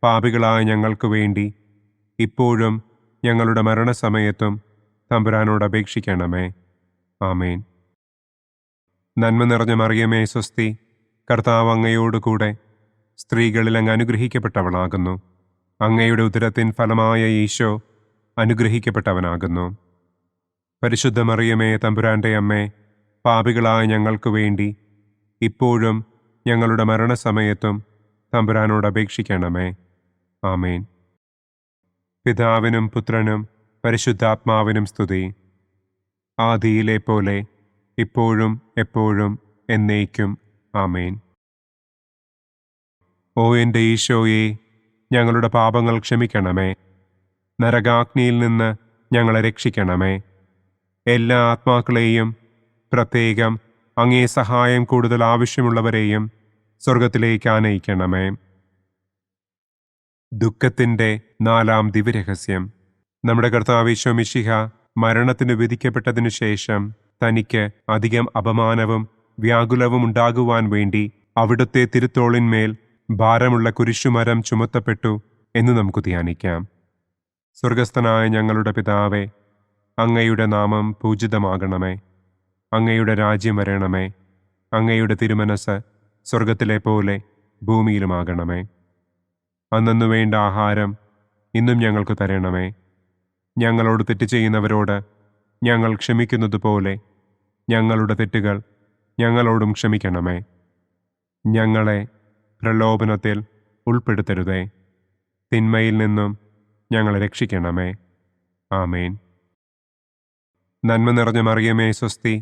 പാപികളായ ഞങ്ങൾക്ക് വേണ്ടി ഇപ്പോഴും ഞങ്ങളുടെ മരണസമയത്തും തമ്പുരാനോട് അപേക്ഷിക്കണമേ. ആമേൻ. നന്മ നിറഞ്ഞ മറിയമേ സ്വസ്തി, കർത്താവ് അങ്ങയോട് കൂടെ സ്ത്രീകളിൽ അങ്ങ് അനുഗ്രഹിക്കപ്പെട്ടവളാകുന്നു. അങ്ങയുടെ ഉദരത്തിൻ ഫലമായ ഈശോ അനുഗ്രഹിക്കപ്പെട്ടവനാകുന്നു. പരിശുദ്ധ മറിയമേ തമ്പുരാന്റെ അമ്മേ, പാപികളായ ഞങ്ങൾക്ക് വേണ്ടി ഇപ്പോഴും ഞങ്ങളുടെ മരണസമയത്തും തമ്പുരാനോട് അപേക്ഷിക്കണമേ. ആമേൻ. പിതാവിനും പുത്രനും പരിശുദ്ധാത്മാവിനും സ്തുതി. ആദിയിലെ പോലെ ഇപ്പോഴും എപ്പോഴും എന്നേക്കും. ആമേൻ. ഓ എൻ്റെ ഈശോയെ, ഞങ്ങളുടെ പാപങ്ങൾ ക്ഷമിക്കണമേ. നരകാഗ്നിയിൽ നിന്ന് ഞങ്ങളെ രക്ഷിക്കണമേ. എല്ലാ ആത്മാക്കളെയും, പ്രത്യേകം അങ്ങേ സഹായം കൂടുതൽ ആവശ്യമുള്ളവരെയും സ്വർഗത്തിലേക്ക് ആനയിക്കണമേ. ദുഃഖത്തിൻ്റെ 4-ാം ദിവ്യരഹസ്യം. നമ്മുടെ കർത്താവ് ഈശോ മിശിഹ മരണത്തിന് വിധിക്കപ്പെട്ടതിനു ശേഷം തനിക്ക് അധികം അപമാനവും വ്യാകുലവും ഉണ്ടാകുവാൻ വേണ്ടി അവിടുത്തെ തിരുത്തോളിന്മേൽ ഭാരമുള്ള കുരിശുമരം ചുമത്തപ്പെട്ടു എന്ന് നമുക്ക് ധ്യാനിക്കാം. സ്വർഗസ്ഥനായ ഞങ്ങളുടെ പിതാവേ, അങ്ങയുടെ നാമം പൂജിതമാകണമേ. അങ്ങയുടെ രാജ്യം വരണമേ. അങ്ങയുടെ തിരുമനസ് സ്വർഗത്തിലെ പോലെ ഭൂമിയിലുമാകണമേ. അന്നന്നു വേണ്ട ആഹാരം ഇന്നും ഞങ്ങൾക്ക് തരണമേ. ഞങ്ങളോട് തെറ്റ് ചെയ്യുന്നവരോട് ഞങ്ങൾ ക്ഷമിക്കുന്നത് പോലെ ഞങ്ങളുടെ തെറ്റുകൾ ഞങ്ങളോടും ക്ഷമിക്കണമേ. ഞങ്ങളെ പ്രലോഭനത്തിൽ ഉൾപ്പെടുത്തരുതേ. തിന്മയിൽ നിന്നും ഞങ്ങളെ രക്ഷിക്കണമേ. ആമേൻ. നന്മ നിറഞ്ഞ മറിയമേ സ്വസ്തി,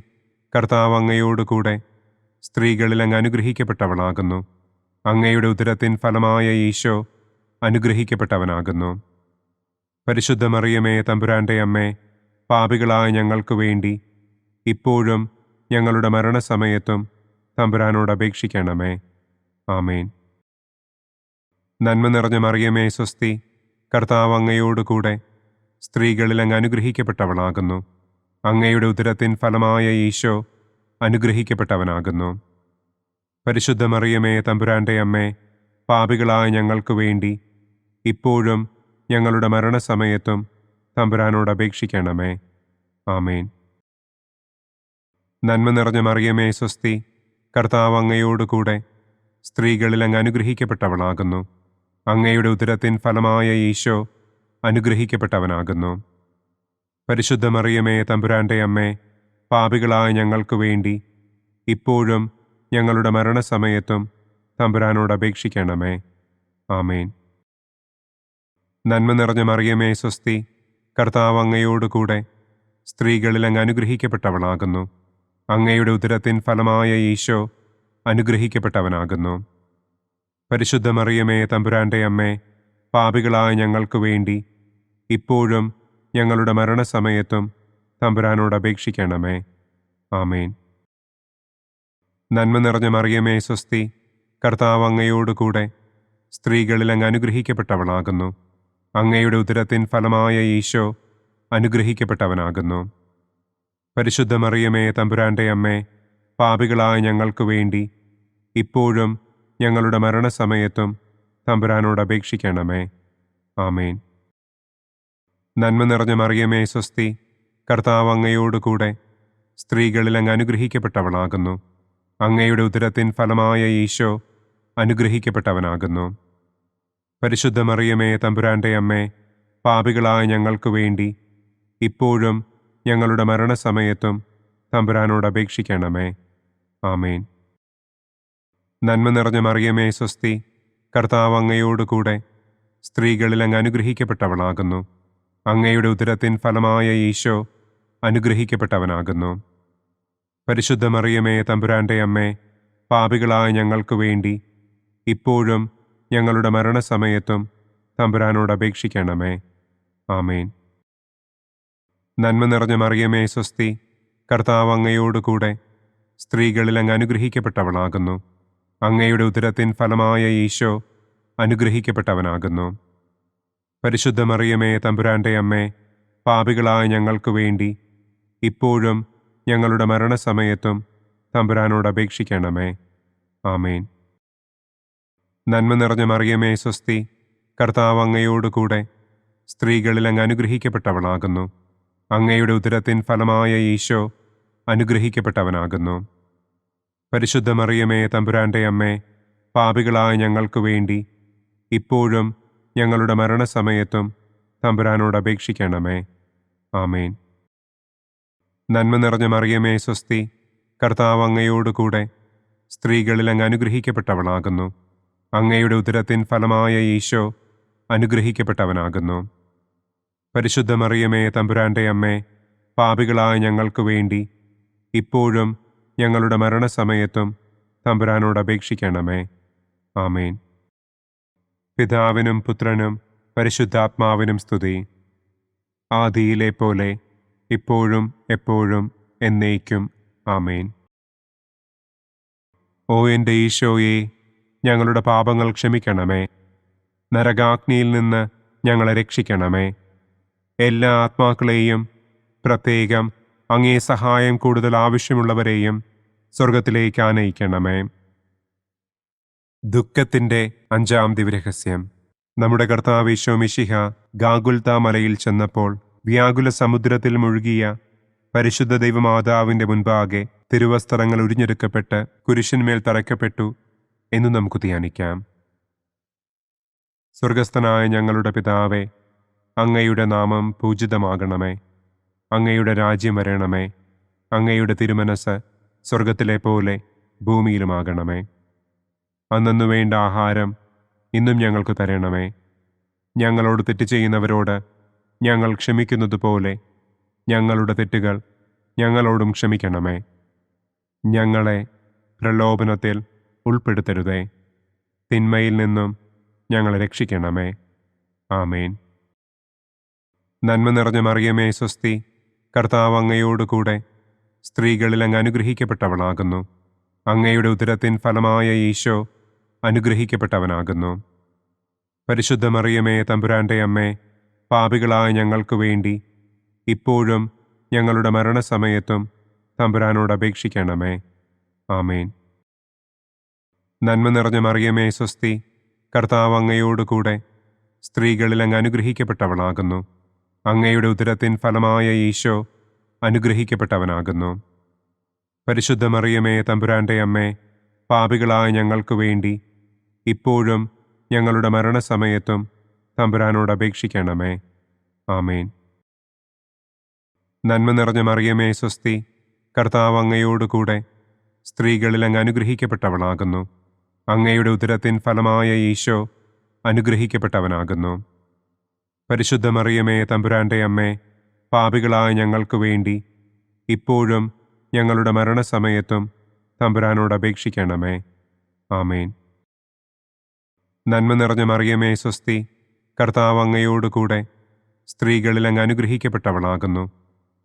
കർത്താവ് അങ്ങയോട് കൂടെ സ്ത്രീകളിൽ അങ്ങ് അനുഗ്രഹിക്കപ്പെട്ടവളാകുന്നു. അങ്ങയുടെ ഉദരത്തിൻ ഫലമായ ഈശോ അനുഗ്രഹിക്കപ്പെട്ടവനാകുന്നു. പരിശുദ്ധ മറിയമേ തമ്പുരാന്റെ അമ്മേ, പാപികളായ ഞങ്ങൾക്ക് വേണ്ടി ഇപ്പോഴും ഞങ്ങളുടെ മരണസമയത്തും തമ്പുരാനോട് അപേക്ഷിക്കണമേ. ആമേൻ. നന്മ നിറഞ്ഞ മറിയമേ സ്വസ്തി, കർത്താവ് അങ്ങയോട് കൂടെ സ്ത്രീകളിൽ അങ്ങ് അനുഗ്രഹിക്കപ്പെട്ടവളാകുന്നു. അങ്ങയുടെ ഉദരത്തിൻ ഫലമായ ഈശോ അനുഗ്രഹിക്കപ്പെട്ടവനാകുന്നു. പരിശുദ്ധ മറിയമേ തമ്പുരാന്റെ അമ്മേ, പാപികളായ ഞങ്ങൾക്ക് വേണ്ടി ഇപ്പോഴും ഞങ്ങളുടെ മരണസമയത്തും തമ്പുരാനോട് അപേക്ഷിക്കണമേ. ആമേൻ. നന്മ നിറഞ്ഞ മറിയമേ സ്വസ്തി, കർത്താവ് അങ്ങയോട് കൂടെ സ്ത്രീകളിൽ അങ്ങ് അനുഗ്രഹിക്കപ്പെട്ടവളാകുന്നു. അങ്ങയുടെ ഉദരത്തിൻ ഫലമായ ഈശോ അനുഗ്രഹിക്കപ്പെട്ടവനാകുന്നു. പരിശുദ്ധ മറിയമേ തമ്പുരാന്റെ അമ്മേ, പാപികളായ ഞങ്ങൾക്ക് വേണ്ടി ഇപ്പോഴും ഞങ്ങളുടെ മരണസമയത്തും തമ്പുരാനോട് അപേക്ഷിക്കണമേ. ആമേൻ. നന്മ നിറഞ്ഞ മറിയമേ സ്വസ്തി, കർത്താവ് അങ്ങയോട് കൂടെ സ്ത്രീകളിൽ അങ്ങ് അനുഗ്രഹിക്കപ്പെട്ടവളാകുന്നു. അങ്ങയുടെ ഉദരത്തിൻ ഫലമായ ഈശോ അനുഗ്രഹിക്കപ്പെട്ടവനാകുന്നു. പരിശുദ്ധ മറിയമേ തമ്പുരാന്റെ അമ്മേ, പാപികളായ ഞങ്ങൾക്ക് വേണ്ടി ഇപ്പോഴും ഞങ്ങളുടെ മരണസമയത്തും തമ്പുരാനോട് അപേക്ഷിക്കണമേ. ആമേൻ. നന്മ നിറഞ്ഞ മറിയമേ സ്വസ്തി, കർത്താവ് അങ്ങയോട് കൂടെ സ്ത്രീകളിൽ അങ്ങ് അനുഗ്രഹിക്കപ്പെട്ടവളാകുന്നു. അങ്ങയുടെ ഉദരത്തിൻ ഫലമായ ഈശോ അനുഗ്രഹിക്കപ്പെട്ടവനാകുന്നു. പരിശുദ്ധ മറിയമേ, തമ്പുരാന്റെ അമ്മേ, പാപികളായ ഞങ്ങൾക്ക് വേണ്ടി ഇപ്പോഴും ഞങ്ങളുടെ മരണസമയത്തും തമ്പുരാനോട് അപേക്ഷിക്കണമേ. ആമേൻ. നന്മ നിറഞ്ഞ മറിയമേ, സ്വസ്തി. കർത്താവ് അങ്ങയോടുകൂടെ സ്ത്രീകളിൽ അങ്ങ് അനുഗ്രഹിക്കപ്പെട്ടവളാകുന്നു. അങ്ങയുടെ ഉദരത്തിൻ ഫലമായ ഈശോ അനുഗ്രഹിക്കപ്പെട്ടവനാകുന്നു. പരിശുദ്ധ മറിയമേ, തമ്പുരാന്റെ അമ്മേ, പാപികളായ ഞങ്ങൾക്ക് വേണ്ടി ഇപ്പോഴും ഞങ്ങളുടെ മരണസമയത്തും തമ്പുരാനോട് അപേക്ഷിക്കണമേ. ആമേൻ. നന്മ നിറഞ്ഞ മറിയമേ, സ്വസ്തി. കർത്താവ് അങ്ങയോടുകൂടെ സ്ത്രീകളിൽ അങ്ങ് അനുഗ്രഹിക്കപ്പെട്ടവളാകുന്നു. അങ്ങയുടെ ഉദരത്തിൻ ഫലമായ ഈശോ അനുഗ്രഹിക്കപ്പെട്ടവനാകുന്നു. പരിശുദ്ധ മറിയമേ, തമ്പുരാന്റെ അമ്മേ, പാപികളായ ഞങ്ങൾക്ക് വേണ്ടി ഇപ്പോഴും ഞങ്ങളുടെ മരണസമയത്തും തമ്പുരാനോട് അപേക്ഷിക്കണമേ. ആമേൻ. നന്മ നിറഞ്ഞ മറിയമേ, സ്വസ്തി. കർത്താവ് അങ്ങയോടുകൂടെ സ്ത്രീകളിൽ അങ്ങ് അനുഗ്രഹിക്കപ്പെട്ടവളാകുന്നു. അങ്ങയുടെ ഉദരത്തിൻ ഫലമായ ഈശോ അനുഗ്രഹിക്കപ്പെട്ടവനാകുന്നു. പരിശുദ്ധ മറിയമേ, തമ്പുരാന്റെ അമ്മേ, പാപികളായ ഞങ്ങൾക്ക് വേണ്ടി ഇപ്പോഴും ഞങ്ങളുടെ മരണസമയത്തും തമ്പുരാനോട് അപേക്ഷിക്കണമേ. ആമേൻ. നന്മ നിറഞ്ഞ മറിയമേ, സ്വസ്തി. കർത്താവ് അങ്ങയോടുകൂടെ സ്ത്രീകളിൽ അങ്ങ് അനുഗ്രഹിക്കപ്പെട്ടവളാകുന്നു. അങ്ങയുടെ ഉദരത്തിൻ ഫലമായ ഈശോ അനുഗ്രഹിക്കപ്പെട്ടവനാകുന്നു. പരിശുദ്ധ മറിയമേ, തമ്പുരാന്റെ അമ്മേ, പാപികളായ ഞങ്ങൾക്ക് വേണ്ടി ഇപ്പോഴും ഞങ്ങളുടെ മരണസമയത്തും തമ്പുരാനോട് അപേക്ഷിക്കണമേ. ആമേൻ. നന്മ നിറഞ്ഞ മറിയമേ, സ്വസ്തി. കർത്താവ് അങ്ങയോടുകൂടെ സ്ത്രീകളിൽ അങ്ങ് അനുഗ്രഹിക്കപ്പെട്ടവളാകുന്നു. അങ്ങയുടെ ഉദരത്തിൻ ഫലമായ ഈശോ അനുഗ്രഹിക്കപ്പെട്ടവനാകുന്നു. പരിശുദ്ധ മറിയമേ, തമ്പുരാന്റെ അമ്മേ, പാപികളായ ഞങ്ങൾക്ക് വേണ്ടി ഇപ്പോഴും ഞങ്ങളുടെ മരണസമയത്തും തമ്പുരാനോട് അപേക്ഷിക്കണമേ. ആമേൻ. പിതാവിനും പുത്രനും പരിശുദ്ധാത്മാവിനും സ്തുതി. ആദിയിലെ പോലെ ഇപ്പോഴും എപ്പോഴും എന്നേക്കും. ആമേൻ. ഓ എൻ്റെ ഈശോയെ, ഞങ്ങളുടെ പാപങ്ങൾ ക്ഷമിക്കണമേ. നരകാഗ്നിയിൽ നിന്ന് ഞങ്ങളെ രക്ഷിക്കണമേ. എല്ലാ ആത്മാക്കളെയും, പ്രത്യേകം അങ്ങേ സഹായം കൂടുതൽ ആവശ്യമുള്ളവരെയും സ്വർഗത്തിലേക്ക് ആനയിക്കണമേ. ദുഃഖത്തിൻ്റെ 5-ാം ദിവ്യരഹസ്യം. നമ്മുടെ കർത്താവ് ഈശോ മിശിഹ ഗാഗുൽത്ത മലയിൽ ചെന്നപ്പോൾ വ്യാകുല സമുദ്രത്തിൽ മുഴുകിയ പരിശുദ്ധ ദൈവമാതാവിൻ്റെ മുൻപാകെ തിരുവസ്ത്രങ്ങൾ ഉരിഞ്ഞെടുക്കപ്പെട്ട് കുരിശിന്മേൽ തറയ്ക്കപ്പെട്ടു എന്ന് നമുക്ക് ധ്യാനിക്കാം. സ്വർഗസ്ഥനായ ഞങ്ങളുടെ പിതാവേ, അങ്ങയുടെ നാമം പൂജിതമാകണമേ. അങ്ങയുടെ രാജ്യം വരണമേ. അങ്ങയുടെ തിരുമനസ് സ്വർഗത്തിലെ പോലെ ഭൂമിയിലുമാകണമേ. അന്നന്നു വേണ്ട ആഹാരം ഇന്നും ഞങ്ങൾക്ക് തരണമേ. ഞങ്ങളോട് തെറ്റ് ചെയ്യുന്നവരോട് ഞങ്ങൾ ക്ഷമിക്കുന്നത് പോലെ ഞങ്ങളുടെ തെറ്റുകൾ ഞങ്ങളോടും ക്ഷമിക്കണമേ. ഞങ്ങളെ പ്രലോഭനത്തിൽ ഉൾപ്പെടുത്തരുതേ. തിന്മയിൽ നിന്നും ഞങ്ങളെ രക്ഷിക്കണമേ. ആമേൻ. നന്മ നിറഞ്ഞ മറിയമേ, സ്വസ്തി. കർത്താവ് അങ്ങയോടുകൂടെ സ്ത്രീകളിൽ അങ്ങ് അനുഗ്രഹിക്കപ്പെട്ടവളാകുന്നു. അങ്ങയുടെ ഉദരത്തിൻ ഫലമായ ഈശോ അനുഗ്രഹിക്കപ്പെട്ടവനാകുന്നു. പരിശുദ്ധ മറിയമേ, തമ്പുരാന്റെ അമ്മേ, പാപികളായ ഞങ്ങൾക്ക് വേണ്ടി ഇപ്പോഴും ഞങ്ങളുടെ മരണസമയത്തും തമ്പുരാനോട് അപേക്ഷിക്കണമേ. ആമേൻ. നന്മ നിറഞ്ഞ മറിയമേ, സ്വസ്തി. കർത്താവ് അങ്ങയോടുകൂടെ സ്ത്രീകളിൽ അങ്ങ് അനുഗ്രഹിക്കപ്പെട്ടവളാകുന്നു. അങ്ങയുടെ ഉദരത്തിൻ ഫലമായ ഈശോ അനുഗ്രഹിക്കപ്പെട്ടവനാകുന്നു. പരിശുദ്ധ മറിയമേ, തമ്പുരാന്റെ അമ്മേ, പാപികളായ ഞങ്ങൾക്ക് വേണ്ടി ഇപ്പോഴും ഞങ്ങളുടെ മരണസമയത്തും തമ്പുരാനോട് അപേക്ഷിക്കണമേ. ആമേൻ. നന്മ നിറഞ്ഞ മറിയമേ, സ്വസ്തി. കർത്താവ് അങ്ങയോടുകൂടെ സ്ത്രീകളിൽ അങ്ങ് അനുഗ്രഹിക്കപ്പെട്ടവളാകുന്നു. അങ്ങയുടെ ഉദരത്തിൻ ഫലമായ ഈശോ അനുഗ്രഹിക്കപ്പെട്ടവനാകുന്നു. പരിശുദ്ധ മറിയമേ, തമ്പുരാന്റെ അമ്മേ, പാപികളായ ഞങ്ങൾക്ക് വേണ്ടി ഇപ്പോഴും ഞങ്ങളുടെ മരണസമയത്തും തമ്പുരാനോട് അപേക്ഷിക്കണമേ. ആമേൻ. നന്മ നിറഞ്ഞ മറിയമേ, സ്വസ്തി. കർത്താവ് അങ്ങയോടുകൂടെ സ്ത്രീകളിൽ അങ്ങ് അനുഗ്രഹിക്കപ്പെട്ടവളാകുന്നു.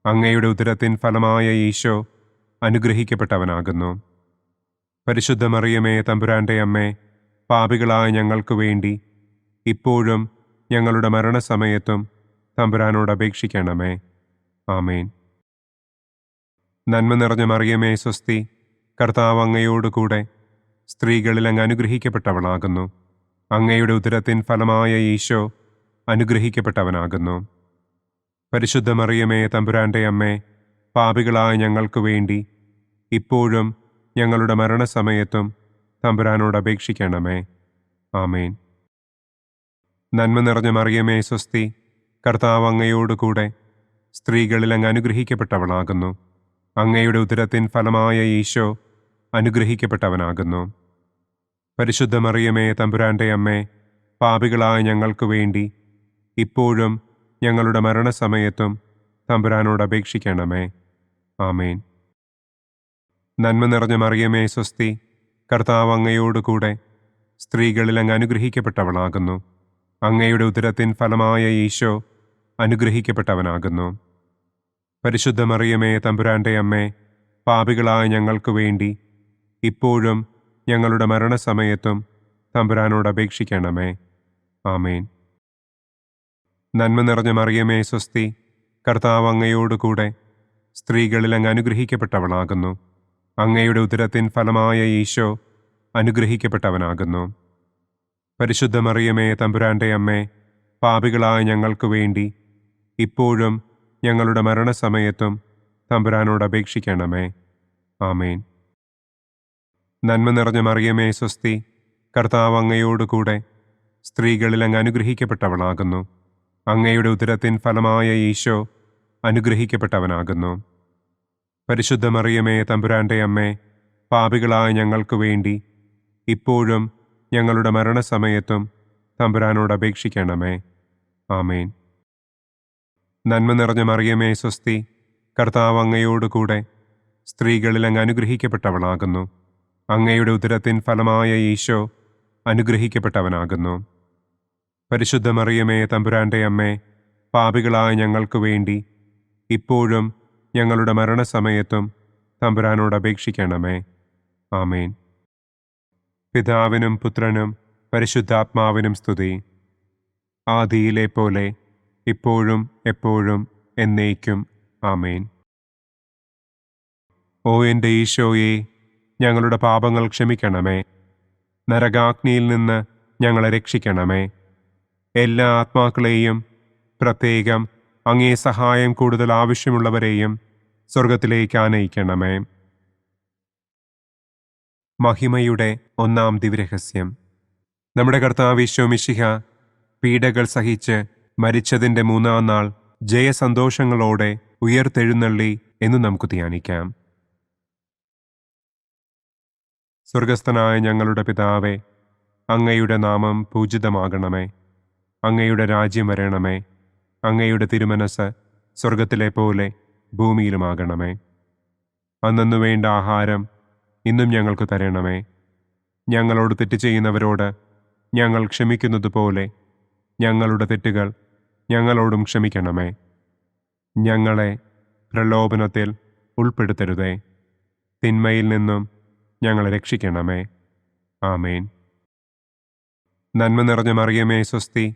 അങ്ങയുടെ ഉദരത്തിൻ ഫലമായ ഈശോ അനുഗ്രഹിക്കപ്പെട്ടവനാകുന്നു. പരിശുദ്ധ മറിയമേ, തമ്പുരാന്റെ അമ്മേ, പാപികളായ ഞങ്ങൾക്ക് വേണ്ടി ഇപ്പോഴും ഞങ്ങളുടെ മരണസമയത്തും തമ്പുരാനോട് അപേക്ഷിക്കണമേ. ആമേൻ. നന്മ നിറഞ്ഞ മറിയമേ സ്വസ്തി, കർത്താവ് അങ്ങയോടുകൂടെ സ്ത്രീകളിൽ അങ്ങ് അനുഗ്രഹിക്കപ്പെട്ടവളാകുന്നു. അങ്ങയുടെ ഉദരത്തിൻ ഫലമായ ഈശോ അനുഗ്രഹിക്കപ്പെട്ടവനാകുന്നു. പരിശുദ്ധ മറിയമേ തമ്പുരാന്റെ അമ്മേ, പാപികളായ ഞങ്ങൾക്ക് വേണ്ടി ഇപ്പോഴും ഞങ്ങളുടെ മരണസമയത്തും തമ്പുരാനോട് അപേക്ഷിക്കണമേ. ആമേൻ. നന്മ നിറഞ്ഞ മറിയമേ സ്വസ്തി, കർത്താവ് അങ്ങയോടുകൂടെ സ്ത്രീകളിൽ അങ്ങ് അനുഗ്രഹിക്കപ്പെട്ടവളാകുന്നു. അങ്ങയുടെ ഉദരത്തിൻ ഫലമായ ഈശോ അനുഗ്രഹിക്കപ്പെട്ടവനാകുന്നു. പരിശുദ്ധ മറിയമേ തമ്പുരാന്റെ അമ്മേ, പാപികളായ ഞങ്ങൾക്ക് വേണ്ടി ഇപ്പോഴും ഞങ്ങളുടെ മരണസമയത്തും തമ്പുരാനോട് അപേക്ഷിക്കണമേ. ആമേൻ. നന്മ നിറഞ്ഞ മറിയമേ സ്വസ്തി, കർത്താവ് അങ്ങയോടുകൂടെ സ്ത്രീകളിൽ അങ്ങ് അനുഗ്രഹിക്കപ്പെട്ടവളാകുന്നു. അങ്ങയുടെ ഉദരത്തിൻ ഫലമായ ഈശോ അനുഗ്രഹിക്കപ്പെട്ടവനാകുന്നു. പരിശുദ്ധ മറിയമേ തമ്പുരാന്റെ അമ്മേ, പാപികളായ ഞങ്ങൾക്ക് വേണ്ടി ഇപ്പോഴും ഞങ്ങളുടെ മരണസമയത്തും തമ്പുരാനോട് അപേക്ഷിക്കണമേ. ആമേൻ. നന്മ നിറഞ്ഞ മറിയമേ സ്വസ്തി, കർത്താവ് അങ്ങയോടുകൂടെ സ്ത്രീകളിൽ അങ്ങ് അനുഗ്രഹിക്കപ്പെട്ടവളാകുന്നു. അങ്ങയുടെ ഉദരത്തിൻ ഫലമായ ഈശോ അനുഗ്രഹിക്കപ്പെട്ടവനാകുന്നു. പരിശുദ്ധ മറിയമേ തമ്പുരാന്റെ അമ്മേ, പാപികളായ ഞങ്ങൾക്ക് വേണ്ടി ഇപ്പോഴും ഞങ്ങളുടെ മരണസമയത്തും തമ്പുരാനോട് അപേക്ഷിക്കണമേ. ആമേൻ. നന്മ നിറഞ്ഞ മറിയമേ സ്വസ്തി, കർത്താവ് അങ്ങയോടുകൂടെ സ്ത്രീകളിൽ അങ്ങ് അനുഗ്രഹിക്കപ്പെട്ടവളാകുന്നു. അങ്ങയുടെ ഉദരത്തിൻ ഫലമായ ഈശോ അനുഗ്രഹിക്കപ്പെട്ടവനാകുന്നു. പരിശുദ്ധ മറിയമേ തമ്പുരാന്റെ അമ്മേ, പാപികളായ ഞങ്ങൾക്ക് വേണ്ടി ഇപ്പോഴും ഞങ്ങളുടെ മരണസമയത്തും തമ്പുരാനോട് അപേക്ഷിക്കണമേ. ആമേൻ. നന്മ നിറഞ്ഞ മറിയമേ സ്വസ്തി, കർത്താവ് അങ്ങയോടുകൂടെ സ്ത്രീകളിൽ അങ്ങ് അനുഗ്രഹിക്കപ്പെട്ടവളാകുന്നു. അങ്ങയുടെ ഉദരത്തിൻ ഫലമായ ഈശോ അനുഗ്രഹിക്കപ്പെട്ടവനാകുന്നു. പരിശുദ്ധ മറിയമേ തമ്പുരാന്റെ അമ്മേ, പാപികളായ ഞങ്ങൾക്ക് വേണ്ടി ഇപ്പോഴും ഞങ്ങളുടെ മരണസമയത്തും തമ്പുരാനോട് അപേക്ഷിക്കണമേ. ആമേൻ. പിതാവിനും പുത്രനും പരിശുദ്ധാത്മാവിനും സ്തുതി. ആദിയിലെ പോലെ ഇപ്പോഴും എപ്പോഴും എന്നേക്കും. ആമേൻ. ഓ എൻ്റെ ഈശോയെ, ഞങ്ങളുടെ പാപങ്ങൾ ക്ഷമിക്കണമേ. നരകാഗ്നിയിൽ നിന്ന് ഞങ്ങളെ രക്ഷിക്കണമേ. എല്ലാ ആത്മാക്കളെയും, പ്രത്യേകം അങ്ങേ സഹായം കൂടുതൽ ആവശ്യമുള്ളവരെയും സ്വർഗത്തിലേക്ക് ആനയിക്കണമേ. മഹിമയുടെ ഒന്നാം ദിവ്യരഹസ്യം. നമ്മുടെ കർത്താവ് ഈശോ മിശിഹ പീഡകൾ സഹിച്ച് മരിച്ചതിൻ്റെ മൂന്നാം നാൾ ജയസന്തോഷങ്ങളോടെ ഉയർത്തെഴുന്നള്ളി എന്ന് നമുക്ക് ധ്യാനിക്കാം. സ്വർഗസ്ഥനായ ഞങ്ങളുടെ പിതാവേ, അങ്ങയുടെ നാമം പൂജിതമാകണമേ. അങ്ങയുടെ രാജ്യം വരണമേ. അങ്ങയുടെ തിരുമനസ് സ്വർഗത്തിലെ പോലെ ഭൂമിയിലുമാകണമേ. അന്നന്നു വേണ്ട ആഹാരം ഇന്നും ഞങ്ങൾക്ക് തരണമേ. ഞങ്ങളോട് തെറ്റ് ചെയ്യുന്നവരോട് ഞങ്ങൾ ക്ഷമിക്കുന്നത് പോലെ ഞങ്ങളുടെ തെറ്റുകൾ ഞങ്ങളോടും ക്ഷമിക്കണമേ. ഞങ്ങളെ പ്രലോഭനത്തിൽ ഉൾപ്പെടുത്തരുതേ. തിന്മയിൽ നിന്നും ഞങ്ങളെ രക്ഷിക്കണമേ. ആമേൻ. നന്മ നിറഞ്ഞ മറിയമേ സ്വസ്തി,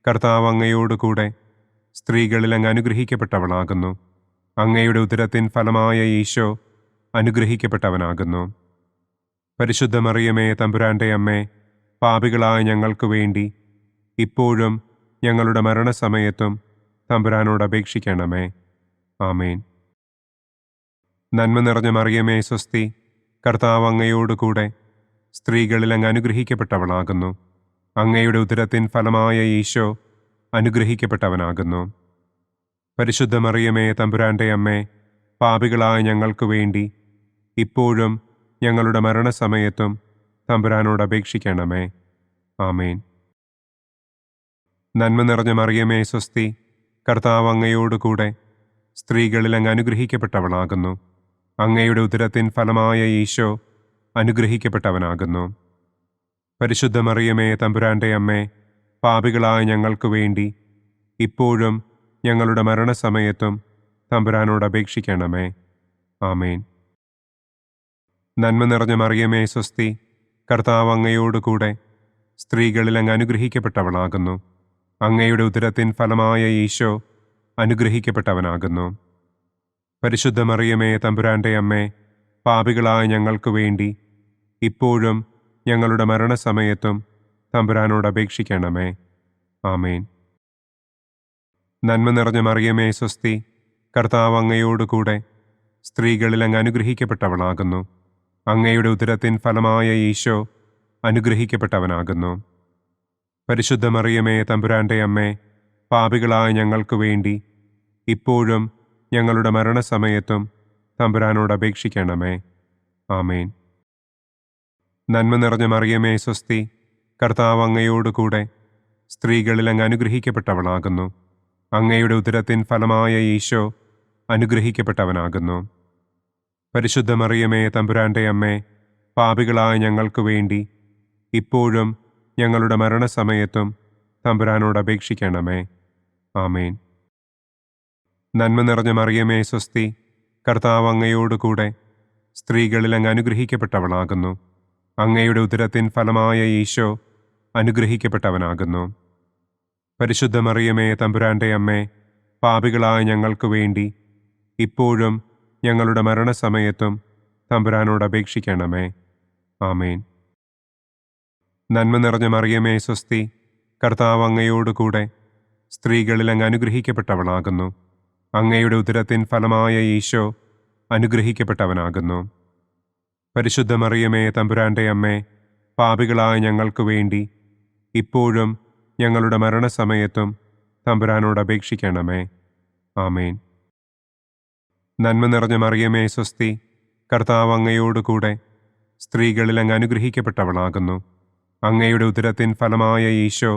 കർത്താവ് അങ്ങയോടുകൂടെ സ്ത്രീകളിൽ അങ്ങ് അനുഗ്രഹിക്കപ്പെട്ടവളാകുന്നു. അങ്ങയുടെ ഉദരത്തിൻ ഫലമായ ഈശോ അനുഗ്രഹിക്കപ്പെട്ടവനാകുന്നു. പരിശുദ്ധ മറിയമേ തമ്പുരാന്റെ അമ്മേ, പാപികളായ ഞങ്ങൾക്ക് വേണ്ടി ഇപ്പോഴും ഞങ്ങളുടെ മരണസമയത്തും തമ്പുരാനോട് അപേക്ഷിക്കണമേ. ആമേൻ. നന്മ നിറഞ്ഞ മറിയമേ സ്വസ്തി, കർത്താവ് അങ്ങയോടുകൂടെ സ്ത്രീകളിൽ അങ്ങ് അനുഗ്രഹിക്കപ്പെട്ടവളാകുന്നു. അങ്ങയുടെ ഉദരത്തിൻ ഫലമായ ഈശോ അനുഗ്രഹിക്കപ്പെട്ടവനാകുന്നു. പരിശുദ്ധ മറിയമേ തമ്പുരാന്റെ അമ്മേ, പാപികളായ ഞങ്ങൾക്ക് വേണ്ടി ഇപ്പോഴും ഞങ്ങളുടെ മരണസമയത്തും തമ്പുരാനോട് അപേക്ഷിക്കണമേ. ആമേൻ. നന്മ നിറഞ്ഞ മറിയമേ സ്വസ്തി, കർത്താവ് അങ്ങയോടുകൂടെ സ്ത്രീകളിൽ അങ്ങ് അനുഗ്രഹിക്കപ്പെട്ടവളാകുന്നു. അങ്ങയുടെ ഉദരത്തിൻ ഫലമായ ഈശോ അനുഗ്രഹിക്കപ്പെട്ടവനാകുന്നു. പരിശുദ്ധ മറിയമേ തമ്പുരാന്റെ അമ്മേ, പാപികളായ ഞങ്ങൾക്ക് വേണ്ടി ഇപ്പോഴും ഞങ്ങളുടെ മരണസമയത്തും തമ്പുരാനോട് അപേക്ഷിക്കണമേ. ആമേൻ. നന്മ നിറഞ്ഞ മറിയമേ സ്വസ്തി, കർത്താവ് അങ്ങയോടുകൂടെ സ്ത്രീകളിൽ അങ്ങ് അനുഗ്രഹിക്കപ്പെട്ടവളാകുന്നു. അങ്ങയുടെ ഉദരത്തിൻ ഫലമായ ഈശോ അനുഗ്രഹിക്കപ്പെട്ടവനാകുന്നു. പരിശുദ്ധ മറിയമേ, തമ്പുരാന്റെ അമ്മേ, പാപികളായ ഞങ്ങൾക്ക് വേണ്ടി ഇപ്പോഴും ഞങ്ങളുടെ മരണസമയത്തും തമ്പുരാനോട് അപേക്ഷിക്കണമേ. ആമേൻ. നന്മ നിറഞ്ഞ മറിയമേ, സ്വസ്തി. കർത്താവ് അങ്ങയോടുകൂടെ സ്ത്രീകളിൽ അങ്ങ് അനുഗ്രഹിക്കപ്പെട്ടവളാകുന്നു. അങ്ങയുടെ ഉദരത്തിൻ ഫലമായ ഈശോ അനുഗ്രഹിക്കപ്പെട്ടവനാകുന്നു. പരിശുദ്ധ മറിയമേ, തമ്പുരാന്റെ അമ്മേ, പാപികളായ ഞങ്ങൾക്ക് വേണ്ടി ഇപ്പോഴും ഞങ്ങളുടെ മരണസമയത്തും തമ്പുരാനോട് അപേക്ഷിക്കണമേ. ആമേൻ. നന്മ നിറഞ്ഞ മറിയമേ, സ്വസ്തി. കർത്താവ് അങ്ങയോടുകൂടെ സ്ത്രീകളിൽ അങ്ങ് അനുഗ്രഹിക്കപ്പെട്ടവളാകുന്നു. അങ്ങയുടെ ഉദരത്തിൻ ഫലമായ ഈശോ അനുഗ്രഹിക്കപ്പെട്ടവനാകുന്നു. പരിശുദ്ധ മറിയമേ, തമ്പുരാന്റെ അമ്മേ, പാപികളായ ഞങ്ങൾക്ക് വേണ്ടി ഇപ്പോഴും ഞങ്ങളുടെ മരണസമയത്തും തമ്പുരാനോട് അപേക്ഷിക്കണമേ. ആമേൻ. നന്മ നിറഞ്ഞ മറിയമേ, സ്വസ്തി. കർത്താവ് അങ്ങയോടുകൂടെ സ്ത്രീകളിൽ അങ്ങ് അനുഗ്രഹിക്കപ്പെട്ടവളാകുന്നു. അങ്ങയുടെ ഉദരത്തിൻ ഫലമായ ഈശോ അനുഗ്രഹിക്കപ്പെട്ടവനാകുന്നു. പരിശുദ്ധ മറിയമേ, തമ്പുരാന്റെ അമ്മേ, പാപികളായ ഞങ്ങൾക്ക് വേണ്ടി ഇപ്പോഴും ഞങ്ങളുടെ മരണസമയത്തും തമ്പുരാനോട് അപേക്ഷിക്കണമേ. ആമേൻ. നന്മ നിറഞ്ഞ മറിയമേ, സ്വസ്തി. കർത്താവ് അങ്ങയോടുകൂടെ സ്ത്രീകളിൽ അങ്ങ് അനുഗ്രഹിക്കപ്പെട്ടവളാകുന്നു. അങ്ങയുടെ ഉദരത്തിൻ ഫലമായ ഈശോ അനുഗ്രഹിക്കപ്പെട്ടവനാകുന്നു. പരിശുദ്ധ മറിയമേ, തമ്പുരാന്റെ അമ്മേ, പാപികളായ ഞങ്ങൾക്ക് വേണ്ടി ഇപ്പോഴും ഞങ്ങളുടെ മരണസമയത്തും തമ്പുരാനോട് അപേക്ഷിക്കണമേ. ആമേൻ. നന്മ നിറഞ്ഞ മറിയമേ, സ്വസ്തി. കർത്താവ് അങ്ങയോടുകൂടെ സ്ത്രീകളിൽ അങ്ങ് അനുഗ്രഹിക്കപ്പെട്ടവളാകുന്നു. അങ്ങയുടെ ഉദരത്തിൻ ഫലമായ ഈശോ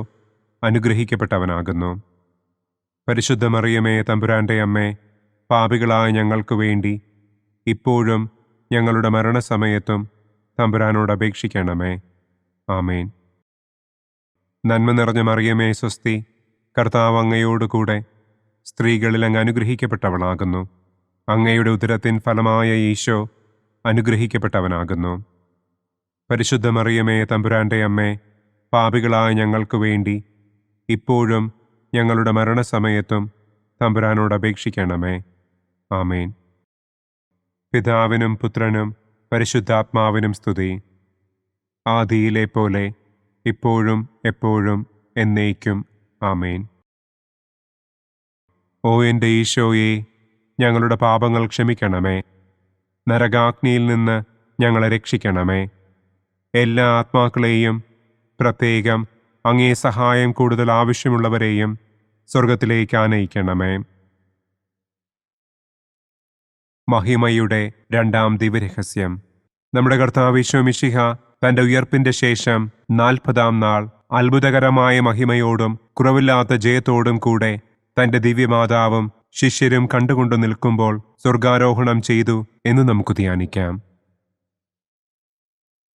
അനുഗ്രഹിക്കപ്പെട്ടവനാകുന്നു. പരിശുദ്ധ മറിയമേ, തമ്പുരാന്റെ അമ്മേ, പാപികളായ ഞങ്ങൾക്ക് വേണ്ടി ഇപ്പോഴും ഞങ്ങളുടെ മരണസമയത്തും തമ്പുരാനോട് അപേക്ഷിക്കണമേ. ആമേൻ. നന്മ നിറഞ്ഞ മറിയമേ, സ്വസ്തി. കർത്താവ് അങ്ങയോടുകൂടെ സ്ത്രീകളിൽ അങ്ങ് അനുഗ്രഹിക്കപ്പെട്ടവളാകുന്നു. അങ്ങയുടെ ഉദരത്തിൻ ഫലമായ ഈശോ അനുഗ്രഹിക്കപ്പെട്ടവനാകുന്നു. പരിശുദ്ധ മറിയമേ, തമ്പുരാന്റെ അമ്മേ, പാപികളായ ഞങ്ങൾക്ക് വേണ്ടി ഇപ്പോഴും ഞങ്ങളുടെ മരണസമയത്തും തമ്പുരാനോട് അപേക്ഷിക്കണമേ. ആമേൻ. പിതാവിനും പുത്രനും പരിശുദ്ധാത്മാവിനും സ്തുതി. ആദിയിലെ പോലെ ഇപ്പോഴും എപ്പോഴും എന്നേക്കും. ആമേൻ. ഓ എൻ്റെ ഈശോയെ, ഞങ്ങളുടെ പാപങ്ങൾ ക്ഷമിക്കണമേ. നരകാഗ്നിയിൽ നിന്ന് ഞങ്ങളെ രക്ഷിക്കണമേ. എല്ലാ ആത്മാക്കളെയും, പ്രത്യേകം അങ്ങേ സഹായം കൂടുതൽ ആവശ്യമുള്ളവരെയും സ്വർഗത്തിലേക്ക് ആനയിക്കണമേ. മഹിമയുടെ രണ്ടാം ദിവ്യരഹസ്യം. നമ്മുടെ കർത്താവ് ഈശോ മിശിഹ തന്റെ ഉയർപ്പിന്റെ ശേഷം 40-ാം നാൾ അത്ഭുതകരമായ മഹിമയോടും കുറവില്ലാത്ത ജയത്തോടും കൂടെ തന്റെ ദിവ്യമാതാവും ശിഷ്യരും കണ്ടുകൊണ്ടു നിൽക്കുമ്പോൾ സ്വർഗാരോഹണം ചെയ്തു എന്ന് നമുക്ക് ധ്യാനിക്കാം.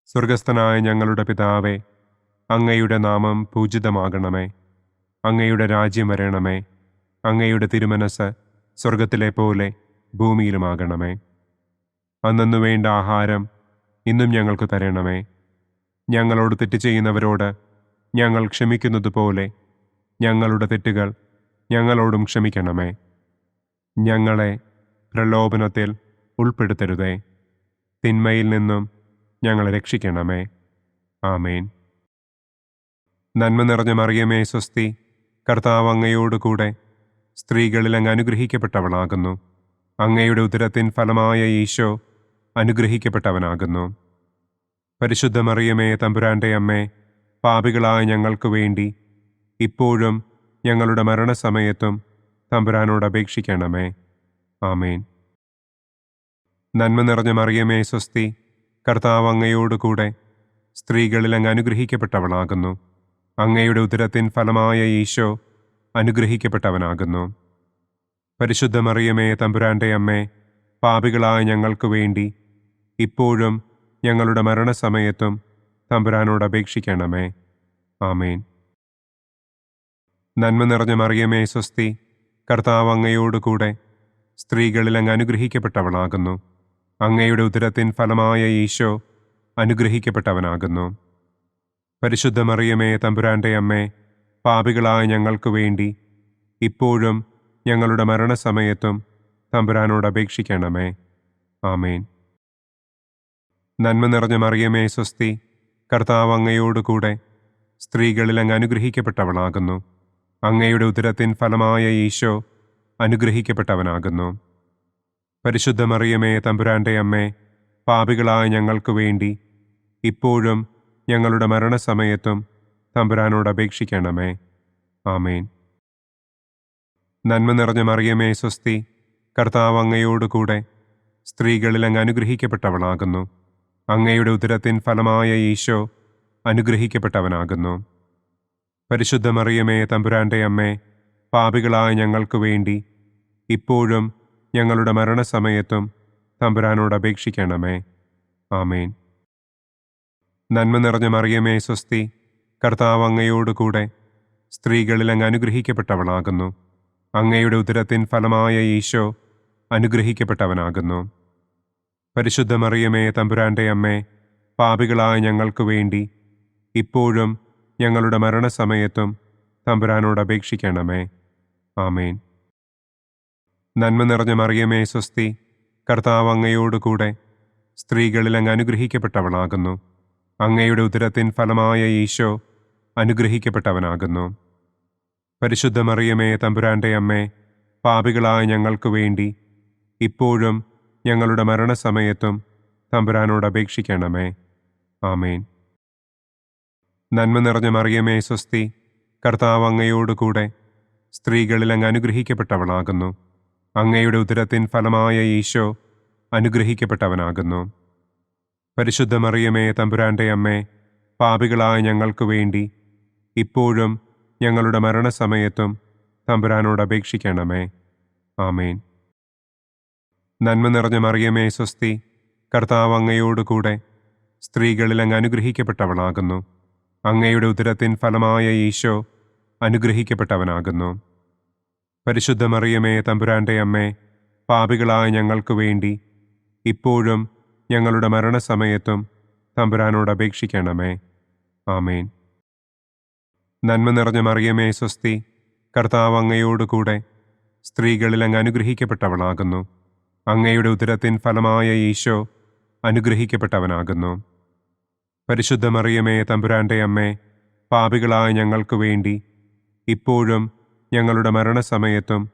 സ്വർഗസ്ഥനായ ഞങ്ങളുടെ പിതാവേ, അങ്ങയുടെ നാമം പൂജിതമാകണമേ. അങ്ങയുടെ രാജ്യം വരണമേ. അങ്ങയുടെ തിരുമനസ് സ്വർഗത്തിലെ പോലെ ഭൂമിയിലുമാകണമേ. അന്നു വേണ്ട ആഹാരം ഇന്നും ഞങ്ങൾക്ക് തരണമേ. ഞങ്ങളോട് തെറ്റ് ചെയ്യുന്നവരോട് ഞങ്ങൾ ക്ഷമിക്കുന്നത് പോലെ ഞങ്ങളുടെ തെറ്റുകൾ ഞങ്ങളോടും ക്ഷമിക്കണമേ. ഞങ്ങളെ പ്രലോഭനത്തിൽ ഉൾപ്പെടുത്തരുതേ. തിന്മയിൽ നിന്നും ഞങ്ങളെ രക്ഷിക്കണമേ. ആമേൻ. നന്മ നിറഞ്ഞ മറിയമേ, സ്വസ്തി. കർത്താവ് അങ്ങയോടുകൂടെ സ്ത്രീകളിൽ അങ്ങ് അനുഗ്രഹിക്കപ്പെട്ടവളാകുന്നു. അങ്ങയുടെ ഉദരത്തിൻ ഫലമായ ഈശോ അനുഗ്രഹിക്കപ്പെട്ടവനാകുന്നു. പരിശുദ്ധ മറിയമേ, തമ്പുരാന്റെ അമ്മേ, പാപികളായ ഞങ്ങൾക്ക് വേണ്ടി ഇപ്പോഴും ഞങ്ങളുടെ മരണസമയത്തും തമ്പുരാനോട് അപേക്ഷിക്കണമേ. ആമേൻ. നന്മ നിറഞ്ഞ മറിയമേ, സ്വസ്തി. കർത്താവ് അങ്ങയോടുകൂടെ സ്ത്രീകളിൽ അങ്ങ് അനുഗ്രഹിക്കപ്പെട്ടവളാകുന്നു. അങ്ങയുടെ ഉദരത്തിൻ ഫലമായ ഈശോ അനുഗ്രഹിക്കപ്പെട്ടവനാകുന്നു. പരിശുദ്ധ മറിയമേ, തമ്പുരാന്റെ അമ്മേ, പാപികളായ ഞങ്ങൾക്ക് വേണ്ടി ഇപ്പോഴും ഞങ്ങളുടെ മരണസമയത്തും തമ്പുരാനോട് അപേക്ഷിക്കണമേ. ആമേൻ. നന്മ നിറഞ്ഞ മറിയമേ, സ്വസ്തി. കർത്താവ് അങ്ങയോടുകൂടെ സ്ത്രീകളിൽ അങ്ങ് അനുഗ്രഹിക്കപ്പെട്ടവളാകുന്നു. അങ്ങയുടെ ഉദരത്തിൻ ഫലമായ ഈശോ അനുഗ്രഹിക്കപ്പെട്ടവനാകുന്നു. പരിശുദ്ധ മറിയമേ തമ്പുരാന്റെ അമ്മേ, പാപികളായ ഞങ്ങൾക്ക് വേണ്ടി ഇപ്പോഴും ഞങ്ങളുടെ മരണസമയത്തും തമ്പുരാനോട് അപേക്ഷിക്കണമേ. ആമേൻ. നന്മ നിറഞ്ഞ മറിയമേ സ്വസ്തി, കർത്താവ് അങ്ങയോടുകൂടെ സ്ത്രീകളിൽ അങ്ങ് അനുഗ്രഹിക്കപ്പെട്ടവളാകുന്നു. അങ്ങയുടെ ഉദരത്തിൻ ഫലമായ ഈശോ അനുഗ്രഹിക്കപ്പെട്ടവനാകുന്നു. പരിശുദ്ധ മറിയമേ തമ്പുരാന്റെ അമ്മേ, പാപികളായ ഞങ്ങൾക്ക് വേണ്ടി ഇപ്പോഴും ഞങ്ങളുടെ മരണസമയത്തും തമ്പുരാനോട് അപേക്ഷിക്കണമേ. ആമേൻ. നന്മ നിറഞ്ഞ മറിയമേ സ്വസ്തി, കർത്താവ് അങ്ങയോടുകൂടെ സ്ത്രീകളിൽ അങ്ങ് അനുഗ്രഹിക്കപ്പെട്ടവളാകുന്നു. അങ്ങയുടെ ഉദരത്തിൻ ഫലമായ ഈശോ അനുഗ്രഹിക്കപ്പെട്ടവനാകുന്നു. പരിശുദ്ധ മറിയമേ തമ്പുരാന്റെ അമ്മേ, പാപികളായ ഞങ്ങൾക്ക് വേണ്ടി ഇപ്പോഴും ഞങ്ങളുടെ മരണസമയത്തും തമ്പുരാനോട് അപേക്ഷിക്കണമേ. ആമേൻ. നന്മ നിറഞ്ഞ മറിയമേ സ്വസ്തി, കർത്താവ് അങ്ങയോടുകൂടെ സ്ത്രീകളിൽ അങ്ങ് അനുഗ്രഹിക്കപ്പെട്ടവളാകുന്നു. അങ്ങയുടെ ഉദരത്തിൻ ഫലമായ ഈശോ അനുഗ്രഹിക്കപ്പെട്ടവനാകുന്നു. പരിശുദ്ധ മറിയമേ തമ്പുരാന്റെ അമ്മേ, പാപികളായ ഞങ്ങൾക്ക് വേണ്ടി ഇപ്പോഴും ഞങ്ങളുടെ മരണസമയത്തും തമ്പുരാനോട് അപേക്ഷിക്കണമേ. ആമേൻ. നന്മ നിറഞ്ഞ മറിയമേ സ്വസ്തി, കർത്താവ് അങ്ങയോടുകൂടെ സ്ത്രീകളിൽ അങ്ങ് അനുഗ്രഹിക്കപ്പെട്ടവളാകുന്നു. അങ്ങയുടെ ഉദരത്തിൻ ഫലമായ ഈശോ അനുഗ്രഹിക്കപ്പെട്ടവനാകുന്നു. പരിശുദ്ധ മറിയമേ തമ്പുരാന്റെ അമ്മേ, പാപികളായ ഞങ്ങൾക്ക് വേണ്ടി ഇപ്പോഴും ഞങ്ങളുടെ മരണസമയത്തും തമ്പുരാനോട് അപേക്ഷിക്കണമേ. ആമേൻ. നന്മ നിറഞ്ഞ മറിയമേ സ്വസ്തി, കർത്താവ് അങ്ങയോടുകൂടെ സ്ത്രീകളിൽ അങ്ങ് അനുഗ്രഹിക്കപ്പെട്ടവളാകുന്നു. അങ്ങയുടെ ഉദരത്തിൻ ഫലമായ ഈശോ അനുഗ്രഹിക്കപ്പെട്ടവനാകുന്നു. പരിശുദ്ധ മറിയമേ തമ്പുരാന്റെ അമ്മേ, പാപികളായ ഞങ്ങൾക്ക് വേണ്ടി ഇപ്പോഴും ഞങ്ങളുടെ മരണസമയത്തും തമ്പുരാനോട് അപേക്ഷിക്കണമേ. ആമേൻ. നന്മ നിറഞ്ഞ മറിയമേ സ്വസ്തി, കർത്താവ് അങ്ങയോടുകൂടെ സ്ത്രീകളിൽ അങ്ങ് അനുഗ്രഹിക്കപ്പെട്ടവളാകുന്നു. അങ്ങയുടെ ഉദരത്തിൻ ഫലമായ ഈശോ അനുഗ്രഹിക്കപ്പെട്ടവനാകുന്നു. പരിശുദ്ധ മറിയമേ തമ്പുരാന്റെ അമ്മേ, പാപികളായ ഞങ്ങൾക്ക് വേണ്ടി ഇപ്പോഴും ഞങ്ങളുടെ മരണസമയത്തും തമ്പുരാനോട് അപേക്ഷിക്കണമേ. ആമേൻ. നന്മ നിറഞ്ഞ മറിയമേ സ്വസ്തി, കർത്താവ് അങ്ങയോടുകൂടെ സ്ത്രീകളിൽ അങ്ങ് അനുഗ്രഹിക്കപ്പെട്ടവളാകുന്നു. അങ്ങയുടെ ഉദരത്തിൻ ഫലമായ ഈശോ അനുഗ്രഹിക്കപ്പെട്ടവനാകുന്നു. പരിശുദ്ധ മറിയമേ തമ്പുരാന്റെ അമ്മേ, പാപികളായ ഞങ്ങൾക്ക് വേണ്ടി ഇപ്പോഴും ഞങ്ങളുടെ മരണസമയത്തും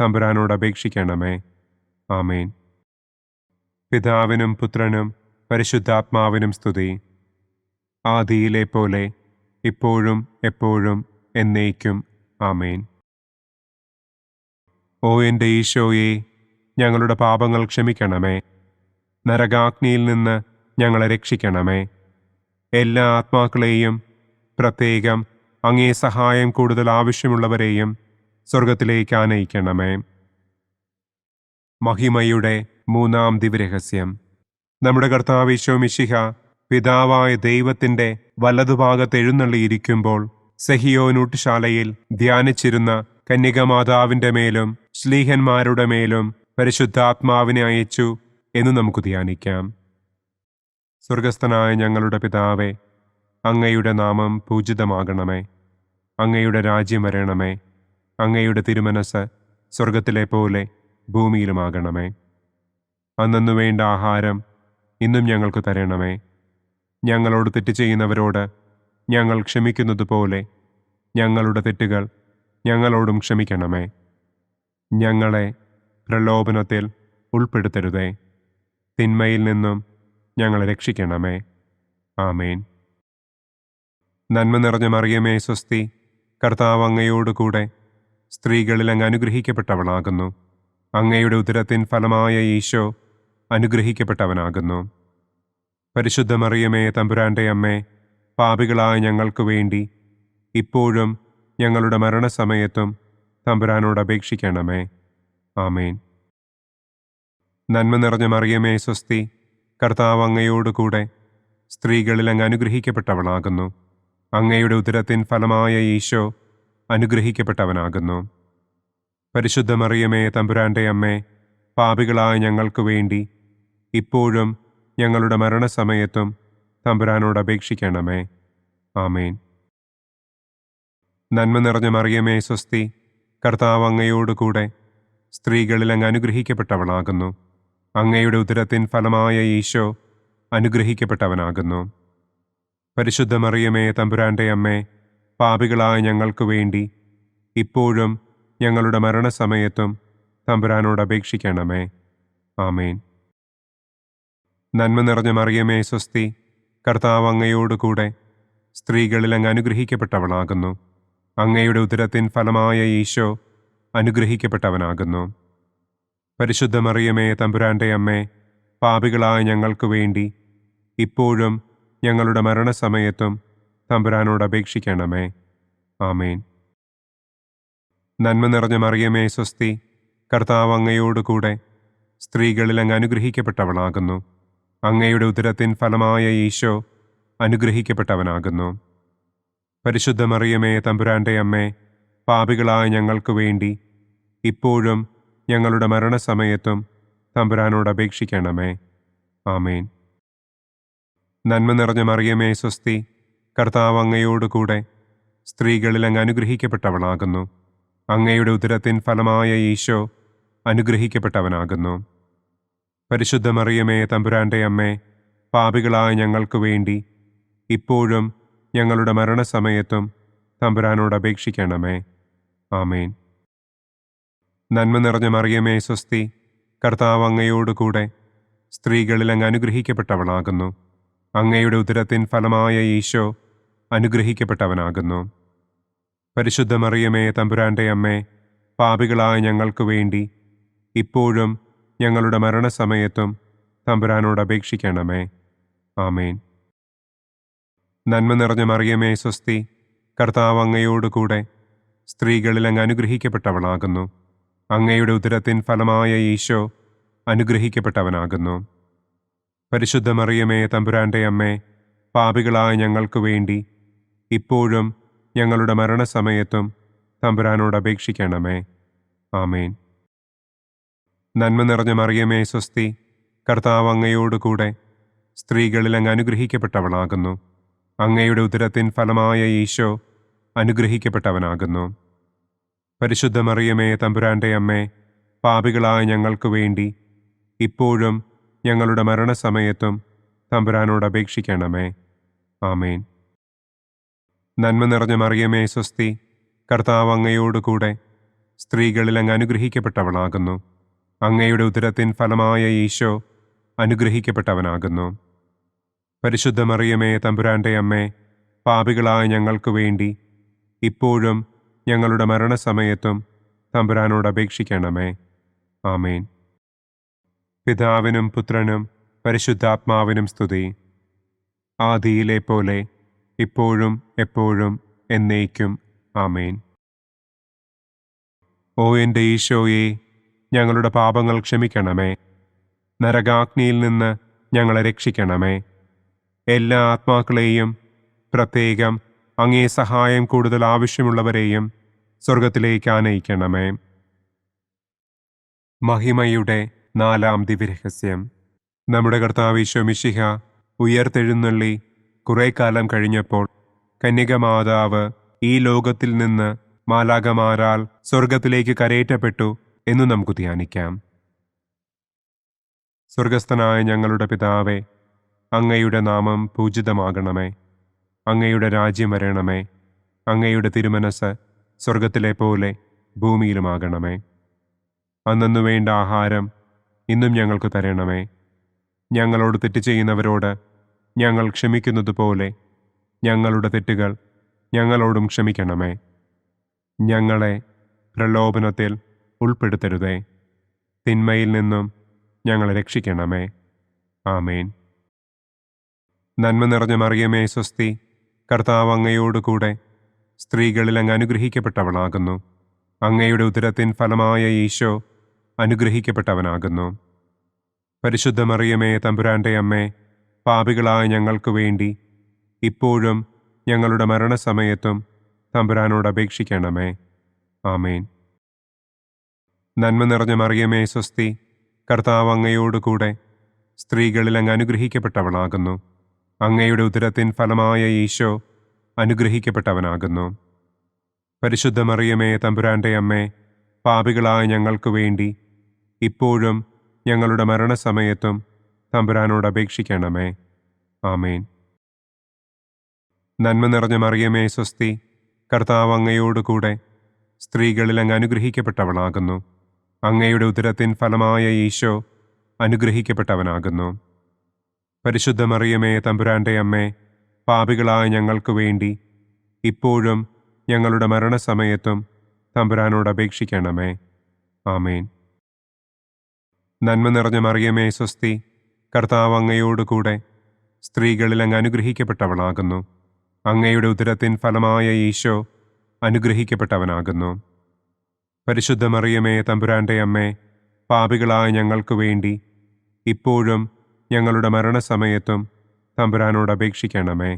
തമ്പുരാനോട് അപേക്ഷിക്കണമേ. ആമേൻ. പിതാവിനും പുത്രനും പരിശുദ്ധാത്മാവിനും സ്തുതി. ആദിയിലെ പോലെ ഇപ്പോഴും എപ്പോഴും എന്നേക്കും. ആമേൻ. ഓ എൻ്റെ ഈശോയെ, ഞങ്ങളുടെ പാപങ്ങൾ ക്ഷമിക്കണമേ. നരകാഗ്നിയിൽ നിന്ന് ഞങ്ങളെ രക്ഷിക്കണമേ. എല്ലാ ആത്മാക്കളെയും, പ്രത്യേകം അങ്ങേ സഹായം കൂടുതൽ ആവശ്യമുള്ളവരെയും സ്വർഗത്തിലേക്ക് ആനയിക്കണമേ. മഹിമയുടെ മൂന്നാം ദിവ്യരഹസ്യം. നമ്മുടെ കർത്താവ് ഈശോ മിശിഹ പിതാവായ ദൈവത്തിൻ്റെ വലതുഭാഗത്ത് എഴുന്നള്ളിയിരിക്കുമ്പോൾ സെഹിയോനൂട്ടുശാലയിൽ ധ്യാനിച്ചിരുന്ന കന്യകമാതാവിൻ്റെ മേലും ശ്ലീഹന്മാരുടെ മേലും പരിശുദ്ധാത്മാവിനെ അയച്ചു എന്ന് നമുക്ക് ധ്യാനിക്കാം. സ്വർഗസ്ഥനായ ഞങ്ങളുടെ പിതാവേ, അങ്ങയുടെ നാമം പൂജിതമാകണമേ. അങ്ങയുടെ രാജ്യം വരണമേ. അങ്ങയുടെ തിരുമനസ് സ്വർഗത്തിലെ പോലെ ഭൂമിയിലുമാകണമേ. അന്നു വേണ്ട ആഹാരം ഇന്നും ഞങ്ങൾക്ക് തരണമേ. ഞങ്ങളോട് തെറ്റ് ചെയ്യുന്നവരോട് ഞങ്ങൾ ക്ഷമിക്കുന്നത് പോലെ ഞങ്ങളുടെ തെറ്റുകൾ ഞങ്ങളോടും ക്ഷമിക്കണമേ. ഞങ്ങളെ പ്രലോഭനത്തിൽ ഉൾപ്പെടുത്തരുതേ. തിന്മയിൽ നിന്നും ഞങ്ങളെ രക്ഷിക്കണമേ. ആമേൻ. നന്മ നിറഞ്ഞ മറിയമേ സ്വസ്തി, കർത്താവ് അങ്ങയോടുകൂടെ സ്ത്രീകളിൽ അങ്ങ് അനുഗ്രഹിക്കപ്പെട്ടവളാകുന്നു. അങ്ങയുടെ ഉദരത്തിൻ ഫലമായ ഈശോ അനുഗ്രഹിക്കപ്പെട്ടവനാകുന്നു. പരിശുദ്ധ മറിയമേ തമ്പുരാന്റെ അമ്മേ, പാപികളായ ഞങ്ങൾക്ക് വേണ്ടി ഇപ്പോഴും ഞങ്ങളുടെ മരണസമയത്തും തമ്പുരാനോട് അപേക്ഷിക്കണമേ. ആമേൻ. നന്മ നിറഞ്ഞ മറിയമേ സ്വസ്തി, കർത്താവ് അങ്ങയോടുകൂടെ സ്ത്രീകളിൽ അങ്ങ് അനുഗ്രഹിക്കപ്പെട്ടവളാകുന്നു. അങ്ങയുടെ ഉദരത്തിൻ ഫലമായ ഈശോ അനുഗ്രഹിക്കപ്പെട്ടവനാകുന്നു. പരിശുദ്ധ മറിയമേ തമ്പുരാന്റെ അമ്മേ, പാപികളായ ഞങ്ങൾക്ക് വേണ്ടി ഇപ്പോഴും ഞങ്ങളുടെ മരണസമയത്തും തമ്പുരാനോട് അപേക്ഷിക്കണമേ. ആമേൻ. നന്മ നിറഞ്ഞ മറിയമേ സ്വസ്തി, കർത്താവ് അങ്ങയോടുകൂടെ സ്ത്രീകളിൽ അങ്ങ് അനുഗ്രഹിക്കപ്പെട്ടവളാകുന്നു. അങ്ങയുടെ ഉദരത്തിൻ ഫലമായ ഈശോ അനുഗ്രഹിക്കപ്പെട്ടവനാകുന്നു. പരിശുദ്ധ മറിയമേ തമ്പുരാന്റെ അമ്മേ, പാപികളായ ഞങ്ങൾക്ക് വേണ്ടി ഇപ്പോഴും ഞങ്ങളുടെ മരണസമയത്തും തമ്പുരാനോട് അപേക്ഷിക്കണമേ. ആമേൻ. നന്മ നിറഞ്ഞ മറിയമേ സ്വസ്തി, കർത്താവ് അങ്ങയോടുകൂടെ സ്ത്രീകളിൽ അങ്ങ് അനുഗ്രഹിക്കപ്പെട്ടവളാകുന്നു. അങ്ങയുടെ ഉദരത്തിൻ ഫലമായ ഈശോ അനുഗ്രഹിക്കപ്പെട്ടവനാകുന്നു. പരിശുദ്ധ മറിയമേ തമ്പുരാന്റെ അമ്മേ, പാപികളായ ഞങ്ങൾക്ക് വേണ്ടി ഇപ്പോഴും ഞങ്ങളുടെ മരണസമയത്തും തമ്പുരാനോട് അപേക്ഷിക്കണമേ. ആമേൻ. നന്മ നിറഞ്ഞ മറിയമേ സ്വസ്തി, കർത്താവ് അങ്ങയോടുകൂടെ സ്ത്രീകളിൽ അങ്ങ് അനുഗ്രഹിക്കപ്പെട്ടവളാകുന്നു. അങ്ങയുടെ ഉദരത്തിൻ ഫലമായ ഈശോ അനുഗ്രഹിക്കപ്പെട്ടവനാകുന്നു. പരിശുദ്ധ മറിയമേ തമ്പുരാന്റെ അമ്മേ, പാപികളായ ഞങ്ങൾക്ക് വേണ്ടി ഇപ്പോഴും ഞങ്ങളുടെ മരണസമയത്തും തമ്പുരാനോട് അപേക്ഷിക്കണമേ. ആമേൻ. നന്മ നിറഞ്ഞ മറിയമേ സ്വസ്തി, കർത്താവ് അങ്ങയോടുകൂടെ സ്ത്രീകളിൽ അങ്ങ് അനുഗ്രഹിക്കപ്പെട്ടവളാകുന്നു. അങ്ങയുടെ ഉദരത്തിൻ ഫലമായ ഈശോ അനുഗ്രഹിക്കപ്പെട്ടവനാകുന്നു. പരിശുദ്ധ മറിയമേ തമ്പുരാന്റെ അമ്മേ, പാപികളായ ഞങ്ങൾക്ക് വേണ്ടി ഇപ്പോഴും ഞങ്ങളുടെ മരണസമയത്തും തമ്പുരാനോട് അപേക്ഷിക്കണമേ. ആമേൻ. നന്മ നിറഞ്ഞ മറിയമേ സ്വസ്തി, കർത്താവ് അങ്ങയോടുകൂടെ സ്ത്രീകളിൽ അങ്ങ് അനുഗ്രഹിക്കപ്പെട്ടവളാകുന്നു. അങ്ങയുടെ ഉദരത്തിൻ ഫലമായ ഈശോ അനുഗ്രഹിക്കപ്പെട്ടവനാകുന്നു. പരിശുദ്ധ മറിയമേ തമ്പുരാന്റെ അമ്മേ, പാപികളായ ഞങ്ങൾക്ക് വേണ്ടി ഇപ്പോഴും ഞങ്ങളുടെ മരണസമയത്തും തമ്പുരാനോട് അപേക്ഷിക്കണമേ. ആമേൻ. നന്മ നിറഞ്ഞ മറിയമേ സ്വസ്തി, കർത്താവ് അങ്ങയോടുകൂടെ സ്ത്രീകളിൽ അങ്ങ് അനുഗ്രഹിക്കപ്പെട്ടവളാകുന്നു. അങ്ങയുടെ ഉദരത്തിൻ ഫലമായ ഈശോ അനുഗ്രഹിക്കപ്പെട്ടവനാകുന്നു. പരിശുദ്ധ മറിയമേ തമ്പുരാന്റെ അമ്മേ, പാപികളായ ഞങ്ങൾക്ക് വേണ്ടി ഇപ്പോഴും ഞങ്ങളുടെ മരണസമയത്തും തമ്പുരാനോട് അപേക്ഷിക്കണമേ. ആമേൻ. നന്മ നിറഞ്ഞ മറിയമേ സ്വസ്തി, കർത്താവ് അങ്ങയോടുകൂടെ സ്ത്രീകളിൽ അങ്ങ് അനുഗ്രഹിക്കപ്പെട്ടവളാകുന്നു. അങ്ങയുടെ ഉദരത്തിൻ ഫലമായ ഈശോ അനുഗ്രഹിക്കപ്പെട്ടവനാകുന്നു. പരിശുദ്ധ മറിയമേ തമ്പുരാന്റെ അമ്മേ, പാപികളായ ഞങ്ങൾക്ക് വേണ്ടി ഇപ്പോഴും ഞങ്ങളുടെ മരണസമയത്തും തമ്പുരാനോട് അപേക്ഷിക്കണമേ. ആമേൻ. നന്മ നിറഞ്ഞ മറിയമേ സ്വസ്തി, കർത്താവ് അങ്ങയോടുകൂടെ സ്ത്രീകളിൽ അങ്ങ് അനുഗ്രഹിക്കപ്പെട്ടവളാകുന്നു. അങ്ങയുടെ ഉദരത്തിൻ ഫലമായ ഈശോ അനുഗ്രഹിക്കപ്പെട്ടവനാകുന്നു. പരിശുദ്ധ മറിയമേ തമ്പുരാന്റെ അമ്മേ, പാപികളായ ഞങ്ങൾക്ക് വേണ്ടി ഇപ്പോഴും ഞങ്ങളുടെ മരണസമയത്തും തമ്പുരാനോട് അപേക്ഷിക്കണമേ. ആമേൻ. പിതാവിനും പുത്രനും പരിശുദ്ധാത്മാവിനും സ്തുതി. ആദിയിലെ പോലെ ഇപ്പോഴും എപ്പോഴും എന്നേക്കും. ആമേൻ. ഓ എൻ്റെ ഈശോയെ, ഞങ്ങളുടെ പാപങ്ങൾ ക്ഷമിക്കണമേ. നരകാഗ്നിയിൽ നിന്ന് ഞങ്ങളെ രക്ഷിക്കണമേ. എല്ലാ ആത്മാക്കളെയും, പ്രത്യേകം അങ്ങേ സഹായം കൂടുതൽ ആവശ്യമുള്ളവരെയും സ്വർഗത്തിലേക്ക് ആനയിക്കണമേ. മഹിമയുടെ 4-ാം ദിവ്യരഹസ്യം. നമ്മുടെ കർത്താവ് ഈശോ മിശിഹ ഉയർത്തെഴുന്നള്ളി കുറെ കാലം കഴിഞ്ഞപ്പോൾ കന്യകമാതാവ് ഈ ലോകത്തിൽ നിന്ന് മാലാഖമാരാൽ സ്വർഗത്തിലേക്ക് കരയേറ്റപ്പെട്ടു എന്നു നമുക്ക് ധ്യാനിക്കാം. സ്വർഗസ്ഥനായ ഞങ്ങളുടെ പിതാവേ, അങ്ങയുടെ നാമം പൂജിതമാകണമേ. അങ്ങയുടെ രാജ്യം വരണമേ. അങ്ങയുടെ തിരുമനസ് സ്വർഗത്തിലെ പോലെ ഭൂമിയിലുമാകണമേ. അന്നന്നു വേണ്ട ആഹാരം ഇന്നും ഞങ്ങൾക്ക് തരണമേ. ഞങ്ങളോട് തെറ്റ് ചെയ്യുന്നവരോട് ഞങ്ങൾ ക്ഷമിക്കുന്നത് പോലെ ഞങ്ങളുടെ തെറ്റുകൾ ഞങ്ങളോടും ക്ഷമിക്കണമേ. ഞങ്ങളെ പ്രലോഭനത്തിൽ ഉൾപ്പെടുത്തരുതേ. തിന്മയിൽ നിന്നും ഞങ്ങളെ രക്ഷിക്കണമേ. ആമേൻ. നന്മ നിറഞ്ഞ മറിയമേ സ്വസ്തി, കർത്താവ് അങ്ങയോടുകൂടെ സ്ത്രീകളിൽ അങ്ങ് അനുഗ്രഹിക്കപ്പെട്ടവളാകുന്നു. അങ്ങയുടെ ഉദരത്തിൻ ഫലമായ ഈശോ അനുഗ്രഹിക്കപ്പെട്ടവനാകുന്നു. പരിശുദ്ധ മറിയമേ തമ്പുരാന്റെ അമ്മേ, പാപികളായ ഞങ്ങൾക്ക് വേണ്ടി ഇപ്പോഴും ഞങ്ങളുടെ മരണസമയത്തും തമ്പുരാനോട് അപേക്ഷിക്കണമേ. ആമേൻ. നന്മ നിറഞ്ഞ മറിയമേ സ്വസ്തി, കർത്താവ് അങ്ങയോടുകൂടെ സ്ത്രീകളിൽ അങ്ങ് അനുഗ്രഹിക്കപ്പെട്ടവളാകുന്നു. അങ്ങയുടെ ഉദരത്തിൻ ഫലമായ ഈശോ അനുഗ്രഹിക്കപ്പെട്ടവനാകുന്നു. പരിശുദ്ധ മറിയമേ, തമ്പുരാന്റെ അമ്മേ, പാപികളായ ഞങ്ങൾക്ക് വേണ്ടി ഇപ്പോഴും ഞങ്ങളുടെ മരണസമയത്തും തമ്പുരാനോട് അപേക്ഷിക്കണമേ. ആമേൻ. നന്മ നിറഞ്ഞ മറിയമേ, സ്വസ്തി. കർത്താവ് അങ്ങയോടുകൂടെ സ്ത്രീകളിൽ അങ്ങ് അനുഗ്രഹിക്കപ്പെട്ടവളാകുന്നു. അങ്ങയുടെ ഉദരത്തിൻ ഫലമായ ഈശോ അനുഗ്രഹിക്കപ്പെട്ടവനാകുന്നു. പരിശുദ്ധ മറിയമേ, തമ്പുരാന്റെ അമ്മേ, പാപികളായ ഞങ്ങൾക്ക് വേണ്ടി ഇപ്പോഴും ഞങ്ങളുടെ മരണസമയത്തും തമ്പുരാനോട് അപേക്ഷിക്കണമേ. ആമേൻ. നന്മ നിറഞ്ഞ മറിയമേ, സ്വസ്തി. കർത്താവ് അങ്ങയോടുകൂടെ സ്ത്രീകളിൽ അങ്ങ് അനുഗ്രഹിക്കപ്പെട്ടവളാകുന്നു. അങ്ങയുടെ ഉദരത്തിൻ ഫലമായ ഈശോ അനുഗ്രഹിക്കപ്പെട്ടവനാകുന്നു. പരിശുദ്ധ മറിയമേ, തമ്പുരാന്റെ അമ്മേ, പാപികളായ ഞങ്ങൾക്ക് വേണ്ടി ഇപ്പോഴും ഞങ്ങളുടെ മരണസമയത്തും തമ്പുരാനോട് അപേക്ഷിക്കണമേ.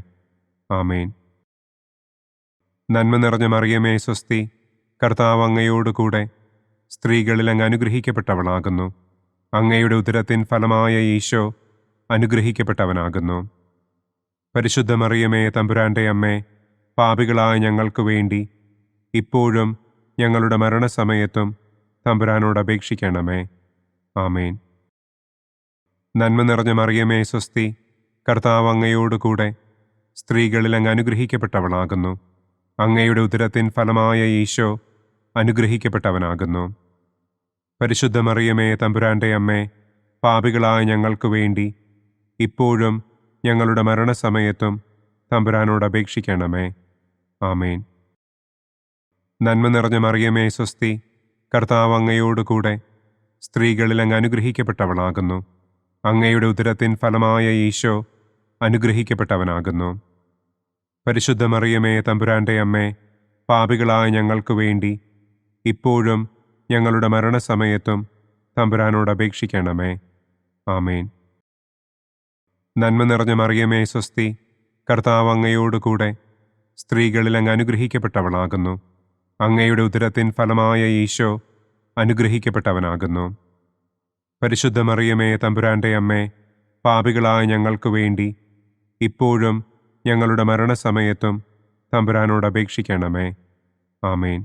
ആമേൻ. നന്മ നിറഞ്ഞ മറിയമേ, സ്വസ്തി. കർത്താവ് അങ്ങയോടുകൂടെ സ്ത്രീകളിൽ അങ്ങ് അനുഗ്രഹിക്കപ്പെട്ടവളാകുന്നു. അങ്ങയുടെ ഉദരത്തിൻ ഫലമായ ഈശോ അനുഗ്രഹിക്കപ്പെട്ടവനാകുന്നു. പരിശുദ്ധ മറിയമേ, തമ്പുരാന്റെ അമ്മേ, പാപികളായ ഞങ്ങൾക്ക് വേണ്ടി ഇപ്പോഴും ഞങ്ങളുടെ മരണസമയത്തും തമ്പുരാനോട് അപേക്ഷിക്കണമേ. ആമേൻ. നന്മ നിറഞ്ഞ മറിയമേ, സ്വസ്തി. കർത്താവ് അങ്ങയോടുകൂടെ സ്ത്രീകളിൽ അങ്ങ് അനുഗ്രഹിക്കപ്പെട്ടവളാകുന്നു. അങ്ങയുടെ ഉദരത്തിൻ ഫലമായ ഈശോ അനുഗ്രഹിക്കപ്പെട്ടവനാകുന്നു. പരിശുദ്ധ മറിയമേ, തമ്പുരാന്റെ അമ്മേ, പാപികളായ ഞങ്ങൾക്ക് വേണ്ടി ഇപ്പോഴും ഞങ്ങളുടെ മരണസമയത്തും തമ്പുരാനോട് അപേക്ഷിക്കണമേ. ആമേൻ. നന്മ നിറഞ്ഞ മറിയമേ, സ്വസ്തി. കർത്താവ് അങ്ങയോടുകൂടെ സ്ത്രീകളിൽ അങ്ങ് അനുഗ്രഹിക്കപ്പെട്ടവളാകുന്നു. അങ്ങയുടെ ഉദരത്തിൻ ഫലമായ ഈശോ അനുഗ്രഹിക്കപ്പെട്ടവനാകുന്നു. പരിശുദ്ധ മറിയമേ, തമ്പുരാന്റെ അമ്മേ, പാപികളായ ഞങ്ങൾക്ക് വേണ്ടി ഇപ്പോഴും ഞങ്ങളുടെ മരണസമയത്തും തമ്പുരാനോട് അപേക്ഷിക്കണമേ. ആമേൻ. നന്മ നിറഞ്ഞ മറിയമേ, സ്വസ്തി. കർത്താവ് അങ്ങയോടുകൂടെ സ്ത്രീകളിൽ അങ്ങ് അനുഗ്രഹിക്കപ്പെട്ടവളാകുന്നു. അങ്ങയുടെ ഉദരത്തിൻ ഫലമായ ഈശോ അനുഗ്രഹിക്കപ്പെട്ടവനാകുന്നു. പരിശുദ്ധ മറിയമേ, തമ്പുരാന്റെ അമ്മേ, പാപികളായ ഞങ്ങൾക്ക് വേണ്ടി ഇപ്പോഴും ഞങ്ങളുടെ മരണസമയത്തും തമ്പുരാനോട് അപേക്ഷിക്കണമേ. ആമേൻ.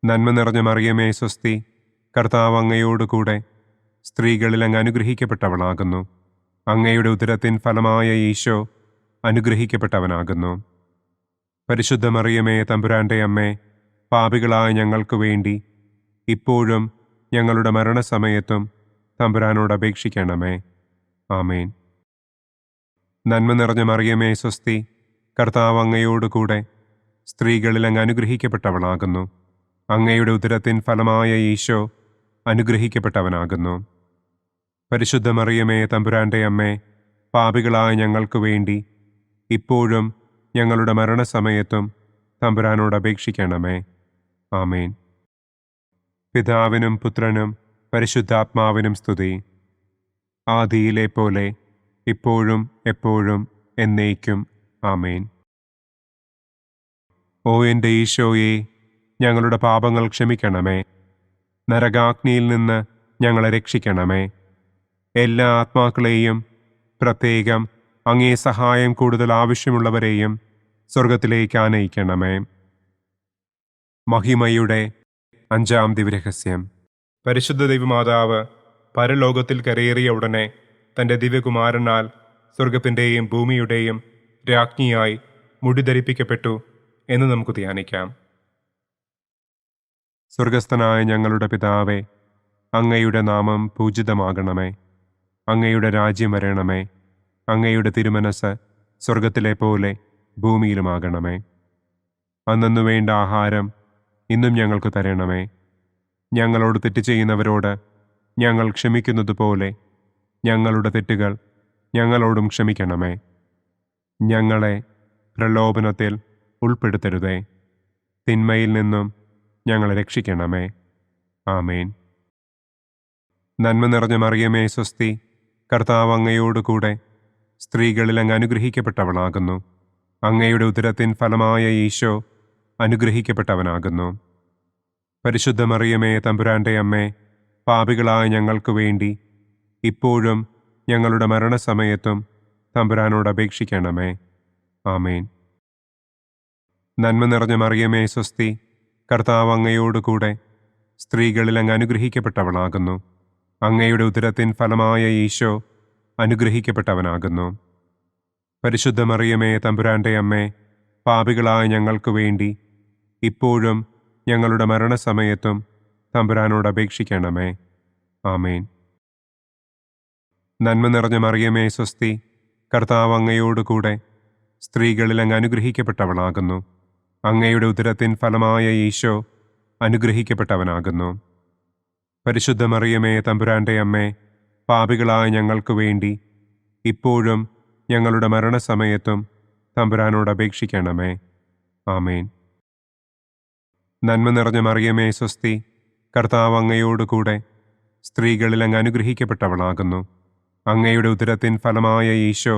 നന്മ നിറഞ്ഞ മറിയമേ, സ്വസ്തി. കർത്താവ് അങ്ങയോടുകൂടെ സ്ത്രീകളിൽ അങ്ങ് അനുഗ്രഹിക്കപ്പെട്ടവളാകുന്നു. അങ്ങയുടെ ഉദരത്തിൻ ഫലമായ ഈശോ അനുഗ്രഹിക്കപ്പെട്ടവനാകുന്നു. പരിശുദ്ധ മറിയമേ, തമ്പുരാന്റെ അമ്മേ, പാപികളായ ഞങ്ങൾക്ക് വേണ്ടി ഇപ്പോഴും ഞങ്ങളുടെ മരണസമയത്തും തമ്പുരാനോട് അപേക്ഷിക്കണമേ. ആമേൻ. നന്മ നിറഞ്ഞ മറിയമേ, സ്വസ്തി. കർത്താവ് അങ്ങയോടുകൂടെ സ്ത്രീകളിൽ അങ്ങ് അനുഗ്രഹിക്കപ്പെട്ടവളാകുന്നു. അങ്ങയുടെ ഉദരത്തിൻ ഫലമായ ഈശോ അനുഗ്രഹിക്കപ്പെട്ടവനാകുന്നു. പരിശുദ്ധ മറിയമേ, തമ്പുരാന്റെ അമ്മേ, പാപികളായ ഞങ്ങൾക്ക് വേണ്ടി ഇപ്പോഴും ഞങ്ങളുടെ മരണസമയത്തും തമ്പുരാനോട് അപേക്ഷിക്കണമേ. ആമേൻ. പിതാവിനും പുത്രനും പരിശുദ്ധാത്മാവിനും സ്തുതി. ആദിയിലെ പോലെ ഇപ്പോഴും എപ്പോഴും എന്നേക്കും. ആമേൻ. ഓ എൻ്റെ ഈശോയെ, ഞങ്ങളുടെ പാപങ്ങൾ ക്ഷമിക്കണമേ. നരകാഗ്നിയിൽ നിന്ന് ഞങ്ങളെ രക്ഷിക്കണമേ. എല്ലാ ആത്മാക്കളെയും, പ്രത്യേകം അങ്ങേ സഹായം കൂടുതൽ ആവശ്യമുള്ളവരെയും സ്വർഗത്തിലേക്ക് ആനയിക്കണമേ. മഹിമയുടെ 5-ാം ദിവ്യരഹസ്യം. പരിശുദ്ധ ദൈവമാതാവ് പരലോകത്തിൽ കരയേറിയ ഉടനെ തൻ്റെ ദിവ്യകുമാരനാൽ സ്വർഗത്തിൻ്റെയും ഭൂമിയുടെയും രാജ്ഞിയായി മുടിധരിപ്പിക്കപ്പെട്ടു എന്ന് നമുക്ക് ധ്യാനിക്കാം. സ്വർഗസ്ഥനായ ഞങ്ങളുടെ പിതാവേ, അങ്ങയുടെ നാമം പൂജിതമാകണമേ. അങ്ങയുടെ രാജ്യം വരണമേ. അങ്ങയുടെ തിരുമനസ് സ്വർഗത്തിലെ പോലെ ഭൂമിയിലുമാകണമേ. അന്നു വേണ്ട ആഹാരം ഇന്നും ഞങ്ങൾക്ക് തരണമേ. ഞങ്ങളോട് തെറ്റ് ചെയ്യുന്നവരോട് ഞങ്ങൾ ക്ഷമിക്കുന്നത് പോലെ ഞങ്ങളുടെ തെറ്റുകൾ ഞങ്ങളോടും ക്ഷമിക്കണമേ. ഞങ്ങളെ പ്രലോഭനത്തിൽ ഉൾപ്പെടുത്തരുതേ. തിന്മയിൽ നിന്നും ഞങ്ങളെ രക്ഷിക്കണമേ. ആമേൻ. നന്മ നിറഞ്ഞ മറിയമേ, സ്വസ്തി. കർത്താവ് അങ്ങയോടുകൂടെ സ്ത്രീകളിൽ അങ്ങ് അനുഗ്രഹിക്കപ്പെട്ടവളാകുന്നു. അങ്ങയുടെ ഉദരത്തിൻ ഫലമായ ഈശോ അനുഗ്രഹിക്കപ്പെട്ടവനാകുന്നു. പരിശുദ്ധ മറിയമേ, തമ്പുരാന്റെ അമ്മേ, പാപികളായ ഞങ്ങൾക്ക് വേണ്ടി ഇപ്പോഴും ഞങ്ങളുടെ മരണസമയത്തും തമ്പുരാനോട് അപേക്ഷിക്കണമേ. ആമേൻ. നന്മ നിറഞ്ഞ മറിയമേ സ്വസ്തി, കർത്താവ് അങ്ങയോടുകൂടെ സ്ത്രീകളിൽ അങ്ങ് അനുഗ്രഹിക്കപ്പെട്ടവളാകുന്നു. അങ്ങയുടെ ഉദരത്തിൻ ഫലമായ ഈശോ അനുഗ്രഹിക്കപ്പെട്ടവനാകുന്നു. പരിശുദ്ധ മറിയമേ തമ്പുരാന്റെ അമ്മേ, പാപികളായ ഞങ്ങൾക്ക് വേണ്ടി ഇപ്പോഴും ഞങ്ങളുടെ മരണസമയത്തും തമ്പുരാനോട് അപേക്ഷിക്കണമേ. ആമേൻ. നന്മ നിറഞ്ഞ മറിയമേ സ്വസ്തി, കർത്താവ് അങ്ങയോടുകൂടെ സ്ത്രീകളിൽ അങ്ങ് അനുഗ്രഹിക്കപ്പെട്ടവളാകുന്നു. അങ്ങയുടെ ഉദരത്തിൻ ഫലമായ ഈശോ അനുഗ്രഹിക്കപ്പെട്ടവനാകുന്നു. പരിശുദ്ധ മറിയമേ തമ്പുരാന്റെ അമ്മേ, പാപികളായ ഞങ്ങൾക്ക് വേണ്ടി ഇപ്പോഴും ഞങ്ങളുടെ മരണസമയത്തും തമ്പുരാനോട് അപേക്ഷിക്കണമേ. ആമേൻ. നന്മ നിറഞ്ഞ മറിയമേ സ്വസ്തി, കർത്താവ് അങ്ങയോടുകൂടെ സ്ത്രീകളിൽ അങ്ങ് അനുഗ്രഹിക്കപ്പെട്ടവളാകുന്നു. അങ്ങയുടെ ഉദരത്തിൻ ഫലമായ ഈശോ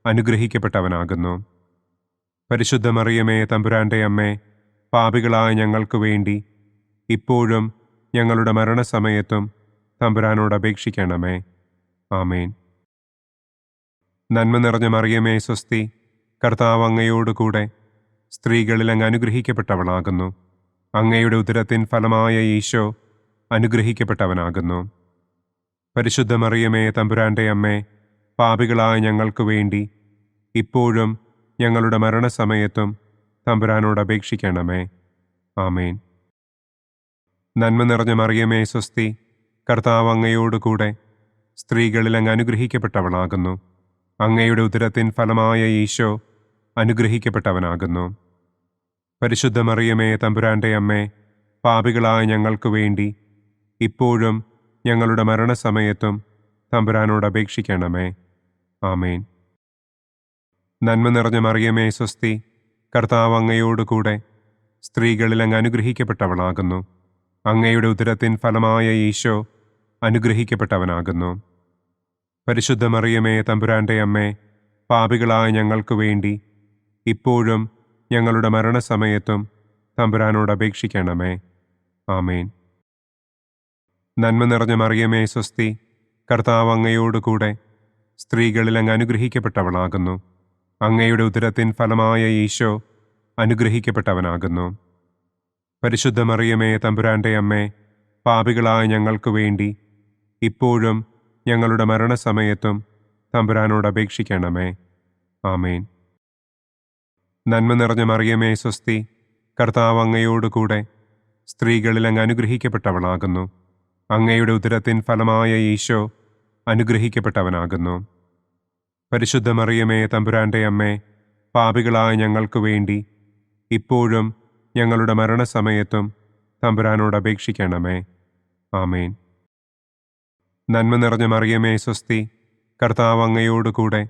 അനുഗ്രഹിക്കപ്പെട്ടവനാകുന്നു. പരിശുദ്ധ മറിയമേ തമ്പുരാന്റെ അമ്മേ, പാപികളായ ഞങ്ങൾക്ക് വേണ്ടി ഇപ്പോഴും ഞങ്ങളുടെ മരണസമയത്തും തമ്പുരാനോട് അപേക്ഷിക്കണമേ. ആമേൻ. നന്മ നിറഞ്ഞ മറിയമേ സ്വസ്തി, കർത്താവ് അങ്ങയോടുകൂടെ സ്ത്രീകളിൽ അങ്ങ് അനുഗ്രഹിക്കപ്പെട്ടവളാകുന്നു. അങ്ങയുടെ ഉദരത്തിൻ ഫലമായ ഈശോ അനുഗ്രഹിക്കപ്പെട്ടവനാകുന്നു. പരിശുദ്ധ മറിയമേ തമ്പുരാന്റെ അമ്മേ, പാപികളായ ഞങ്ങൾക്ക് വേണ്ടി ഇപ്പോഴും ഞങ്ങളുടെ മരണസമയത്തും തമ്പുരാനോട് അപേക്ഷിക്കണമേ. ആമേൻ. നന്മ നിറഞ്ഞ മറിയമേ സ്വസ്തി, കർത്താവ് അങ്ങയോടുകൂടെ സ്ത്രീകളിൽ അങ്ങ് അനുഗ്രഹിക്കപ്പെട്ടവളാകുന്നു. അങ്ങയുടെ ഉദരത്തിൻ ഫലമായ ഈശോ അനുഗ്രഹിക്കപ്പെട്ടവനാകുന്നു. പരിശുദ്ധ മറിയമേ തമ്പുരാന്റെ അമ്മേ, പാപികളായ ഞങ്ങൾക്ക് വേണ്ടി ഇപ്പോഴും ഞങ്ങളുടെ മരണസമയത്തും തമ്പുരാനോട് അപേക്ഷിക്കണമേ. ആമേൻ. നന്മ നിറഞ്ഞ മറിയമേ സ്വസ്തി, കർത്താവ് അങ്ങയോടുകൂടെ സ്ത്രീകളിൽ അങ്ങ് അനുഗ്രഹിക്കപ്പെട്ടവളാകുന്നു. അങ്ങയുടെ ഉദരത്തിൻ ഫലമായ ഈശോ അനുഗ്രഹിക്കപ്പെട്ടവനാകുന്നു. പരിശുദ്ധ മറിയമേ തമ്പുരാന്റെ അമ്മേ, പാപികളായ ഞങ്ങൾക്ക് വേണ്ടി ഇപ്പോഴും ഞങ്ങളുടെ മരണസമയത്തും തമ്പുരാനോട് അപേക്ഷിക്കണമേ. ആമേൻ. നന്മ നിറഞ്ഞ മറിയമേ സ്വസ്തി, കർത്താവ് അങ്ങയോടുകൂടെ സ്ത്രീകളിൽ അങ്ങ് അനുഗ്രഹിക്കപ്പെട്ടവളാകുന്നു. അങ്ങയുടെ ഉദരത്തിൻ ഫലമായ ഈശോ അനുഗ്രഹിക്കപ്പെട്ടവനാകുന്നു. പരിശുദ്ധ മറിയമേ തമ്പുരാന്റെ അമ്മേ, പാപികളായ ഞങ്ങൾക്ക് വേണ്ടി ഇപ്പോഴും ഞങ്ങളുടെ മരണസമയത്തും തമ്പുരാനോട് അപേക്ഷിക്കണമേ. ആമേൻ. നന്മ നിറഞ്ഞ മറിയമേ സ്വസ്തി, കർത്താവ് അങ്ങയോടുകൂടെ സ്ത്രീകളിൽ അങ്ങ് അനുഗ്രഹിക്കപ്പെട്ടവളാകുന്നു. അങ്ങയുടെ ഉദരത്തിൻ ഫലമായ ഈശോ അനുഗ്രഹിക്കപ്പെട്ടവനാകുന്നു. പരിശുദ്ധ മറിയമേ തമ്പുരാന്റെ അമ്മേ, പാപികളായ ഞങ്ങൾക്ക് വേണ്ടി ഇപ്പോഴും ഞങ്ങളുടെ മരണസമയത്തും തമ്പുരാനോട് അപേക്ഷിക്കണമേ. ആമേൻ. നന്മ നിറഞ്ഞ മറിയമേ സ്വസ്തി, കർത്താവ് അങ്ങയോടുകൂടെ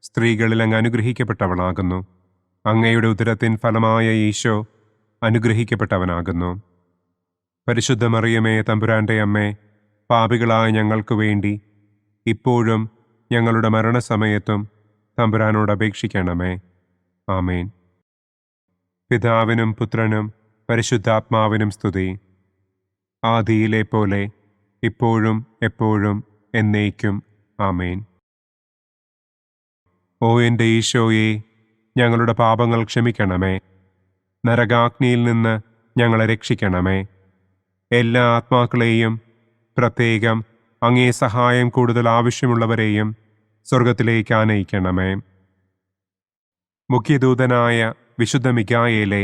സ്ത്രീകളിൽ അങ്ങ് അനുഗ്രഹിക്കപ്പെട്ടവളാകുന്നു. അങ്ങയുടെ ഉദരത്തിൻ ഫലമായ ഈശോ അനുഗ്രഹിക്കപ്പെട്ടവനാകുന്നു. പരിശുദ്ധ മറിയമേ തമ്പുരാന്റെ അമ്മേ, പാപികളായ ഞങ്ങൾക്ക് വേണ്ടി ഇപ്പോഴും ഞങ്ങളുടെ മരണസമയത്തും തമ്പുരാനോട് അപേക്ഷിക്കണമേ. ആമേൻ. പിതാവിനും പുത്രനും പരിശുദ്ധാത്മാവിനും സ്തുതി. ആദിയിലെ പോലെ ഇപ്പോഴും എപ്പോഴും എന്നേക്കും. ആമേൻ. ഓ എൻ്റെ ഈശോയെ, ഞങ്ങളുടെ പാപങ്ങൾ ക്ഷമിക്കണമേ. നരകാഗ്നിയിൽ നിന്ന് ഞങ്ങളെ രക്ഷിക്കണമേ. എല്ലാ ആത്മാക്കളെയും, പ്രത്യേകം അങ്ങേ സഹായം കൂടുതൽ ആവശ്യമുള്ളവരെയും സ്വർഗത്തിലേക്ക് ആനയിക്കണമേ. മുഖ്യദൂതനായ വിശുദ്ധ മിഖായേലേ,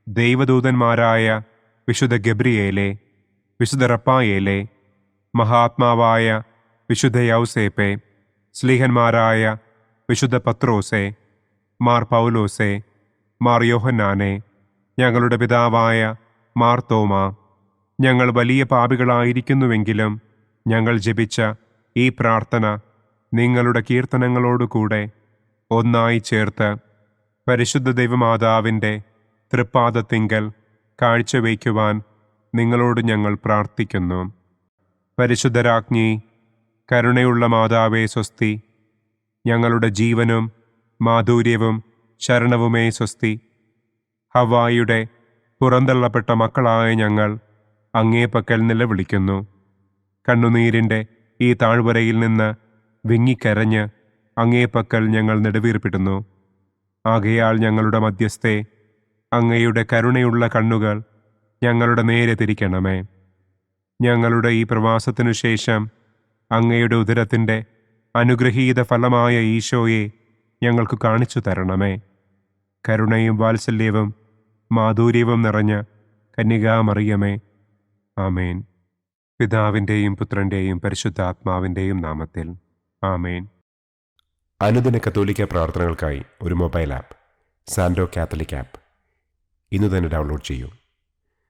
ദൈവദൂതന്മാരായ വിശുദ്ധ ഗബ്രിയേലേ, വിശുദ്ധ റപ്പായേലേ, മഹാത്മാവായ വിശുദ്ധ യൗസേപ്പേ, സ്ലീഹന്മാരായ വിശുദ്ധ പത്രോസേ, മാർ പൗലോസേ, മാർ യോഹന്നാനെ, ഞങ്ങളുടെ പിതാവായ മാർ തോമാ, ഞങ്ങൾ വലിയ പാപികളായിരിക്കുന്നുവെങ്കിലും ഞങ്ങൾ ജപിച്ച ഈ പ്രാർത്ഥന നിങ്ങളുടെ കീർത്തനങ്ങളോടുകൂടെ ഒന്നായി ചേർത്ത് പരിശുദ്ധ ദൈവമാതാവിൻ്റെ തൃപ്പാദത്തിങ്കൽ കാഴ്ചവയ്ക്കുവാൻ നിങ്ങളോട് ഞങ്ങൾ പ്രാർത്ഥിക്കുന്നു. പരിശുദ്ധരാജ്ഞി, കരുണയുള്ള മാതാവേ സ്വസ്തി. ഞങ്ങളുടെ ജീവനും മാധുര്യവും ശരണവുമേ സ്വസ്തി. ഹവ്വായുടെ പുറന്തള്ളപ്പെട്ട മക്കളായ ഞങ്ങൾ അങ്ങേപ്പക്കൽ നിലവിളിക്കുന്നു. കണ്ണുനീരിൻ്റെ ഈ താഴ്വരയിൽ നിന്ന് വിങ്ങിക്കരഞ്ഞ് അങ്ങേപ്പക്കൽ ഞങ്ങൾ നെടുവീർപ്പിടുന്നു. ആകയാൽ ഞങ്ങളുടെ മധ്യസ്ഥെ, അങ്ങയുടെ കരുണയുള്ള കണ്ണുകൾ ഞങ്ങളുടെ നേരെ തിരിക്കണമേ. ഞങ്ങളുടെ ഈ പ്രവാസത്തിനു ശേഷം അങ്ങയുടെ ഉദരത്തിൻ്റെ അനുഗ്രഹീത ഫലമായ ഈശോയെ ഞങ്ങൾക്ക് കാണിച്ചു തരണമേ. കരുണയും വാത്സല്യവും മാധുര്യവും നിറഞ്ഞ കന്യകാമറിയമേ, ആമേൻ. പിതാവിൻ്റെയും പുത്രൻ്റെയും പരിശുദ്ധാത്മാവിൻ്റെയും നാമത്തിൽ, ആമേൻ. അനുദിന കത്തോലിക്ക പ്രാർത്ഥനകൾക്കായി ഒരു മൊബൈൽ ആപ്പ്, സാൻഡോ കാത്തലിക് ആപ്പ്, ഇന്ന് തന്നെ ഡൗൺലോഡ് ചെയ്യൂ.